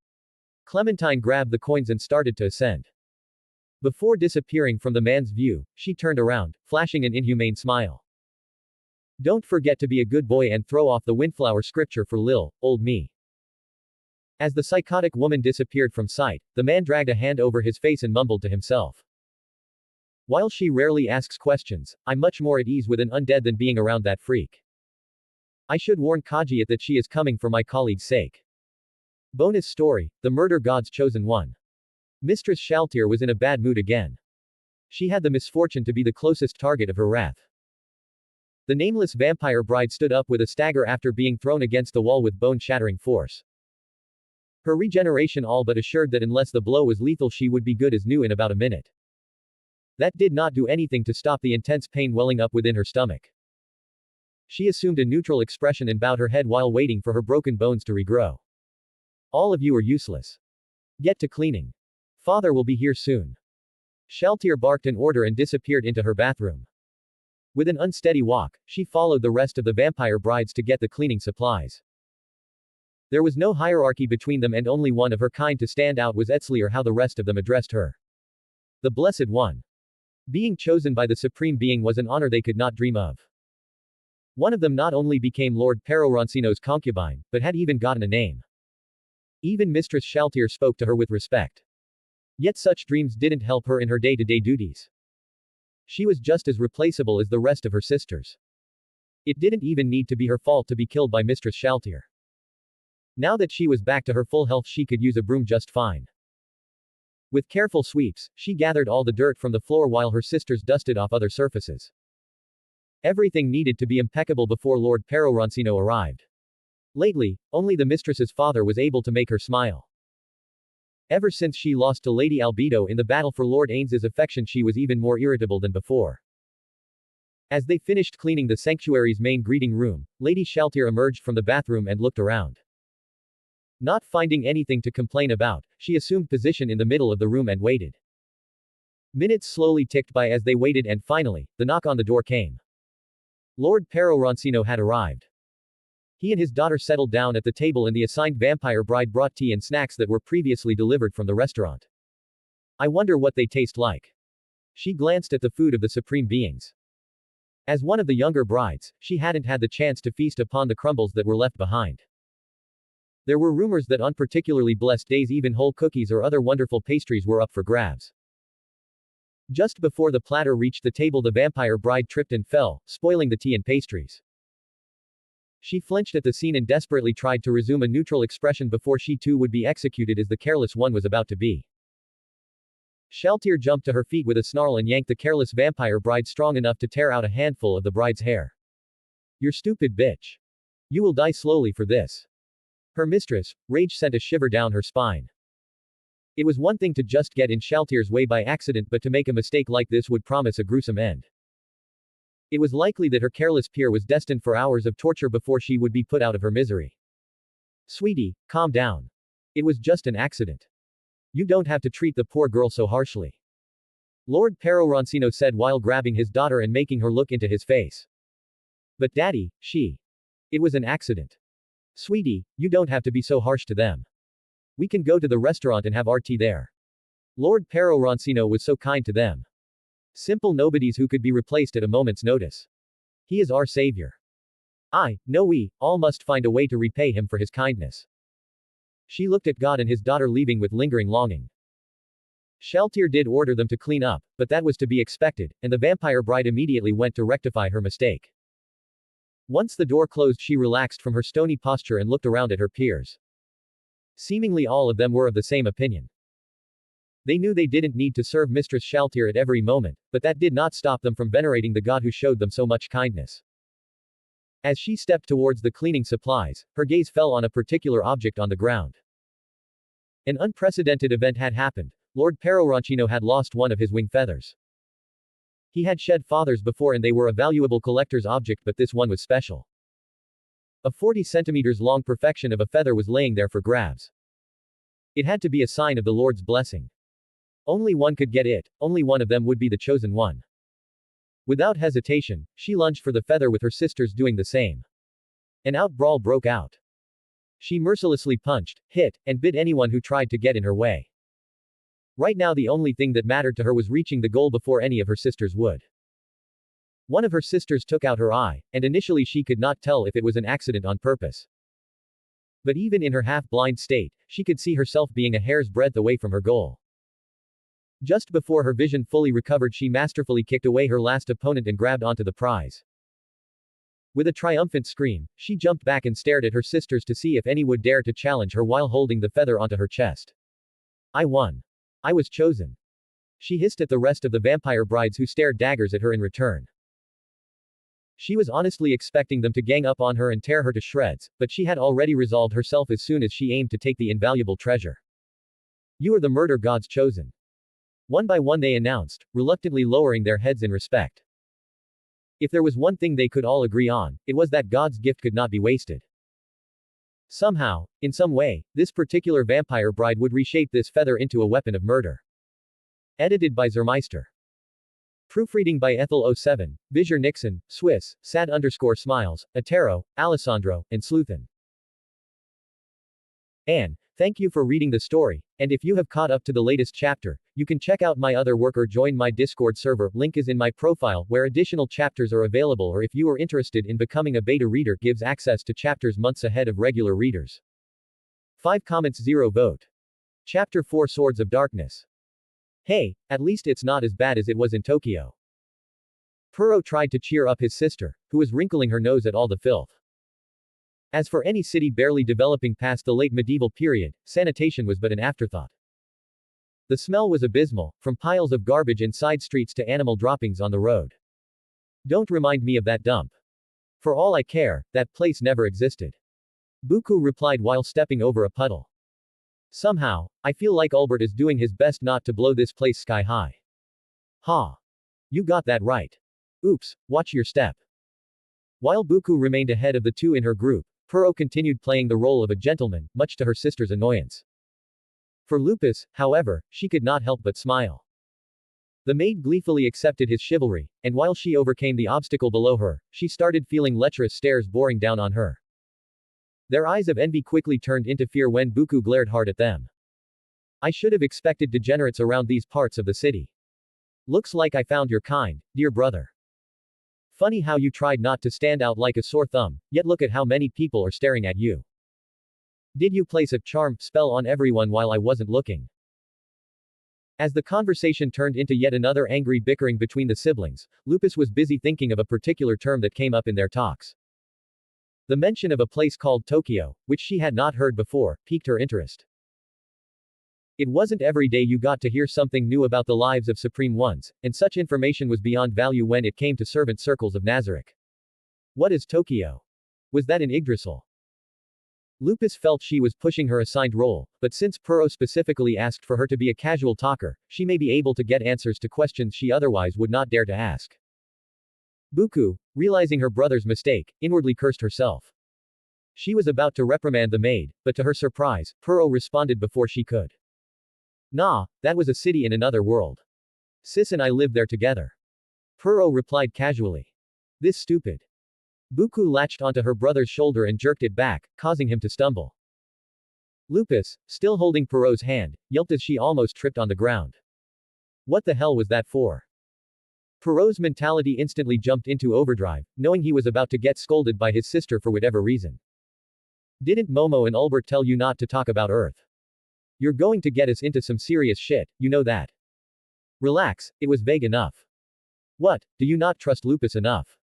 Clementine grabbed the coins and started to ascend. Before disappearing from the man's view, she turned around, flashing an inhumane smile. Don't forget to be a good boy and throw off the windflower scripture for Lil, old me. As the psychotic woman disappeared from sight, the man dragged a hand over his face and mumbled to himself. While she rarely asks questions, I'm much more at ease with an undead than being around that freak. I should warn Kajiat that she is coming for my colleague's sake. Bonus story, the murder god's chosen one. Mistress Shaltir was in a bad mood again. She had the misfortune to be the closest target of her wrath. The nameless vampire bride stood up with a stagger after being thrown against the wall with bone-shattering force. Her regeneration all but assured that unless the blow was lethal she would be good as new in about a minute. That did not do anything to stop the intense pain welling up within her stomach. She assumed a neutral expression and bowed her head while waiting for her broken bones to regrow. All of you are useless. Get to cleaning. Father will be here soon. Shaltir barked an order and disappeared into her bathroom. With an unsteady walk, she followed the rest of the vampire brides to get the cleaning supplies. There was no hierarchy between them and only one of her kind to stand out was Etzli, or how the rest of them addressed her. The Blessed One. Being chosen by the Supreme Being was an honor they could not dream of. One of them not only became Lord Peroroncino's concubine, but had even gotten a name. Even Mistress Shaltir spoke to her with respect. Yet such dreams didn't help her in her day-to-day duties. She was just as replaceable as the rest of her sisters. It didn't even need to be her fault to be killed by Mistress Shaltier. Now that she was back to her full health, she could use a broom just fine. With careful sweeps, she gathered all the dirt from the floor while her sisters dusted off other surfaces. Everything needed to be impeccable before Lord Peroroncino arrived. Lately, only the mistress's father was able to make her smile. Ever since she lost to Lady Albedo in the battle for Lord Ains's affection, she was even more irritable than before. As they finished cleaning the sanctuary's main greeting room, Lady Shaltier emerged from the bathroom and looked around. Not finding anything to complain about, she assumed position in the middle of the room and waited. Minutes slowly ticked by as they waited, and finally, the knock on the door came. Lord Peroroncino had arrived. He and his daughter settled down at the table, and the assigned vampire bride brought tea and snacks that were previously delivered from the restaurant. I wonder what they taste like. She glanced at the food of the supreme beings. As one of the younger brides, she hadn't had the chance to feast upon the crumbles that were left behind. There were rumors that on particularly blessed days even whole cookies or other wonderful pastries were up for grabs. Just before the platter reached the table, the vampire bride tripped and fell, spoiling the tea and pastries. She flinched at the scene and desperately tried to resume a neutral expression before she too would be executed as the careless one was about to be. Shaltier jumped to her feet with a snarl and yanked the careless vampire bride strong enough to tear out a handful of the bride's hair. "You stupid bitch. You will die slowly for this." Her mistress, rage sent a shiver down her spine. It was one thing to just get in Shaltier's way by accident, but to make a mistake like this would promise a gruesome end. It was likely that her careless peer was destined for hours of torture before she would be put out of her misery. "Sweetie, calm down. It was just an accident. You don't have to treat the poor girl so harshly," Lord Peroroncino said while grabbing his daughter and making her look into his face. "But Daddy, it was an accident. Sweetie, you don't have to be so harsh to them. We can go to the restaurant and have our tea there. Lord Peroroncino was so kind to them. Simple nobodies who could be replaced at a moment's notice. He is our savior. We all must find a way to repay him for his kindness." She looked at God and his daughter leaving with lingering longing. Shaltier did order them to clean up, but that was to be expected, and the vampire bride immediately went to rectify her mistake. Once the door closed, she relaxed from her stony posture and looked around at her peers. Seemingly all of them were of the same opinion. They knew they didn't need to serve Mistress Shaltier at every moment, but that did not stop them from venerating the god who showed them so much kindness. As she stepped towards the cleaning supplies, her gaze fell on a particular object on the ground. An unprecedented event had happened. Lord Peroroncino had lost one of his wing feathers. He had shed feathers before and they were a valuable collector's object, but this one was special. A 40 centimeters long perfection of a feather was laying there for grabs. It had to be a sign of the Lord's blessing. Only one could get it, only one of them would be the chosen one. Without hesitation, she lunged for the feather with her sisters doing the same. An brawl broke out. She mercilessly punched, hit, and bit anyone who tried to get in her way. Right now the only thing that mattered to her was reaching the goal before any of her sisters would. One of her sisters took out her eye, and initially she could not tell if it was an accident on purpose. But even in her half-blind state, she could see herself being a hair's breadth away from her goal. Just before her vision fully recovered, she masterfully kicked away her last opponent and grabbed onto the prize. With a triumphant scream, she jumped back and stared at her sisters to see if any would dare to challenge her while holding the feather onto her chest. "I won. I was chosen," she hissed at the rest of the vampire brides who stared daggers at her in return. She was honestly expecting them to gang up on her and tear her to shreds, but she had already resolved herself as soon as she aimed to take the invaluable treasure. "You are the murder god's chosen." One by one they announced, reluctantly lowering their heads in respect. If there was one thing they could all agree on, it was that God's gift could not be wasted. Somehow, in some way, this particular vampire bride would reshape this feather into a weapon of murder. Edited by Zermeister. Proofreading by Ethel07, Vizir Nixon, Swiss, Sad_Smiles, Atero, Alessandro, and Sleuthen. Anne, thank you for reading the story, and if you have caught up to the latest chapter, you can check out my other work or join my Discord server, link is in my profile, where additional chapters are available, or if you are interested in becoming a beta reader, gives access to chapters months ahead of regular readers. 5 comments 0 vote. Chapter 4 Swords of Darkness. Hey, at least it's not as bad as it was in Tokyo. Puro tried to cheer up his sister, who was wrinkling her nose at all the filth. As for any city barely developing past the late medieval period, sanitation was but an afterthought. The smell was abysmal, from piles of garbage in side streets to animal droppings on the road. Don't remind me of that dump. For all I care, that place never existed. Buku replied while stepping over a puddle. Somehow, I feel like Albert is doing his best not to blow this place sky high. Ha! You got that right. Oops, watch your step. While Buku remained ahead of the two in her group, Puro continued playing the role of a gentleman, much to her sister's annoyance. For Lupus, however, she could not help but smile. The maid gleefully accepted his chivalry, and while she overcame the obstacle below her, she started feeling lecherous stares boring down on her. Their eyes of envy quickly turned into fear when Buku glared hard at them. I should have expected degenerates around these parts of the city. Looks like I found your kind, dear brother. Funny how you tried not to stand out like a sore thumb, yet look at how many people are staring at you. Did you place a charm spell on everyone while I wasn't looking? As the conversation turned into yet another angry bickering between the siblings, Lupus was busy thinking of a particular term that came up in their talks. The mention of a place called Tokyo, which she had not heard before, piqued her interest. It wasn't every day you got to hear something new about the lives of Supreme Ones, and such information was beyond value when it came to servant circles of Nazarick. What is Tokyo? Was that in Yggdrasil? Lupus felt she was pushing her assigned role, but since Puro specifically asked for her to be a casual talker, she may be able to get answers to questions she otherwise would not dare to ask. Buku, realizing her brother's mistake, inwardly cursed herself. She was about to reprimand the maid, but to her surprise, Puro responded before she could. Nah, that was a city in another world. Sis and I lived there together. Puro replied casually. This stupid. Buku latched onto her brother's shoulder and jerked it back, causing him to stumble. Lupus, still holding Puro's hand, yelped as she almost tripped on the ground. What the hell was that for? Puro's mentality instantly jumped into overdrive, knowing he was about to get scolded by his sister for whatever reason. Didn't Momo and Albert tell you not to talk about Earth? You're going to get us into some serious shit, you know that. Relax, it was vague enough. What, do you not trust Lupus enough?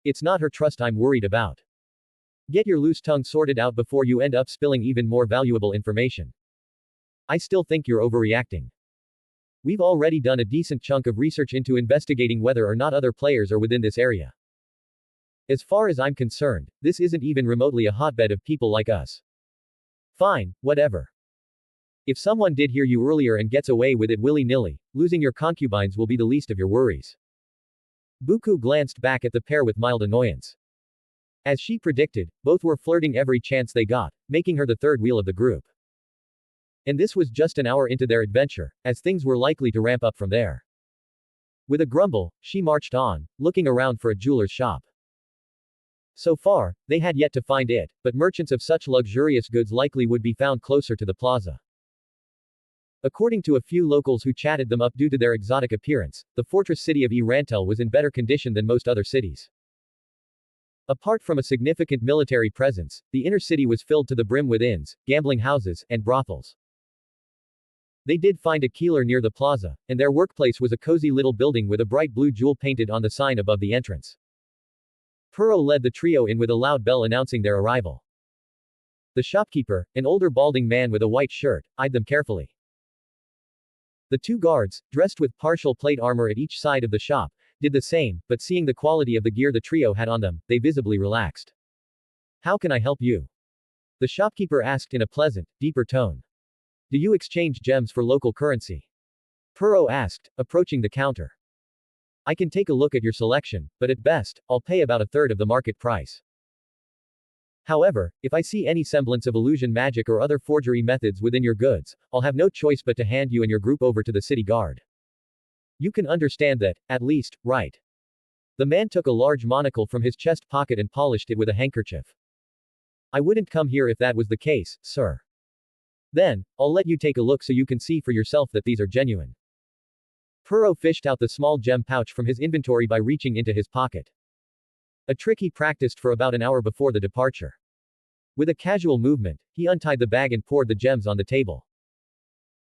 It's not her trust I'm worried about. Get your loose tongue sorted out before you end up spilling even more valuable information. I still think you're overreacting. We've already done a decent chunk of research into investigating whether or not other players are within this area. As far as I'm concerned, this isn't even remotely a hotbed of people like us. Fine, whatever. If someone did hear you earlier and gets away with it willy-nilly, losing your concubines will be the least of your worries. Buku glanced back at the pair with mild annoyance. As she predicted, both were flirting every chance they got, making her the third wheel of the group. And this was just an hour into their adventure, as things were likely to ramp up from there. With a grumble, she marched on, looking around for a jeweler's shop. So far, they had yet to find it, but merchants of such luxurious goods likely would be found closer to the plaza. According to a few locals who chatted them up due to their exotic appearance, the fortress city of Rantel was in better condition than most other cities. Apart from a significant military presence, the inner city was filled to the brim with inns, gambling houses, and brothels. They did find a keeler near the plaza, and their workplace was a cozy little building with a bright blue jewel painted on the sign above the entrance. Puro led the trio in with a loud bell announcing their arrival. The shopkeeper, an older balding man with a white shirt, eyed them carefully. The two guards, dressed with partial plate armor at each side of the shop, did the same, but seeing the quality of the gear the trio had on them, they visibly relaxed. How can I help you? The shopkeeper asked in a pleasant, deeper tone. Do you exchange gems for local currency? Puro asked, approaching the counter. I can take a look at your selection, but at best, I'll pay about a third of the market price. However, if I see any semblance of illusion magic or other forgery methods within your goods, I'll have no choice but to hand you and your group over to the city guard. You can understand that, at least, right? The man took a large monocle from his chest pocket and polished it with a handkerchief. I wouldn't come here if that was the case, sir. Then, I'll let you take a look so you can see for yourself that these are genuine. Puro fished out the small gem pouch from his inventory by reaching into his pocket. A trick he practiced for about an hour before the departure. With a casual movement, he untied the bag and poured the gems on the table.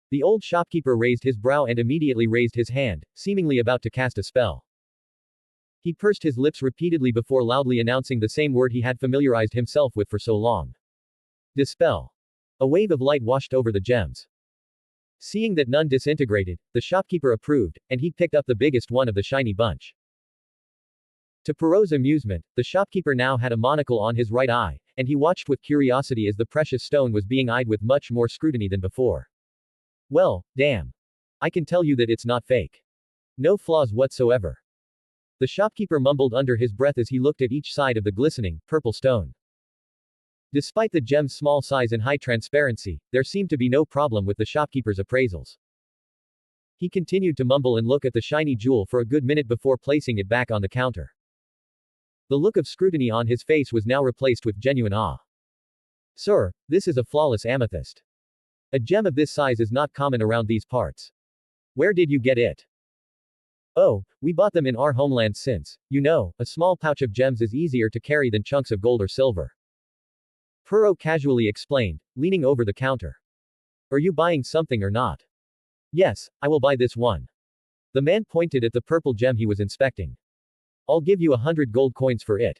The old shopkeeper raised his brow and immediately raised his hand, seemingly about to cast a spell. He pursed his lips repeatedly before loudly announcing the same word he had familiarized himself with for so long. Dispel. A wave of light washed over the gems. Seeing that none disintegrated, the shopkeeper approved, and he picked up the biggest one of the shiny bunch. To Perrault's amusement, the shopkeeper now had a monocle on his right eye, and he watched with curiosity as the precious stone was being eyed with much more scrutiny than before. Well, damn. I can tell you that it's not fake. No flaws whatsoever. The shopkeeper mumbled under his breath as he looked at each side of the glistening, purple stone. Despite the gem's small size and high transparency, there seemed to be no problem with the shopkeeper's appraisals. He continued to mumble and look at the shiny jewel for a good minute before placing it back on the counter. The look of scrutiny on his face was now replaced with genuine awe. Sir, this is a flawless amethyst. A gem of this size is not common around these parts. Where did you get it? Oh, we bought them in our homeland since, you know, a small pouch of gems is easier to carry than chunks of gold or silver. Perrault casually explained, leaning over the counter. Are you buying something or not? Yes, I will buy this one. The man pointed at the purple gem he was inspecting. I'll give you 100 gold coins for it.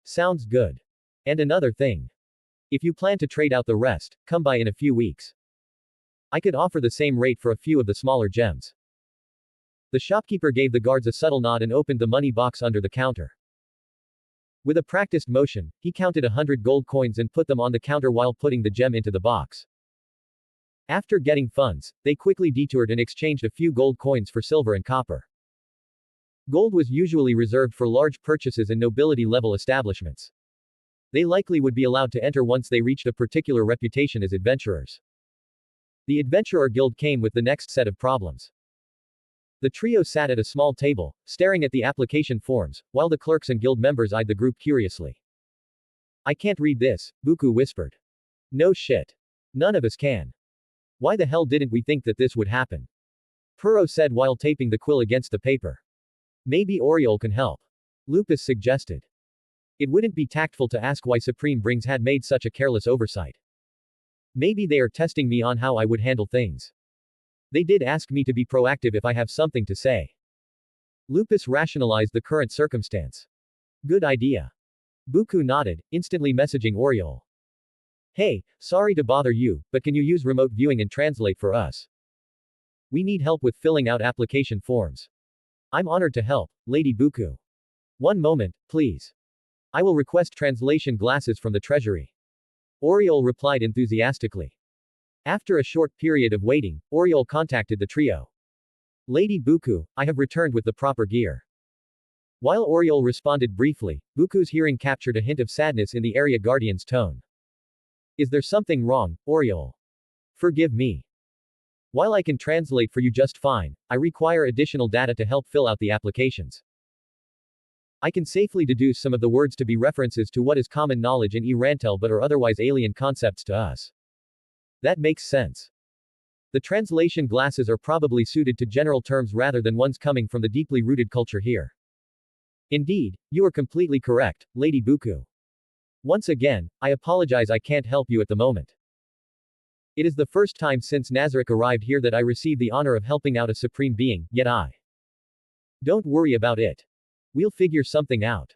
Sounds good. And another thing. If you plan to trade out the rest, come by in a few weeks. I could offer the same rate for a few of the smaller gems. The shopkeeper gave the guards a subtle nod and opened the money box under the counter. With a practiced motion, he counted 100 gold coins and put them on the counter while putting the gem into the box. After getting funds, they quickly detoured and exchanged a few gold coins for silver and copper. Gold was usually reserved for large purchases and nobility-level establishments. They likely would be allowed to enter once they reached a particular reputation as adventurers. The Adventurer Guild came with the next set of problems. The trio sat at a small table, staring at the application forms, while the clerks and guild members eyed the group curiously. I can't read this, Buku whispered. No shit. None of us can. Why the hell didn't we think that this would happen? Perrault said while taping the quill against the paper. Maybe Oriol can help. Lupus suggested. It wouldn't be tactful to ask why Supreme Brings had made such a careless oversight. Maybe they are testing me on how I would handle things. They did ask me to be proactive if I have something to say. Lupus rationalized the current circumstance. Good idea. Buku nodded, instantly messaging Oriol. Hey, sorry to bother you, but can you use remote viewing and translate for us? We need help with filling out application forms. I'm honored to help, Lady Buku. One moment, please. I will request translation glasses from the treasury. Oriol replied enthusiastically. After a short period of waiting, Oriol contacted the trio. Lady Buku, I have returned with the proper gear. While Oriol responded briefly, Buku's hearing captured a hint of sadness in the area guardian's tone. Is there something wrong, Oriol? Forgive me. While I can translate for you just fine, I require additional data to help fill out the applications. I can safely deduce some of the words to be references to what is common knowledge in Irantel but are otherwise alien concepts to us. That makes sense. The translation glasses are probably suited to general terms rather than ones coming from the deeply rooted culture here. Indeed, you are completely correct, Lady Buku. Once again, I apologize I can't help you at the moment. It is the first time since Nazarick arrived here that I receive the honor of helping out a supreme being, yet I. Don't worry about it. We'll figure something out.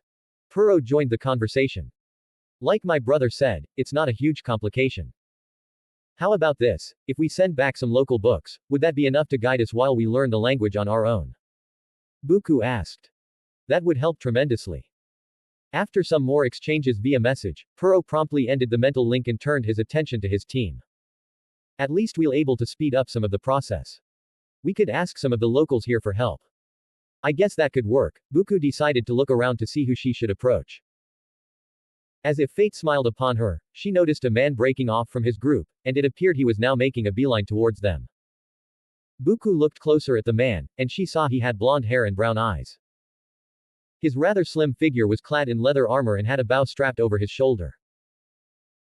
Perrault joined the conversation. Like my brother said, it's not a huge complication. How about this, if we send back some local books, would that be enough to guide us while we learn the language on our own? Buku asked. That would help tremendously. After some more exchanges via message, Perrault promptly ended the mental link and turned his attention to his team. At least we'll able to speed up some of the process. We could ask some of the locals here for help. I guess that could work. Buku decided to look around to see who she should approach. As if fate smiled upon her, she noticed a man breaking off from his group, and it appeared he was now making a beeline towards them. Buku looked closer at the man, and she saw he had blonde hair and brown eyes. His rather slim figure was clad in leather armor and had a bow strapped over his shoulder.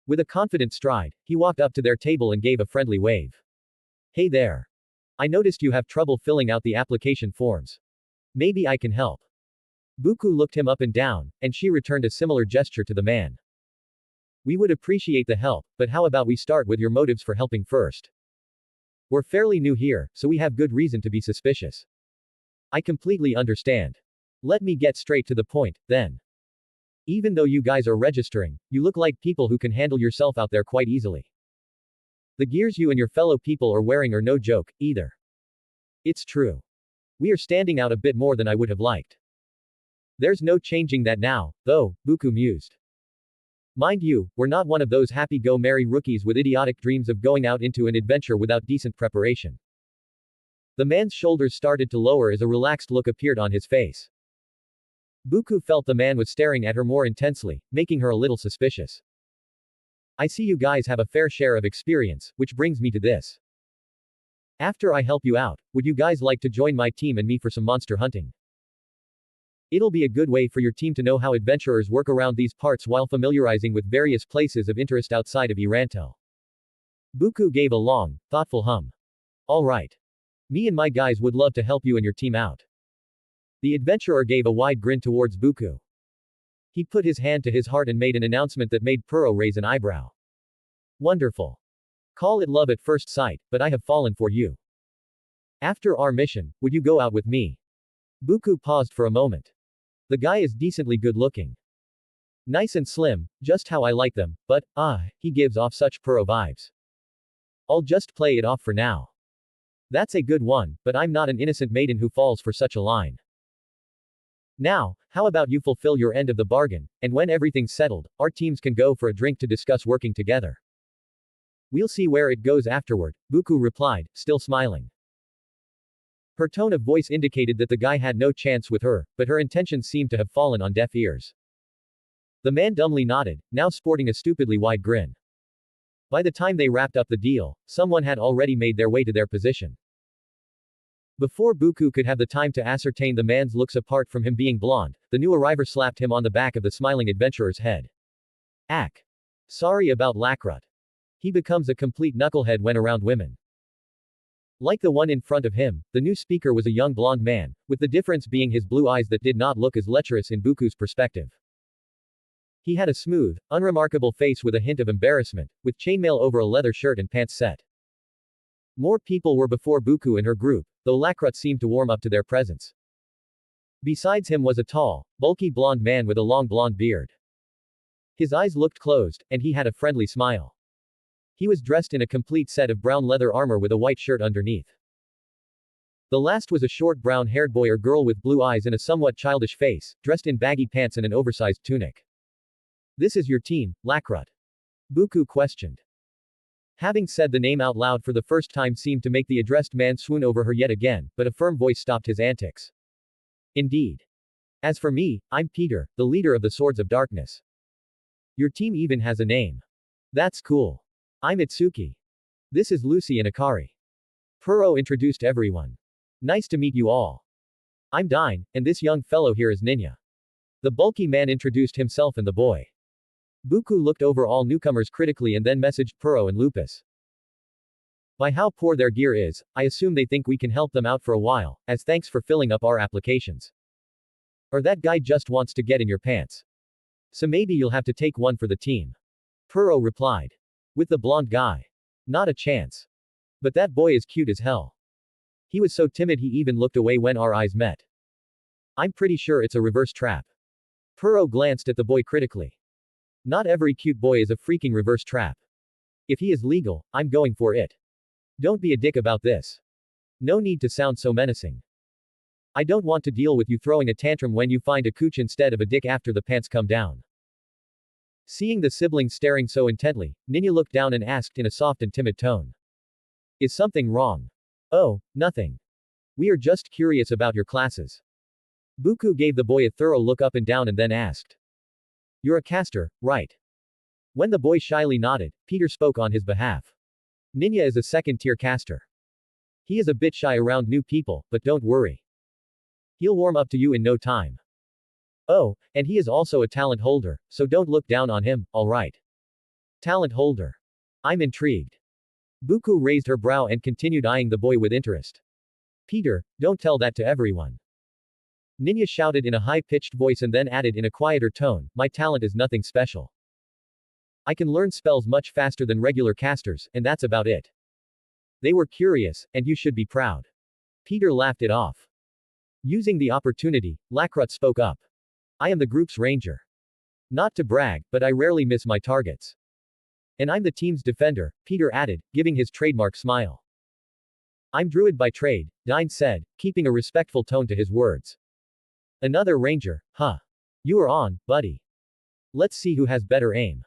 With a confident stride, he walked up to their table and gave a friendly wave. Hey there. I noticed you have trouble filling out the application forms. Maybe I can help. Buku looked him up and down, and she returned a similar gesture to the man. We would appreciate the help, but how about we start with your motives for helping first? We're fairly new here, so we have good reason to be suspicious. I completely understand. Let me get straight to the point, then. Even though you guys are registering, you look like people who can handle yourself out there quite easily. The gears you and your fellow people are wearing are no joke, either. It's true. We are standing out a bit more than I would have liked. There's no changing that now, though, Buku mused. Mind you, we're not one of those happy-go-merry rookies with idiotic dreams of going out into an adventure without decent preparation. The man's shoulders started to lower as a relaxed look appeared on his face. Buku felt the man was staring at her more intensely, making her a little suspicious. I see you guys have a fair share of experience, which brings me to this. After I help you out, would you guys like to join my team and me for some monster hunting? It'll be a good way for your team to know how adventurers work around these parts while familiarizing with various places of interest outside of Irantel. Buku gave a long, thoughtful hum. All right. Me and my guys would love to help you and your team out. The adventurer gave a wide grin towards Buku. He put his hand to his heart and made an announcement that made Puro raise an eyebrow. Wonderful. Call it love at first sight, but I have fallen for you. After our mission, would you go out with me? Buku paused for a moment. The guy is decently good looking. Nice and slim, just how I like them, but, he gives off such Puro vibes. I'll just play it off for now. That's a good one, but I'm not an innocent maiden who falls for such a line. Now, how about you fulfill your end of the bargain, and when everything's settled, our teams can go for a drink to discuss working together. We'll see where it goes afterward, Buku replied, still smiling. Her tone of voice indicated that the guy had no chance with her, but her intentions seemed to have fallen on deaf ears. The man dumbly nodded, now sporting a stupidly wide grin. By the time they wrapped up the deal, someone had already made their way to their position. Before Buku could have the time to ascertain the man's looks apart from him being blonde, the new arriver slapped him on the back of the smiling adventurer's head. Ack. Sorry about Lakrut. He becomes a complete knucklehead when around women. Like the one in front of him, the new speaker was a young blonde man, with the difference being his blue eyes that did not look as lecherous in Buku's perspective. He had a smooth, unremarkable face with a hint of embarrassment, with chainmail over a leather shirt and pants set. More people were before Buku and her group, though Lakrut seemed to warm up to their presence. Besides him was a tall, bulky blonde man with a long blonde beard. His eyes looked closed, and he had a friendly smile. He was dressed in a complete set of brown leather armor with a white shirt underneath. The last was a short brown-haired boy or girl with blue eyes and a somewhat childish face, dressed in baggy pants and an oversized tunic. This is your team, Lakrut? Buku questioned. Having said the name out loud for the first time seemed to make the addressed man swoon over her yet again, but a firm voice stopped his antics. Indeed. As for me, I'm Peter, the leader of the Swords of Darkness. Your team even has a name. That's cool. I'm Itsuki. This is Lucy and Akari. Puro introduced everyone. Nice to meet you all. I'm Dine, and this young fellow here is Ninya. The bulky man introduced himself and the boy. Buku looked over all newcomers critically and then messaged Puro and Lupus. By how poor their gear is, I assume they think we can help them out for a while, as thanks for filling up our applications. Or that guy just wants to get in your pants. So maybe you'll have to take one for the team. Puro replied. With the blonde guy. Not a chance. But that boy is cute as hell. He was so timid he even looked away when our eyes met. I'm pretty sure it's a reverse trap. Puro glanced at the boy critically. Not every cute boy is a freaking reverse trap. If he is legal, I'm going for it. Don't be a dick about this. No need to sound so menacing. I don't want to deal with you throwing a tantrum when you find a cooch instead of a dick after the pants come down. Seeing the siblings staring so intently, Ninya looked down and asked in a soft and timid tone. Is something wrong? Oh, nothing. We are just curious about your classes. Buku gave the boy a thorough look up and down and then asked. You're a caster, right? When the boy shyly nodded, Peter spoke on his behalf. Ninya is a second-tier caster. He is a bit shy around new people, but don't worry. He'll warm up to you in no time. Oh, and he is also a talent holder, so don't look down on him, alright? Talent holder. I'm intrigued. Buku raised her brow and continued eyeing the boy with interest. Peter, don't tell that to everyone. Ninya shouted in a high-pitched voice and then added in a quieter tone, my talent is nothing special. I can learn spells much faster than regular casters, and that's about it. They were curious, and you should be proud. Peter laughed it off. Using the opportunity, Lacrut spoke up. I am the group's ranger. Not to brag, but I rarely miss my targets. And I'm the team's defender, Peter added, giving his trademark smile. I'm druid by trade, Dine said, keeping a respectful tone to his words. Another ranger, huh? You are on, buddy. Let's see who has better aim.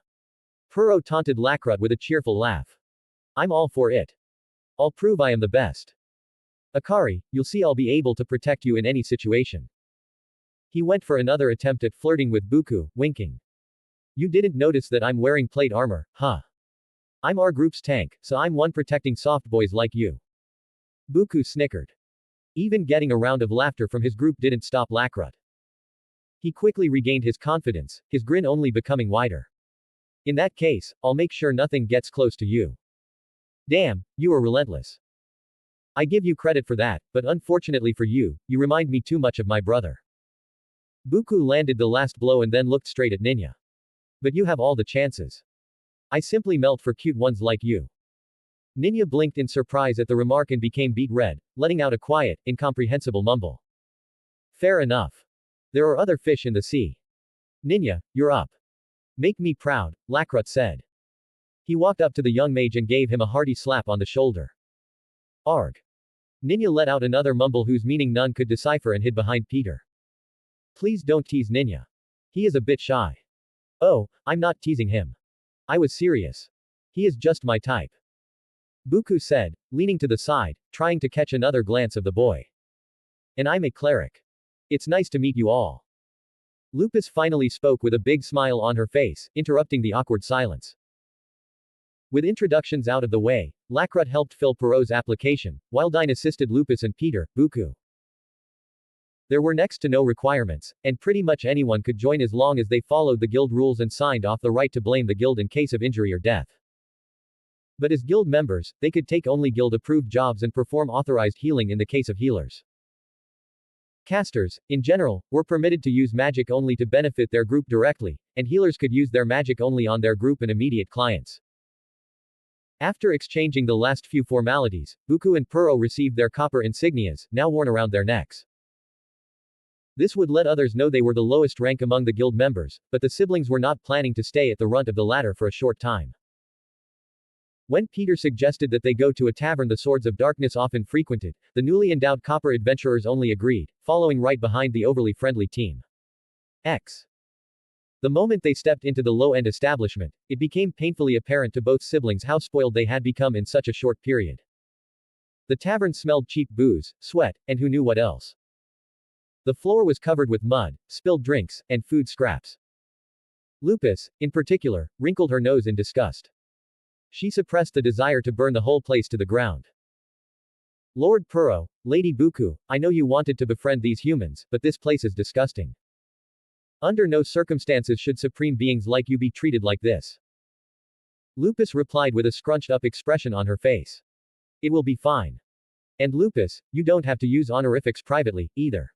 Puro taunted Lacrut with a cheerful laugh. I'm all for it. I'll prove I am the best. Akari, you'll see I'll be able to protect you in any situation. He went for another attempt at flirting with Buku, winking. You didn't notice that I'm wearing plate armor, huh? I'm our group's tank, so I'm one protecting soft boys like you. Buku snickered. Even getting a round of laughter from his group didn't stop Lacrut. He quickly regained his confidence, his grin only becoming wider. In that case, I'll make sure nothing gets close to you. Damn, you are relentless. I give you credit for that, but unfortunately for you, you remind me too much of my brother. Buku landed the last blow and then looked straight at Ninya. But you have all the chances. I simply melt for cute ones like you. Ninya blinked in surprise at the remark and became beet red, letting out a quiet, incomprehensible mumble. Fair enough. There are other fish in the sea. Ninya, you're up. Make me proud, Lacrut said. He walked up to the young mage and gave him a hearty slap on the shoulder. Arg. Ninya let out another mumble whose meaning none could decipher and hid behind Peter. Please don't tease Ninya. He is a bit shy. Oh, I'm not teasing him. I was serious. He is just my type. Buku said, leaning to the side, trying to catch another glance of the boy. And I'm a cleric. It's nice to meet you all. Lupus finally spoke with a big smile on her face, interrupting the awkward silence. With introductions out of the way, Lacrut helped fill Perot's application, while Dine assisted Lupus and Peter, Buku. There were next to no requirements, and pretty much anyone could join as long as they followed the guild rules and signed off the right to blame the guild in case of injury or death. But as guild members, they could take only guild-approved jobs and perform authorized healing in the case of healers. Casters, in general, were permitted to use magic only to benefit their group directly, and healers could use their magic only on their group and immediate clients. After exchanging the last few formalities, Buku and Puro received their copper insignias, now worn around their necks. This would let others know they were the lowest rank among the guild members, but the siblings were not planning to stay at the runt of the ladder for a short time. When Peter suggested that they go to a tavern the Swords of Darkness often frequented, the newly endowed copper adventurers only agreed, following right behind the overly friendly team. X. The moment they stepped into the low-end establishment, it became painfully apparent to both siblings how spoiled they had become in such a short period. The tavern smelled cheap booze, sweat, and who knew what else. The floor was covered with mud, spilled drinks, and food scraps. Lupus, in particular, wrinkled her nose in disgust. She suppressed the desire to burn the whole place to the ground. Lord Puro, Lady Buku, I know you wanted to befriend these humans, but this place is disgusting. Under no circumstances should supreme beings like you be treated like this. Lupus replied with a scrunched-up expression on her face. It will be fine. And Lupus, you don't have to use honorifics privately, either.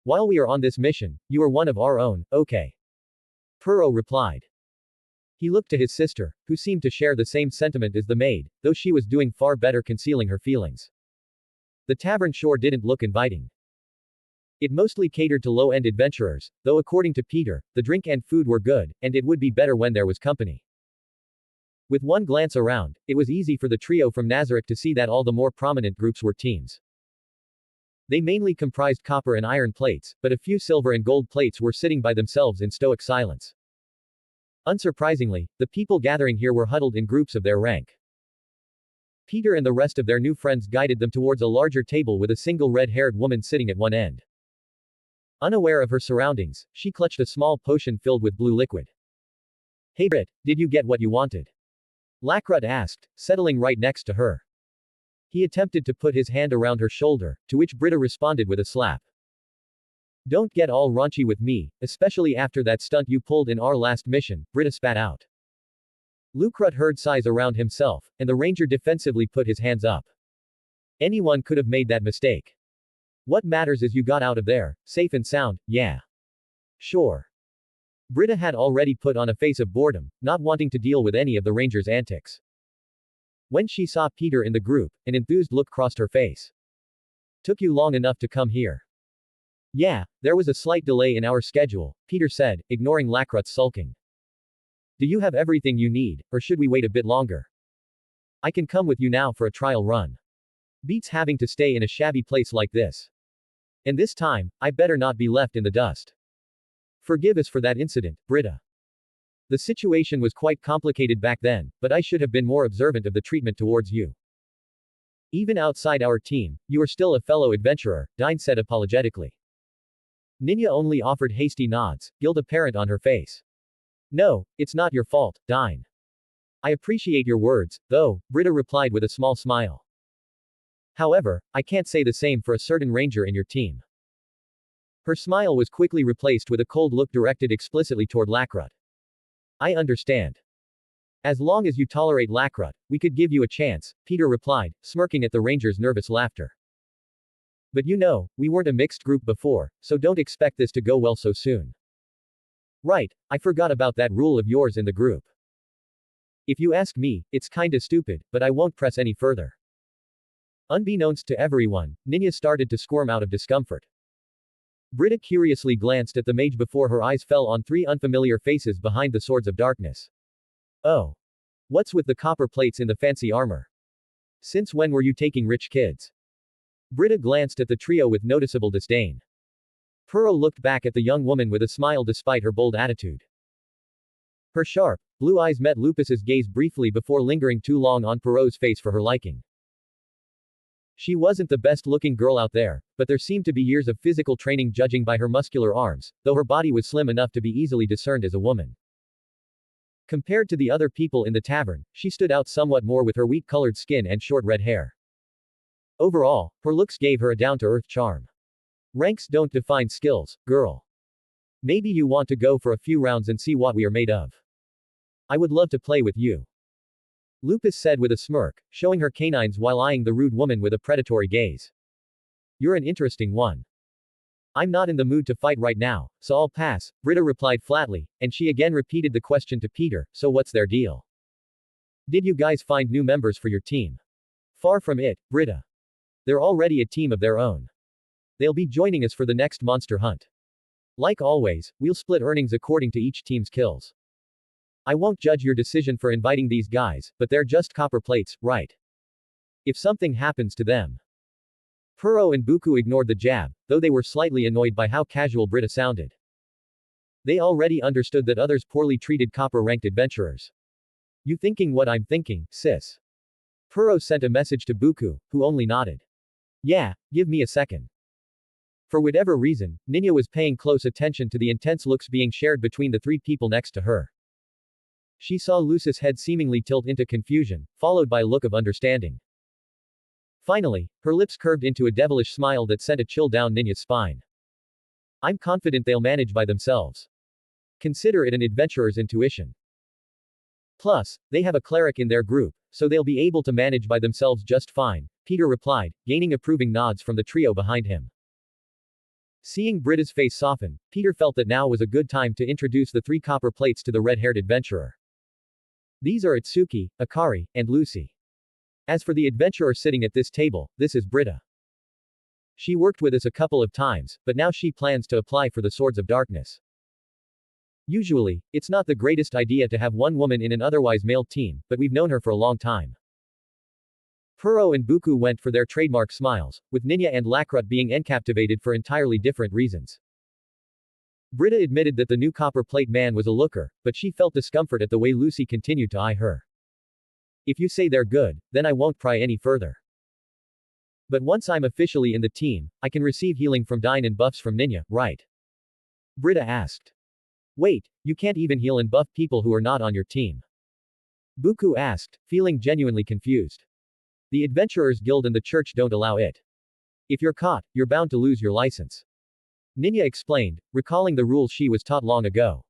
While we are on this mission, you are one of our own, okay? Puro replied. He looked to his sister, who seemed to share the same sentiment as the maid, though she was doing far better concealing her feelings. The tavern sure didn't look inviting. It mostly catered to low-end adventurers, though according to Peter, the drink and food were good, and it would be better when there was company. With one glance around, it was easy for the trio from Nazareth to see that all the more prominent groups were teams. They mainly comprised copper and iron plates, but a few silver and gold plates were sitting by themselves in stoic silence. Unsurprisingly, the people gathering here were huddled in groups of their rank. Peter and the rest of their new friends guided them towards a larger table with a single red-haired woman sitting at one end. Unaware of her surroundings, she clutched a small potion filled with blue liquid. Hey Brit, did you get what you wanted? Lacrut asked, settling right next to her. He attempted to put his hand around her shoulder, to which Britta responded with a slap. Don't get all raunchy with me, especially after that stunt you pulled in our last mission, Britta spat out. Lacrut heard sighs around himself, and the ranger defensively put his hands up. Anyone could have made that mistake. What matters is you got out of there, safe and sound, yeah. Sure. Britta had already put on a face of boredom, not wanting to deal with any of the ranger's antics. When she saw Peter in the group, an enthused look crossed her face. Took you long enough to come here. Yeah, there was a slight delay in our schedule, Peter said, ignoring Lacrut's sulking. Do you have everything you need, or should we wait a bit longer? I can come with you now for a trial run. Beats having to stay in a shabby place like this. And this time, I better not be left in the dust. Forgive us for that incident, Britta. The situation was quite complicated back then, but I should have been more observant of the treatment towards you. Even outside our team, you are still a fellow adventurer, Dine said apologetically. Ninya only offered hasty nods, guilt apparent on her face. No, it's not your fault, Dine. I appreciate your words, though, Britta replied with a small smile. However, I can't say the same for a certain ranger in your team. Her smile was quickly replaced with a cold look directed explicitly toward Lacrut. I understand. As long as you tolerate Lacrut, we could give you a chance, Peter replied, smirking at the ranger's nervous laughter. But you know, we weren't a mixed group before, so don't expect this to go well so soon. Right, I forgot about that rule of yours in the group. If you ask me, it's kinda stupid, but I won't press any further. Unbeknownst to everyone, Ninya started to squirm out of discomfort. Britta curiously glanced at the mage before her eyes fell on three unfamiliar faces behind the swords of darkness. Oh. What's with the copper plates in the fancy armor? Since when were you taking rich kids? Britta glanced at the trio with noticeable disdain. Puro looked back at the young woman with a smile despite her bold attitude. Her sharp, blue eyes met Lupus's gaze briefly before lingering too long on Puro's face for her liking. She wasn't the best-looking girl out there, but there seemed to be years of physical training judging by her muscular arms, though her body was slim enough to be easily discerned as a woman. Compared to the other people in the tavern, she stood out somewhat more with her wheat-colored skin and short red hair. Overall, her looks gave her a down-to-earth charm. Ranks don't define skills, girl. Maybe you want to go for a few rounds and see what we are made of. I would love to play with you. Lupus said with a smirk, showing her canines while eyeing the rude woman with a predatory gaze. You're an interesting one. I'm not in the mood to fight right now, so I'll pass, Britta replied flatly, and she again repeated the question to Peter, so what's their deal? Did you guys find new members for your team? Far from it, Britta. They're already a team of their own. They'll be joining us for the next monster hunt. Like always, we'll split earnings according to each team's kills. I won't judge your decision for inviting these guys, but they're just copper plates, right? If something happens to them. Puro and Buku ignored the jab, though they were slightly annoyed by how casual Britta sounded. They already understood that others poorly treated copper-ranked adventurers. You thinking what I'm thinking, sis? Puro sent a message to Buku, who only nodded. Yeah, give me a second. For whatever reason, Ninya was paying close attention to the intense looks being shared between the three people next to her. She saw Lucis' head seemingly tilt into confusion, followed by a look of understanding. Finally, her lips curved into a devilish smile that sent a chill down Ninya's spine. I'm confident they'll manage by themselves. Consider it an adventurer's intuition. Plus, they have a cleric in their group, so they'll be able to manage by themselves just fine, Peter replied, gaining approving nods from the trio behind him. Seeing Britta's face soften, Peter felt that now was a good time to introduce the three copper plates to the red-haired adventurer. These are Itsuki, Akari, and Lucy. As for the adventurer sitting at this table, this is Britta. She worked with us a couple of times, but now she plans to apply for the Swords of Darkness. Usually, it's not the greatest idea to have one woman in an otherwise male team, but we've known her for a long time. Puro and Buku went for their trademark smiles, with Ninya and Lacrut being encaptivated for entirely different reasons. Britta admitted that the new copper plate man was a looker, but she felt discomfort at the way Lucy continued to eye her. If you say they're good, then I won't pry any further. But once I'm officially in the team, I can receive healing from Dine and buffs from Ninya, right? Britta asked. Wait, you can't even heal and buff people who are not on your team. Buku asked, feeling genuinely confused. The Adventurers Guild and the church don't allow it. If you're caught, you're bound to lose your license. Ninya explained, recalling the rules she was taught long ago.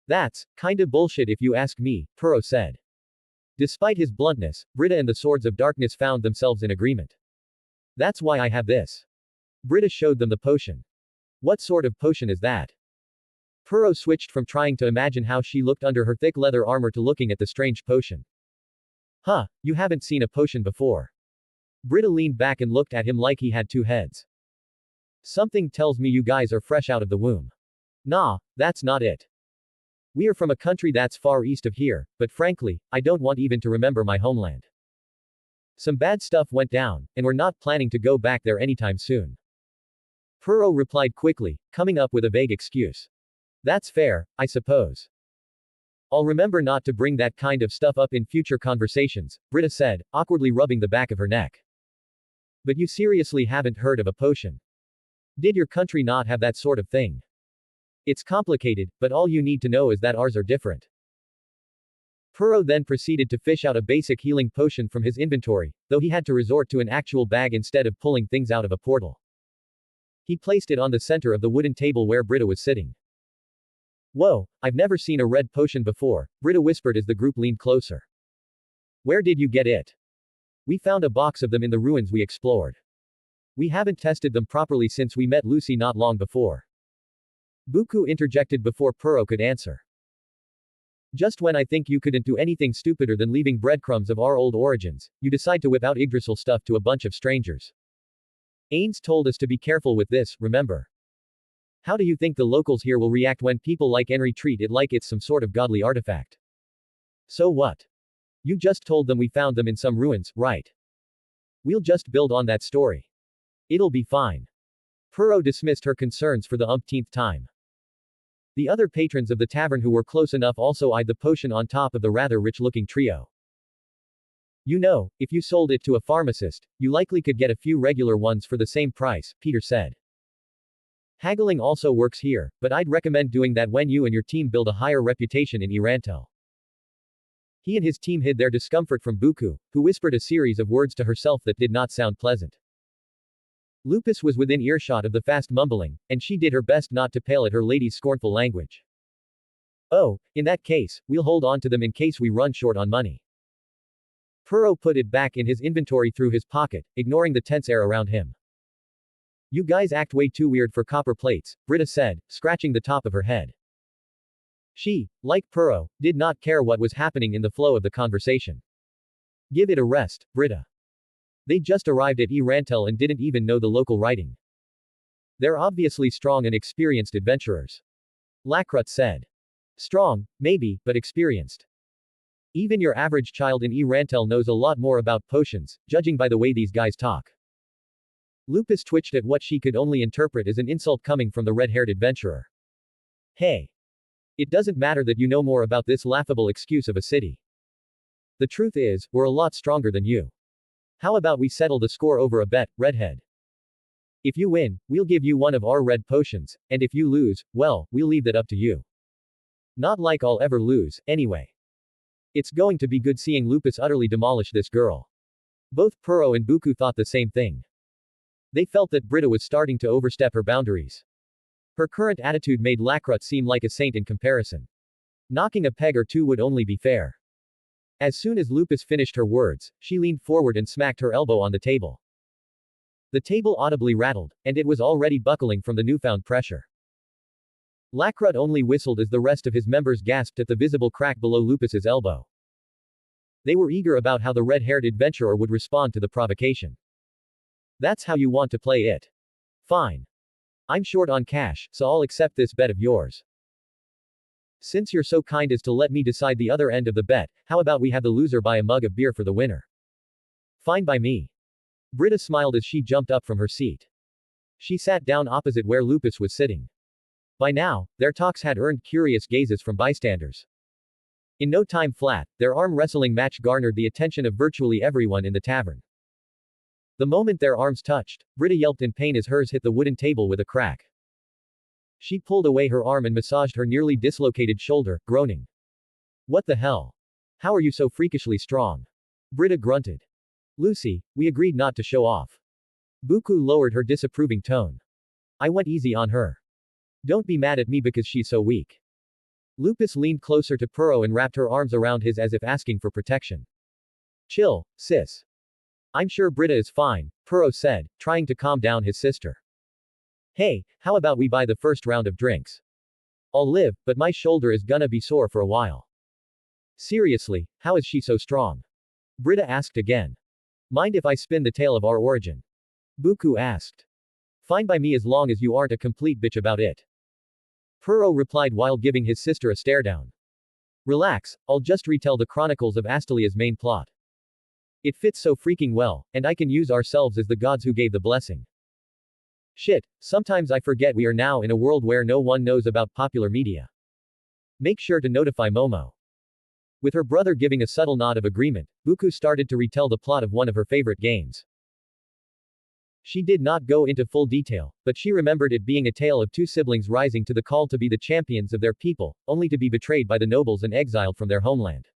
That's kinda bullshit if you ask me, Puro said. Despite his bluntness, Britta and the Swords of Darkness found themselves in agreement. That's why I have this. Britta showed them the potion. What sort of potion is that? Puro switched from trying to imagine how she looked under her thick leather armor to looking at the strange potion. Huh, you haven't seen a potion before. Britta leaned back and looked at him like he had two heads. Something tells me you guys are fresh out of the womb. Nah, that's not it. We are from a country that's far east of here, but frankly, I don't want even to remember my homeland. Some bad stuff went down, and we're not planning to go back there anytime soon. Puro replied quickly, coming up with a vague excuse. That's fair, I suppose. I'll remember not to bring that kind of stuff up in future conversations, Britta said, awkwardly rubbing the back of her neck. But you seriously haven't heard of a potion? Did your country not have that sort of thing? It's complicated, but all you need to know is that ours are different. Puro then proceeded to fish out a basic healing potion from his inventory, though he had to resort to an actual bag instead of pulling things out of a portal. He placed it on the center of the wooden table where Britta was sitting. Whoa, I've never seen a red potion before, Britta whispered as the group leaned closer. Where did you get it? We found a box of them in the ruins we explored. We haven't tested them properly since we met Lucy not long before. Buku interjected before Puro could answer. Just when I think you couldn't do anything stupider than leaving breadcrumbs of our old origins, you decide to whip out Yggdrasil stuff to a bunch of strangers. Ains told us to be careful with this, remember? How do you think the locals here will react when people like Enri treat it like it's some sort of godly artifact? So what? You just told them we found them in some ruins, right? We'll just build on that story. It'll be fine. Puro dismissed her concerns for the umpteenth time. The other patrons of the tavern who were close enough also eyed the potion on top of the rather rich-looking trio. You know, if you sold it to a pharmacist, you likely could get a few regular ones for the same price, Peter said. Haggling also works here, but I'd recommend doing that when you and your team build a higher reputation in Irantel. He and his team hid their discomfort from Buku, who whispered a series of words to herself that did not sound pleasant. Lupus was within earshot of the fast mumbling, and she did her best not to pale at her lady's scornful language. Oh, in that case, we'll hold on to them in case we run short on money. Puro put it back in his inventory through his pocket, ignoring the tense air around him. You guys act way too weird for copper plates, Britta said, scratching the top of her head. She, like Puro, did not care what was happening in the flow of the conversation. Give it a rest, Britta. They just arrived at Irantel and didn't even know the local writing. They're obviously strong and experienced adventurers. Lakrut said. Strong, maybe, but experienced. Even your average child in Irantel knows a lot more about potions, judging by the way these guys talk. Lupus twitched at what she could only interpret as an insult coming from the red-haired adventurer. Hey. It doesn't matter that you know more about this laughable excuse of a city. The truth is, we're a lot stronger than you. How about we settle the score over a bet, redhead? If you win, we'll give you one of our red potions, and if you lose, well, we'll leave that up to you. Not like I'll ever lose, anyway. It's going to be good seeing Lupus utterly demolish this girl. Both Puro and Buku thought the same thing. They felt that Britta was starting to overstep her boundaries. Her current attitude made Lakrut seem like a saint in comparison. Knocking a peg or two would only be fair. As soon as Lupus finished her words, she leaned forward and smacked her elbow on the table. The table audibly rattled, and it was already buckling from the newfound pressure. Lakrut only whistled as the rest of his members gasped at the visible crack below Lupus's elbow. They were eager about how the red-haired adventurer would respond to the provocation. That's how you want to play it. Fine. I'm short on cash, so I'll accept this bet of yours. Since you're so kind as to let me decide the other end of the bet, how about we have the loser buy a mug of beer for the winner? Fine by me. Britta smiled as she jumped up from her seat. She sat down opposite where Lupus was sitting. By now, their talks had earned curious gazes from bystanders. In no time flat, their arm wrestling match garnered the attention of virtually everyone in the tavern. The moment their arms touched, Britta yelped in pain as hers hit the wooden table with a crack. She pulled away her arm and massaged her nearly dislocated shoulder, groaning. What the hell? How are you so freakishly strong? Britta grunted. Lucy, we agreed not to show off. Buku lowered her disapproving tone. I went easy on her. Don't be mad at me because she's so weak. Lupus leaned closer to Puro and wrapped her arms around his as if asking for protection. Chill, sis. I'm sure Britta is fine, Puro said, trying to calm down his sister. Hey, how about we buy the first round of drinks? I'll live, but my shoulder is gonna be sore for a while. Seriously, how is she so strong? Britta asked again. Mind if I spin the tale of our origin? Buku asked. Fine by me as long as you aren't a complete bitch about it. Puro replied while giving his sister a stare down. Relax, I'll just retell the chronicles of Astalia's main plot. It fits so freaking well, and I can use ourselves as the gods who gave the blessing. Shit, sometimes I forget we are now in a world where no one knows about popular media. Make sure to notify Momo. With her brother giving a subtle nod of agreement, Buku started to retell the plot of one of her favorite games. She did not go into full detail, but she remembered it being a tale of two siblings rising to the call to be the champions of their people, only to be betrayed by the nobles and exiled from their homeland.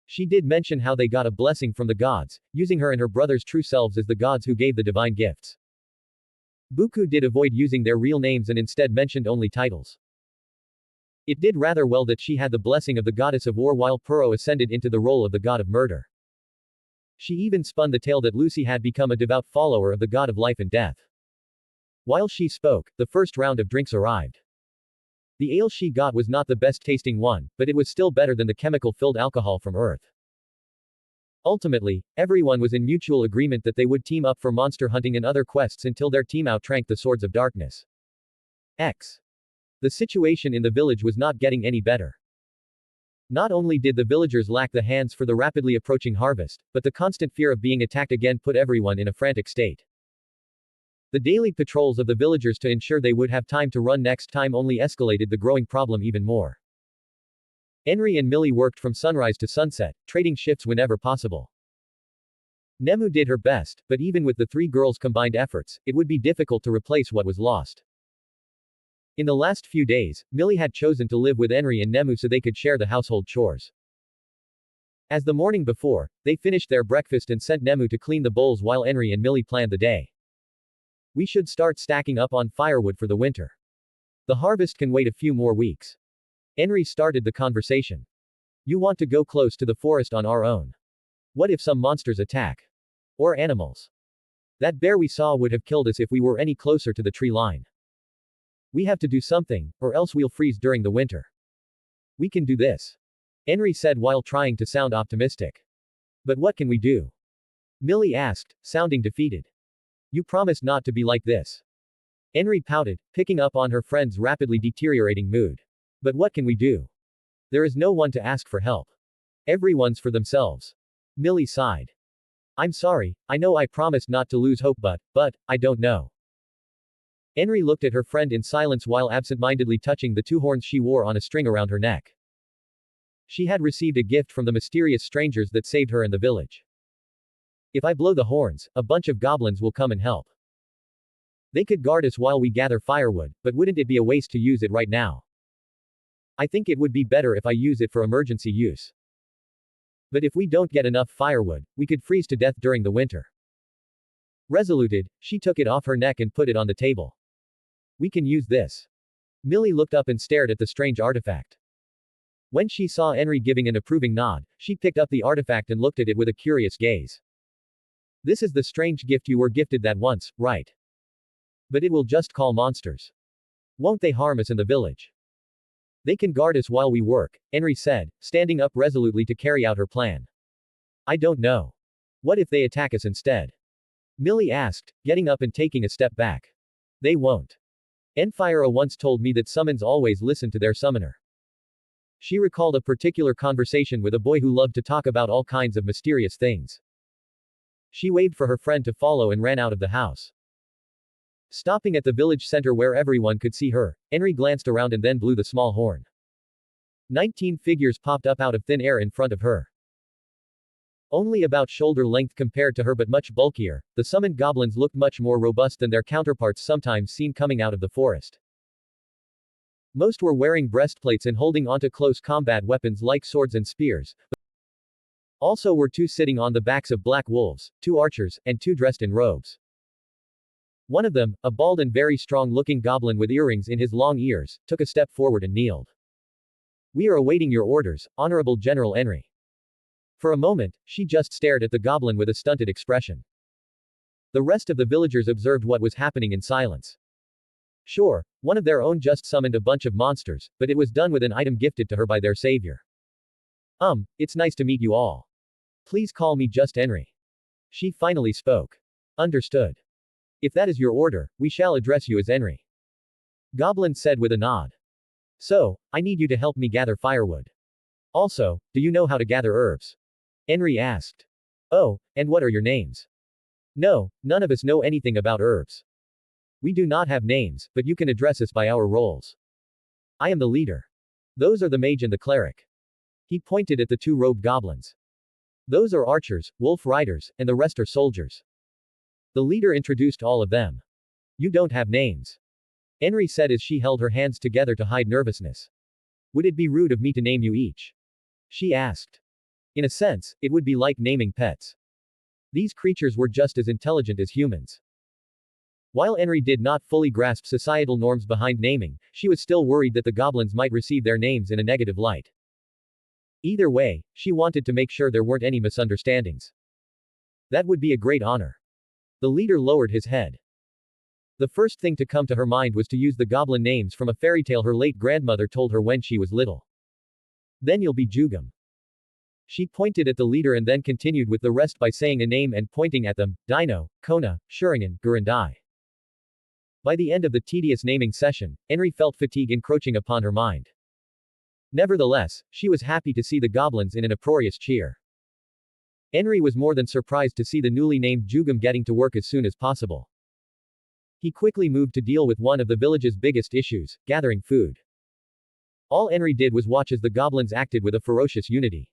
She did mention how they got a blessing from the gods, using her and her brother's true selves as the gods who gave the divine gifts. Buku did avoid using their real names and instead mentioned only titles. It did rather well that she had the blessing of the goddess of war while Puro ascended into the role of the god of murder. She even spun the tale that Lucy had become a devout follower of the god of life and death. While she spoke, the first round of drinks arrived. The ale she got was not the best tasting one, but it was still better than the chemical-filled alcohol from Earth. Ultimately, everyone was in mutual agreement that they would team up for monster hunting and other quests until their team outrank the Swords of Darkness. The situation in the village was not getting any better. Not only did the villagers lack the hands for the rapidly approaching harvest, but the constant fear of being attacked again put everyone in a frantic state. The daily patrols of the villagers to ensure they would have time to run next time only escalated the growing problem even more. Henry and Millie worked from sunrise to sunset, trading shifts whenever possible. Nemu did her best, but even with the three girls' combined efforts, it would be difficult to replace what was lost. In the last few days, Millie had chosen to live with Henry and Nemu so they could share the household chores. As the morning before, they finished their breakfast and sent Nemu to clean the bowls while Henry and Millie planned the day. We should start stacking up on firewood for the winter. The harvest can wait a few more weeks. Henry started the conversation. You want to go close to the forest on our own. What if some monsters attack? Or animals? That bear we saw would have killed us if we were any closer to the tree line. We have to do something, or else we'll freeze during the winter. We can do this. Henry said while trying to sound optimistic. But what can we do? Millie asked, sounding defeated. You promised not to be like this. Henry pouted, picking up on her friend's rapidly deteriorating mood. But what can we do? There is no one to ask for help. Everyone's for themselves. Millie sighed. I'm sorry, I know I promised not to lose hope but, I don't know. Henry looked at her friend in silence while absent-mindedly touching the two horns she wore on a string around her neck. She had received a gift from the mysterious strangers that saved her and the village. If I blow the horns, a bunch of goblins will come and help. They could guard us while we gather firewood, but wouldn't it be a waste to use it right now? I think it would be better if I use it for emergency use. But if we don't get enough firewood, we could freeze to death during the winter. Resoluted, she took it off her neck and put it on the table. We can use this. Millie looked up and stared at the strange artifact. When she saw Henry giving an approving nod, she picked up the artifact and looked at it with a curious gaze. This is the strange gift you were gifted that once, right? But it will just call monsters. Won't they harm us in the village? They can guard us while we work, Henry said, standing up resolutely to carry out her plan. I don't know. What if they attack us instead? Millie asked, getting up and taking a step back. They won't. Enfira once told me that summons always listen to their summoner. She recalled a particular conversation with a boy who loved to talk about all kinds of mysterious things. She waved for her friend to follow and ran out of the house. Stopping at the village center where everyone could see her, Henry glanced around and then blew the small horn. 19 figures popped up out of thin air in front of her. Only about shoulder length compared to her but much bulkier, the summoned goblins looked much more robust than their counterparts sometimes seen coming out of the forest. Most were wearing breastplates and holding onto close combat weapons like swords and spears. Also were two sitting on the backs of black wolves, two archers, and two dressed in robes. One of them, a bald and very strong-looking goblin with earrings in his long ears, took a step forward and kneeled. We are awaiting your orders, Honorable General Henry. For a moment, she just stared at the goblin with a stunted expression. The rest of the villagers observed what was happening in silence. Sure, one of their own just summoned a bunch of monsters, but it was done with an item gifted to her by their savior. It's nice to meet you all. Please call me just Henry. She finally spoke. Understood. If that is your order, we shall address you as Henry. Goblin said with a nod. So, I need you to help me gather firewood. Also, do you know how to gather herbs? Henry asked. Oh, and what are your names? No, none of us know anything about herbs. We do not have names, but you can address us by our roles. I am the leader. Those are the mage and the cleric. He pointed at the two robed goblins. Those are archers, wolf riders, and the rest are soldiers. The leader introduced all of them. You don't have names. Henry said as she held her hands together to hide nervousness. Would it be rude of me to name you each? She asked. In a sense, it would be like naming pets. These creatures were just as intelligent as humans. While Henry did not fully grasp societal norms behind naming, she was still worried that the goblins might receive their names in a negative light. Either way, she wanted to make sure there weren't any misunderstandings. That would be a great honor. The leader lowered his head. The first thing to come to her mind was to use the goblin names from a fairy tale her late grandmother told her when she was little. Then you'll be Jugum. She pointed at the leader and then continued with the rest by saying a name and pointing at them, Dino, Kona, Shurigan, Gurandai. By the end of the tedious naming session, Henry felt fatigue encroaching upon her mind. Nevertheless, she was happy to see the goblins in an uproarious cheer. Henry was more than surprised to see the newly named Jugum getting to work as soon as possible. He quickly moved to deal with one of the village's biggest issues, gathering food. All Henry did was watch as the goblins acted with a ferocious unity.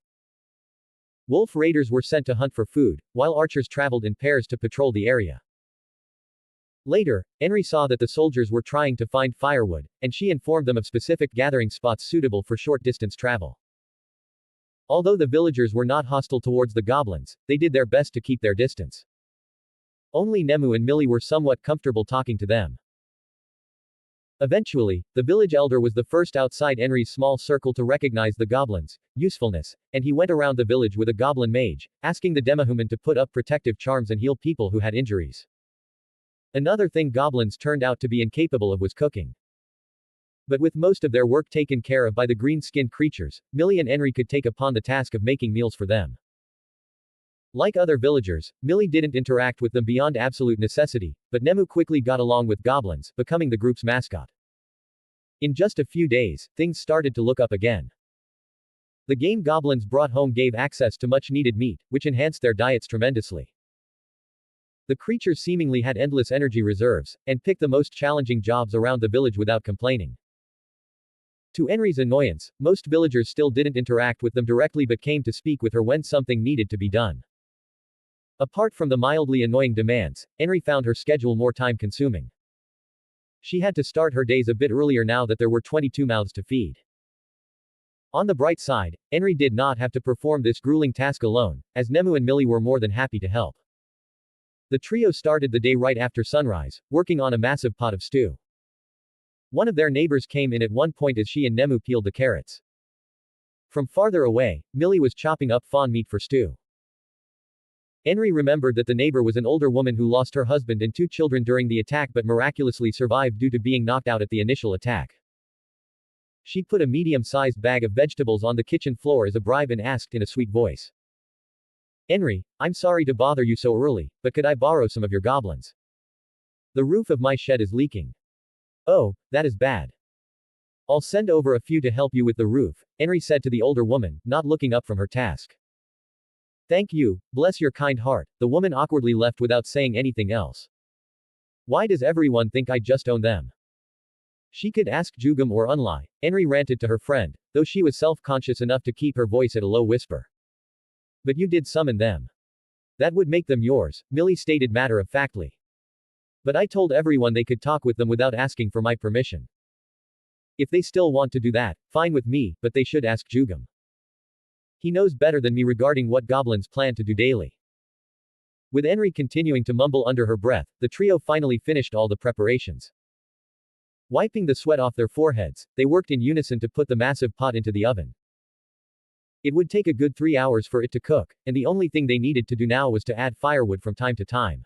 Wolf raiders were sent to hunt for food, while archers traveled in pairs to patrol the area. Later, Henry saw that the soldiers were trying to find firewood, and she informed them of specific gathering spots suitable for short-distance travel. Although the villagers were not hostile towards the goblins, they did their best to keep their distance. Only Nemu and Millie were somewhat comfortable talking to them. Eventually, the village elder was the first outside Henry's small circle to recognize the goblins' usefulness, and he went around the village with a goblin mage, asking the Demahuman to put up protective charms and heal people who had injuries. Another thing goblins turned out to be incapable of was cooking. But with most of their work taken care of by the green-skinned creatures, Millie and Henry could take upon the task of making meals for them. Like other villagers, Millie didn't interact with them beyond absolute necessity, but Nemu quickly got along with goblins, becoming the group's mascot. In just a few days, things started to look up again. The game goblins brought home gave access to much-needed meat, which enhanced their diets tremendously. The creatures seemingly had endless energy reserves, and picked the most challenging jobs around the village without complaining. To Henry's annoyance, most villagers still didn't interact with them directly but came to speak with her when something needed to be done. Apart from the mildly annoying demands, Henry found her schedule more time-consuming. She had to start her days a bit earlier now that there were 22 mouths to feed. On the bright side, Henry did not have to perform this grueling task alone, as Nemu and Millie were more than happy to help. The trio started the day right after sunrise, working on a massive pot of stew. One of their neighbors came in at one point as she and Nemu peeled the carrots. From farther away, Millie was chopping up fawn meat for stew. Henry remembered that the neighbor was an older woman who lost her husband and two children during the attack but miraculously survived due to being knocked out at the initial attack. She put a medium-sized bag of vegetables on the kitchen floor as a bribe and asked in a sweet voice. Henry, I'm sorry to bother you so early, but could I borrow some of your goblins? The roof of my shed is leaking. Oh, that is bad. I'll send over a few to help you with the roof, Henry said to the older woman, not looking up from her task. Thank you, bless your kind heart, the woman awkwardly left without saying anything else. Why does everyone think I just own them? She could ask Jugum or Unlai, Henry ranted to her friend, though she was self-conscious enough to keep her voice at a low whisper. But you did summon them. That would make them yours, Millie stated matter-of-factly. But I told everyone they could talk with them without asking for my permission. If they still want to do that, fine with me, but they should ask Jugum. He knows better than me regarding what goblins plan to do daily. With Henry continuing to mumble under her breath, the trio finally finished all the preparations. Wiping the sweat off their foreheads, they worked in unison to put the massive pot into the oven. It would take a good 3 hours for it to cook, and the only thing they needed to do now was to add firewood from time to time.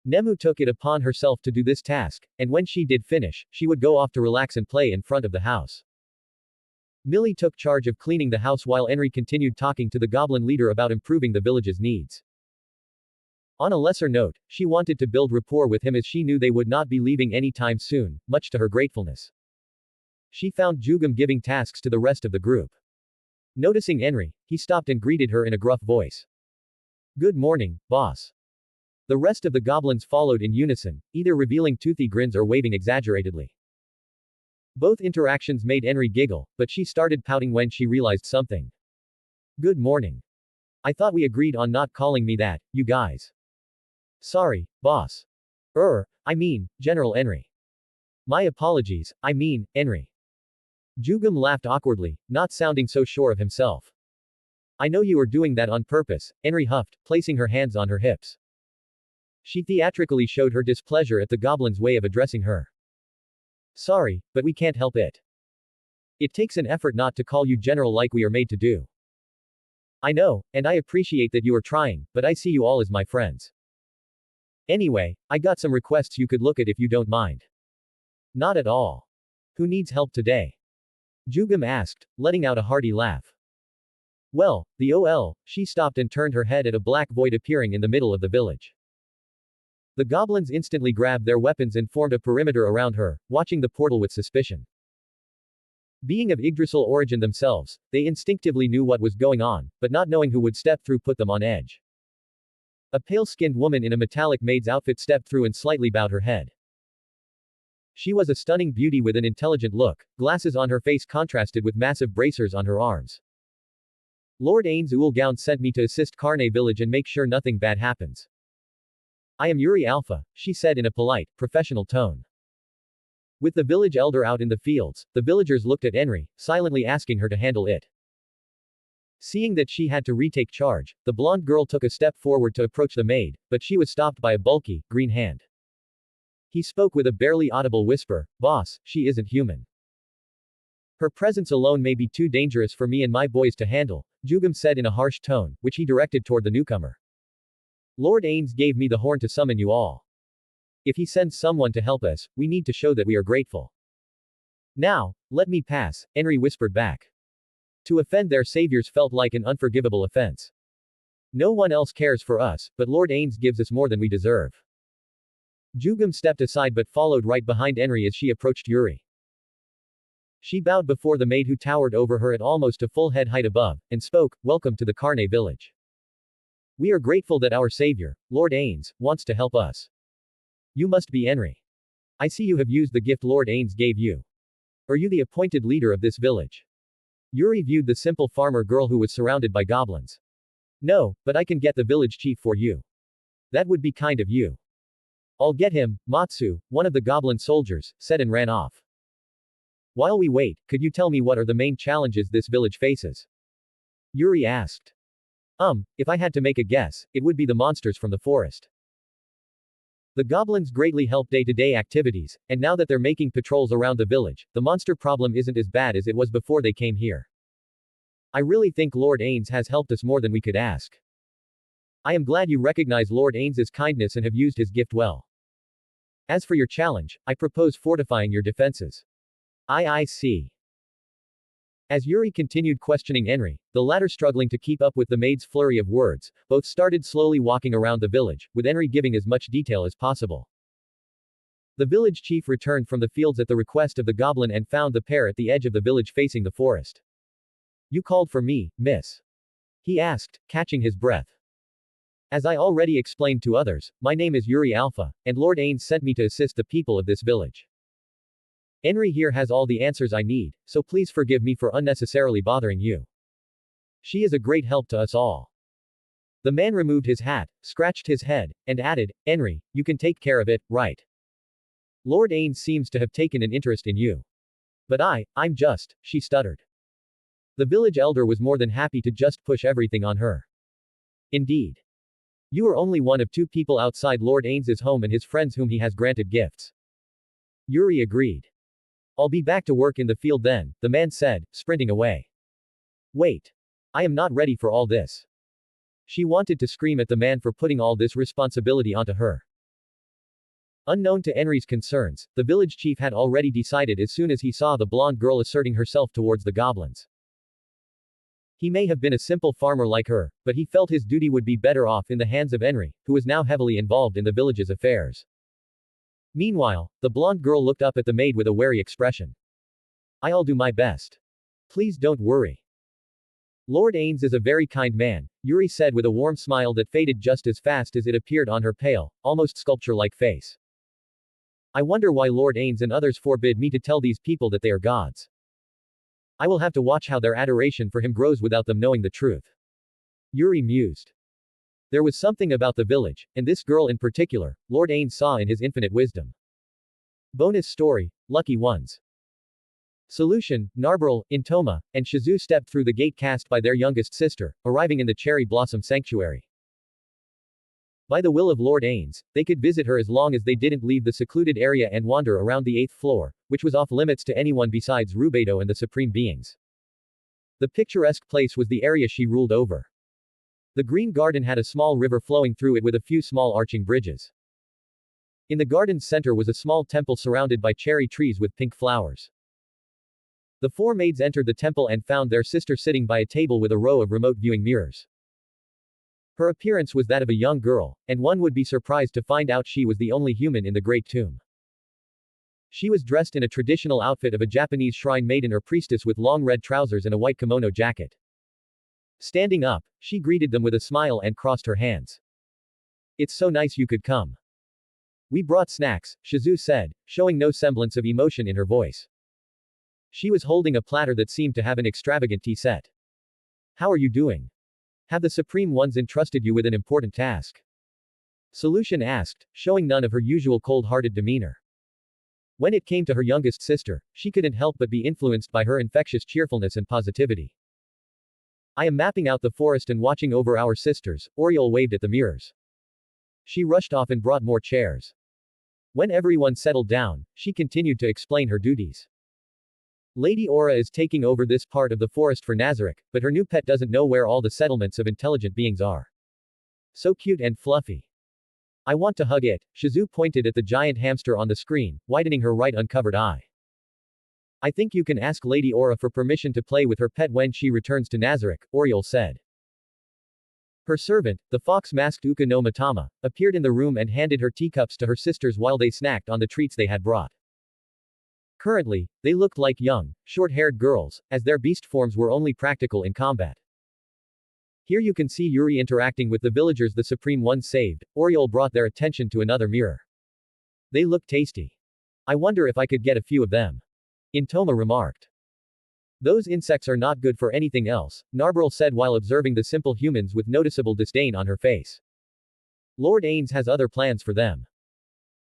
Nemu took it upon herself to do this task, and when she did finish, she would go off to relax and play in front of the house. Millie took charge of cleaning the house while Henry continued talking to the goblin leader about improving the village's needs. On a lesser note, she wanted to build rapport with him as she knew they would not be leaving anytime soon, much to her gratefulness. She found Jugum giving tasks to the rest of the group. Noticing Enri, he stopped and greeted her in a gruff voice. Good morning, boss. The rest of the goblins followed in unison, either revealing toothy grins or waving exaggeratedly. Both interactions made Enri giggle, but she started pouting when she realized something. Good morning. I thought we agreed on not calling me that, you guys. Sorry, boss. I mean, General Enri. My apologies, I mean, Enri. Jugum laughed awkwardly, not sounding so sure of himself. I know you are doing that on purpose, Enri huffed, placing her hands on her hips. She theatrically showed her displeasure at the goblin's way of addressing her. Sorry, but we can't help it. It takes an effort not to call you general like we are made to do. I know, and I appreciate that you are trying, but I see you all as my friends. Anyway, I got some requests you could look at if you don't mind. Not at all. Who needs help today? Jugum asked, letting out a hearty laugh. Well, the OL, she stopped and turned her head at a black void appearing in the middle of the village. The goblins instantly grabbed their weapons and formed a perimeter around her, watching the portal with suspicion. Being of Yggdrasil origin themselves, they instinctively knew what was going on, but not knowing who would step through put them on edge. A pale-skinned woman in a metallic maid's outfit stepped through and slightly bowed her head. She was a stunning beauty with an intelligent look, glasses on her face contrasted with massive bracers on her arms. Lord Ains Ulgaun sent me to assist Karne village and make sure nothing bad happens. I am Yuri Alpha, she said in a polite, professional tone. With the village elder out in the fields, the villagers looked at Enri, silently asking her to handle it. Seeing that she had to retake charge, the blonde girl took a step forward to approach the maid, but she was stopped by a bulky, green hand. He spoke with a barely audible whisper, Boss, she isn't human. Her presence alone may be too dangerous for me and my boys to handle, Jugum said in a harsh tone, which he directed toward the newcomer. Lord Ains gave me the horn to summon you all. If he sends someone to help us, we need to show that we are grateful. Now, let me pass, Enri whispered back. To offend their saviors felt like an unforgivable offense. No one else cares for us, but Lord Ains gives us more than we deserve. Jugum stepped aside but followed right behind Enri as she approached Yuri. She bowed before the maid who towered over her at almost a full head height above, and spoke, Welcome to the Karne village. We are grateful that our savior, Lord Ains, wants to help us. You must be Enri. I see you have used the gift Lord Ains gave you. Are you the appointed leader of this village? Yuri viewed the simple farmer girl who was surrounded by goblins. No, but I can get the village chief for you. That would be kind of you. I'll get him, Matsu, one of the goblin soldiers, said and ran off. While we wait, could you tell me what are the main challenges this village faces? Yuri asked. If I had to make a guess, it would be the monsters from the forest. The goblins greatly help day-to-day activities, and now that they're making patrols around the village, the monster problem isn't as bad as it was before they came here. I really think Lord Ains has helped us more than we could ask. I am glad you recognize Lord Ains's kindness and have used his gift well. As for your challenge, I propose fortifying your defenses. I see. As Yuri continued questioning Enri, the latter struggling to keep up with the maid's flurry of words, both started slowly walking around the village, with Enri giving as much detail as possible. The village chief returned from the fields at the request of the goblin and found the pair at the edge of the village facing the forest. You called for me, miss? He asked, catching his breath. As I already explained to others, my name is Yuri Alpha, and Lord Ains sent me to assist the people of this village. Enri here has all the answers I need, so please forgive me for unnecessarily bothering you. She is a great help to us all. The man removed his hat, scratched his head, and added, Enri, you can take care of it, right? Lord Ains seems to have taken an interest in you. But I'm just, she stuttered. The village elder was more than happy to just push everything on her. Indeed. You are only one of two people outside Lord Ains's home and his friends whom he has granted gifts. Yuri agreed. I'll be back to work in the field then, the man said, sprinting away. Wait. I am not ready for all this. She wanted to scream at the man for putting all this responsibility onto her. Unknown to Enri's concerns, the village chief had already decided as soon as he saw the blonde girl asserting herself towards the goblins. He may have been a simple farmer like her, but he felt his duty would be better off in the hands of Henry, who was now heavily involved in the village's affairs. Meanwhile, the blonde girl looked up at the maid with a wary expression. I'll do my best. Please don't worry. Lord Ains is a very kind man, Yuri said with a warm smile that faded just as fast as it appeared on her pale, almost sculpture-like face. I wonder why Lord Ains and others forbid me to tell these people that they are gods. I will have to watch how their adoration for him grows without them knowing the truth. Yuri mused. There was something about the village, and this girl in particular, Lord Ains saw in his infinite wisdom. Bonus story, Lucky Ones. Solution, Narberl, Intoma, and Shizu stepped through the gate cast by their youngest sister, arriving in the Cherry Blossom Sanctuary. By the will of Lord Ains, they could visit her as long as they didn't leave the secluded area and wander around the 8th floor, which was off limits to anyone besides Rubedo and the Supreme Beings. The picturesque place was the area she ruled over. The green garden had a small river flowing through it with a few small arching bridges. In the garden's center was a small temple surrounded by cherry trees with pink flowers. The four maids entered the temple and found their sister sitting by a table with a row of remote viewing mirrors. Her appearance was that of a young girl, and one would be surprised to find out she was the only human in the great tomb. She was dressed in a traditional outfit of a Japanese shrine maiden or priestess with long red trousers and a white kimono jacket. Standing up, she greeted them with a smile and crossed her hands. It's so nice you could come. We brought snacks, Shizu said, showing no semblance of emotion in her voice. She was holding a platter that seemed to have an extravagant tea set. How are you doing? Have the Supreme Ones entrusted you with an important task? Solution asked, showing none of her usual cold-hearted demeanor. When it came to her youngest sister, she couldn't help but be influenced by her infectious cheerfulness and positivity. I am mapping out the forest and watching over our sisters, Oriole waved at the mirrors. She rushed off and brought more chairs. When everyone settled down, she continued to explain her duties. Lady Aura is taking over this part of the forest for Nazarick, but her new pet doesn't know where all the settlements of intelligent beings are. So cute and fluffy. I want to hug it, Shizu pointed at the giant hamster on the screen, widening her right uncovered eye. I think you can ask Lady Aura for permission to play with her pet when she returns to Nazarick, Oriole said. Her servant, the fox-masked Uka no Matama, appeared in the room and handed her teacups to her sisters while they snacked on the treats they had brought. Currently, they looked like young, short-haired girls, as their beast forms were only practical in combat. Here you can see Yuri interacting with the villagers the Supreme Ones saved. Oriole brought their attention to another mirror. They look tasty. I wonder if I could get a few of them. Intoma remarked. Those insects are not good for anything else, Narberl said while observing the simple humans with noticeable disdain on her face. Lord Ains has other plans for them.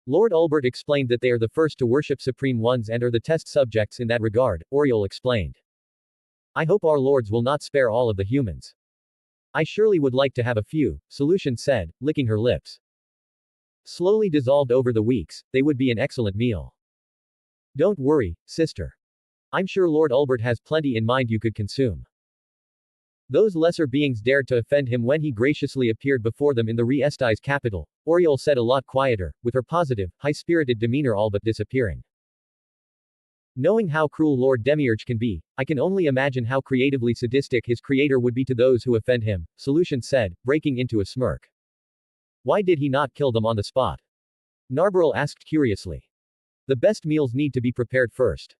Lord Ulbert explained that they are the first to worship Supreme Ones and are the test subjects in that regard, Oriole explained. I hope our lords will not spare all of the humans. I surely would like to have a few, Solution said, licking her lips. Slowly dissolved over the weeks, they would be an excellent meal. Don't worry, sister. I'm sure Lord Ulbert has plenty in mind you could consume. Those lesser beings dared to offend him when he graciously appeared before them in the Re-Esti's capital, Oriole said a lot quieter, with her positive, high-spirited demeanor all but disappearing. Knowing how cruel Lord Demiurge can be, I can only imagine how creatively sadistic his creator would be to those who offend him, Solution said, breaking into a smirk. Why did he not kill them on the spot? Narberl asked curiously. The best meals need to be prepared first.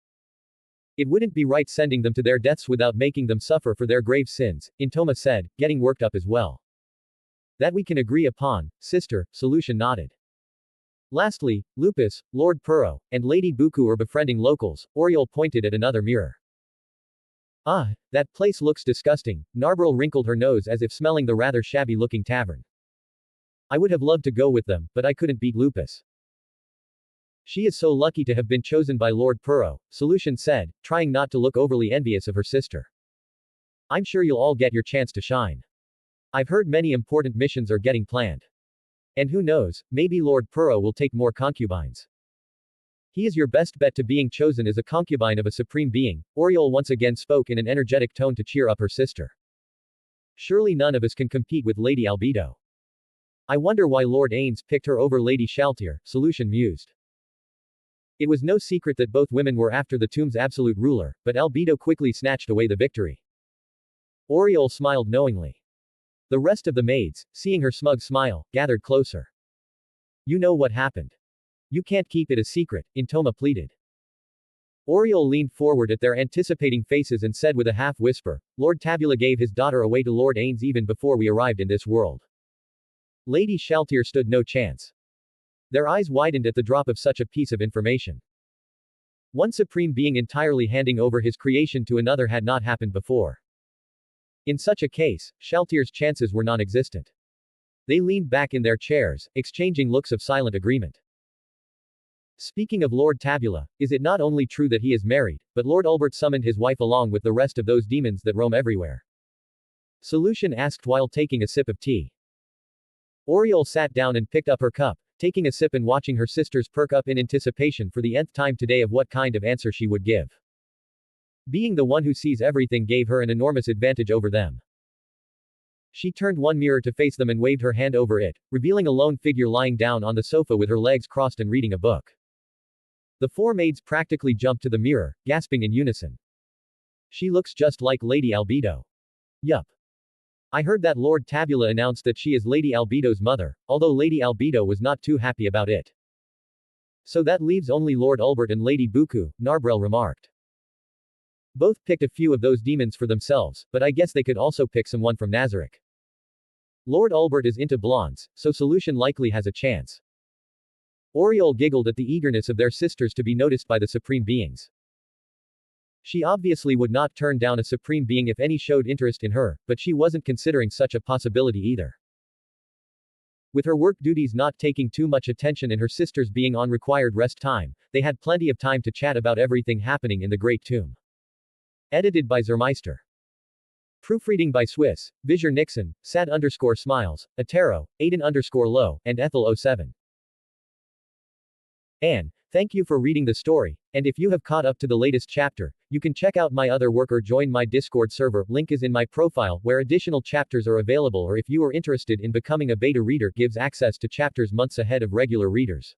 It wouldn't be right sending them to their deaths without making them suffer for their grave sins, Intoma said, getting worked up as well. That we can agree upon, sister, Solution nodded. Lastly, Lupus, Lord Puro, and Lady Buku are befriending locals, Oriole pointed at another mirror. Ah, that place looks disgusting, Narberl wrinkled her nose as if smelling the rather shabby-looking tavern. I would have loved to go with them, but I couldn't beat Lupus. She is so lucky to have been chosen by Lord Puro, Solution said, trying not to look overly envious of her sister. I'm sure you'll all get your chance to shine. I've heard many important missions are getting planned. And who knows, maybe Lord Puro will take more concubines. He is your best bet to being chosen as a concubine of a supreme being, Oriole once again spoke in an energetic tone to cheer up her sister. Surely none of us can compete with Lady Albedo. I wonder why Lord Ains picked her over Lady Shaltier, Solution mused. It was no secret that both women were after the tomb's absolute ruler, but Albedo quickly snatched away the victory. Oriole smiled knowingly. The rest of the maids, seeing her smug smile, gathered closer. You know what happened. You can't keep it a secret, Intoma pleaded. Oriole leaned forward at their anticipating faces and said with a half-whisper, Lord Tabula gave his daughter away to Lord Ains even before we arrived in this world. Lady Shaltier stood no chance. Their eyes widened at the drop of such a piece of information. One supreme being entirely handing over his creation to another had not happened before. In such a case, Shaltier's chances were non-existent. They leaned back in their chairs, exchanging looks of silent agreement. Speaking of Lord Tabula, is it not only true that he is married, but Lord Ulbert summoned his wife along with the rest of those demons that roam everywhere? Solution asked while taking a sip of tea. Oriole sat down and picked up her cup, taking a sip and watching her sisters perk up in anticipation for the nth time today of what kind of answer she would give. Being the one who sees everything gave her an enormous advantage over them. She turned one mirror to face them and waved her hand over it, revealing a lone figure lying down on the sofa with her legs crossed and reading a book. The four maids practically jumped to the mirror, gasping in unison. She looks just like Lady Albedo. Yup. I heard that Lord Tabula announced that she is Lady Albedo's mother, although Lady Albedo was not too happy about it. So that leaves only Lord Ulbert and Lady Buku, Narbrel remarked. Both picked a few of those demons for themselves, but I guess they could also pick someone from Nazarick. Lord Ulbert is into blondes, so Solution likely has a chance. Oriole giggled at the eagerness of their sisters to be noticed by the supreme beings. She obviously would not turn down a supreme being if any showed interest in her, but she wasn't considering such a possibility either. With her work duties not taking too much attention and her sisters being on required rest time, they had plenty of time to chat about everything happening in the Great Tomb. Edited by Zermeister. Proofreading by Swiss, Visor Nixon, Sad_Smiles, Atero, Aiden_Low, and Ethel07. Anne, thank you for reading the story, and if you have caught up to the latest chapter, you can check out my other work or join my Discord server, link is in my profile, where additional chapters are available, or if you are interested in becoming a beta reader gives access to chapters months ahead of regular readers.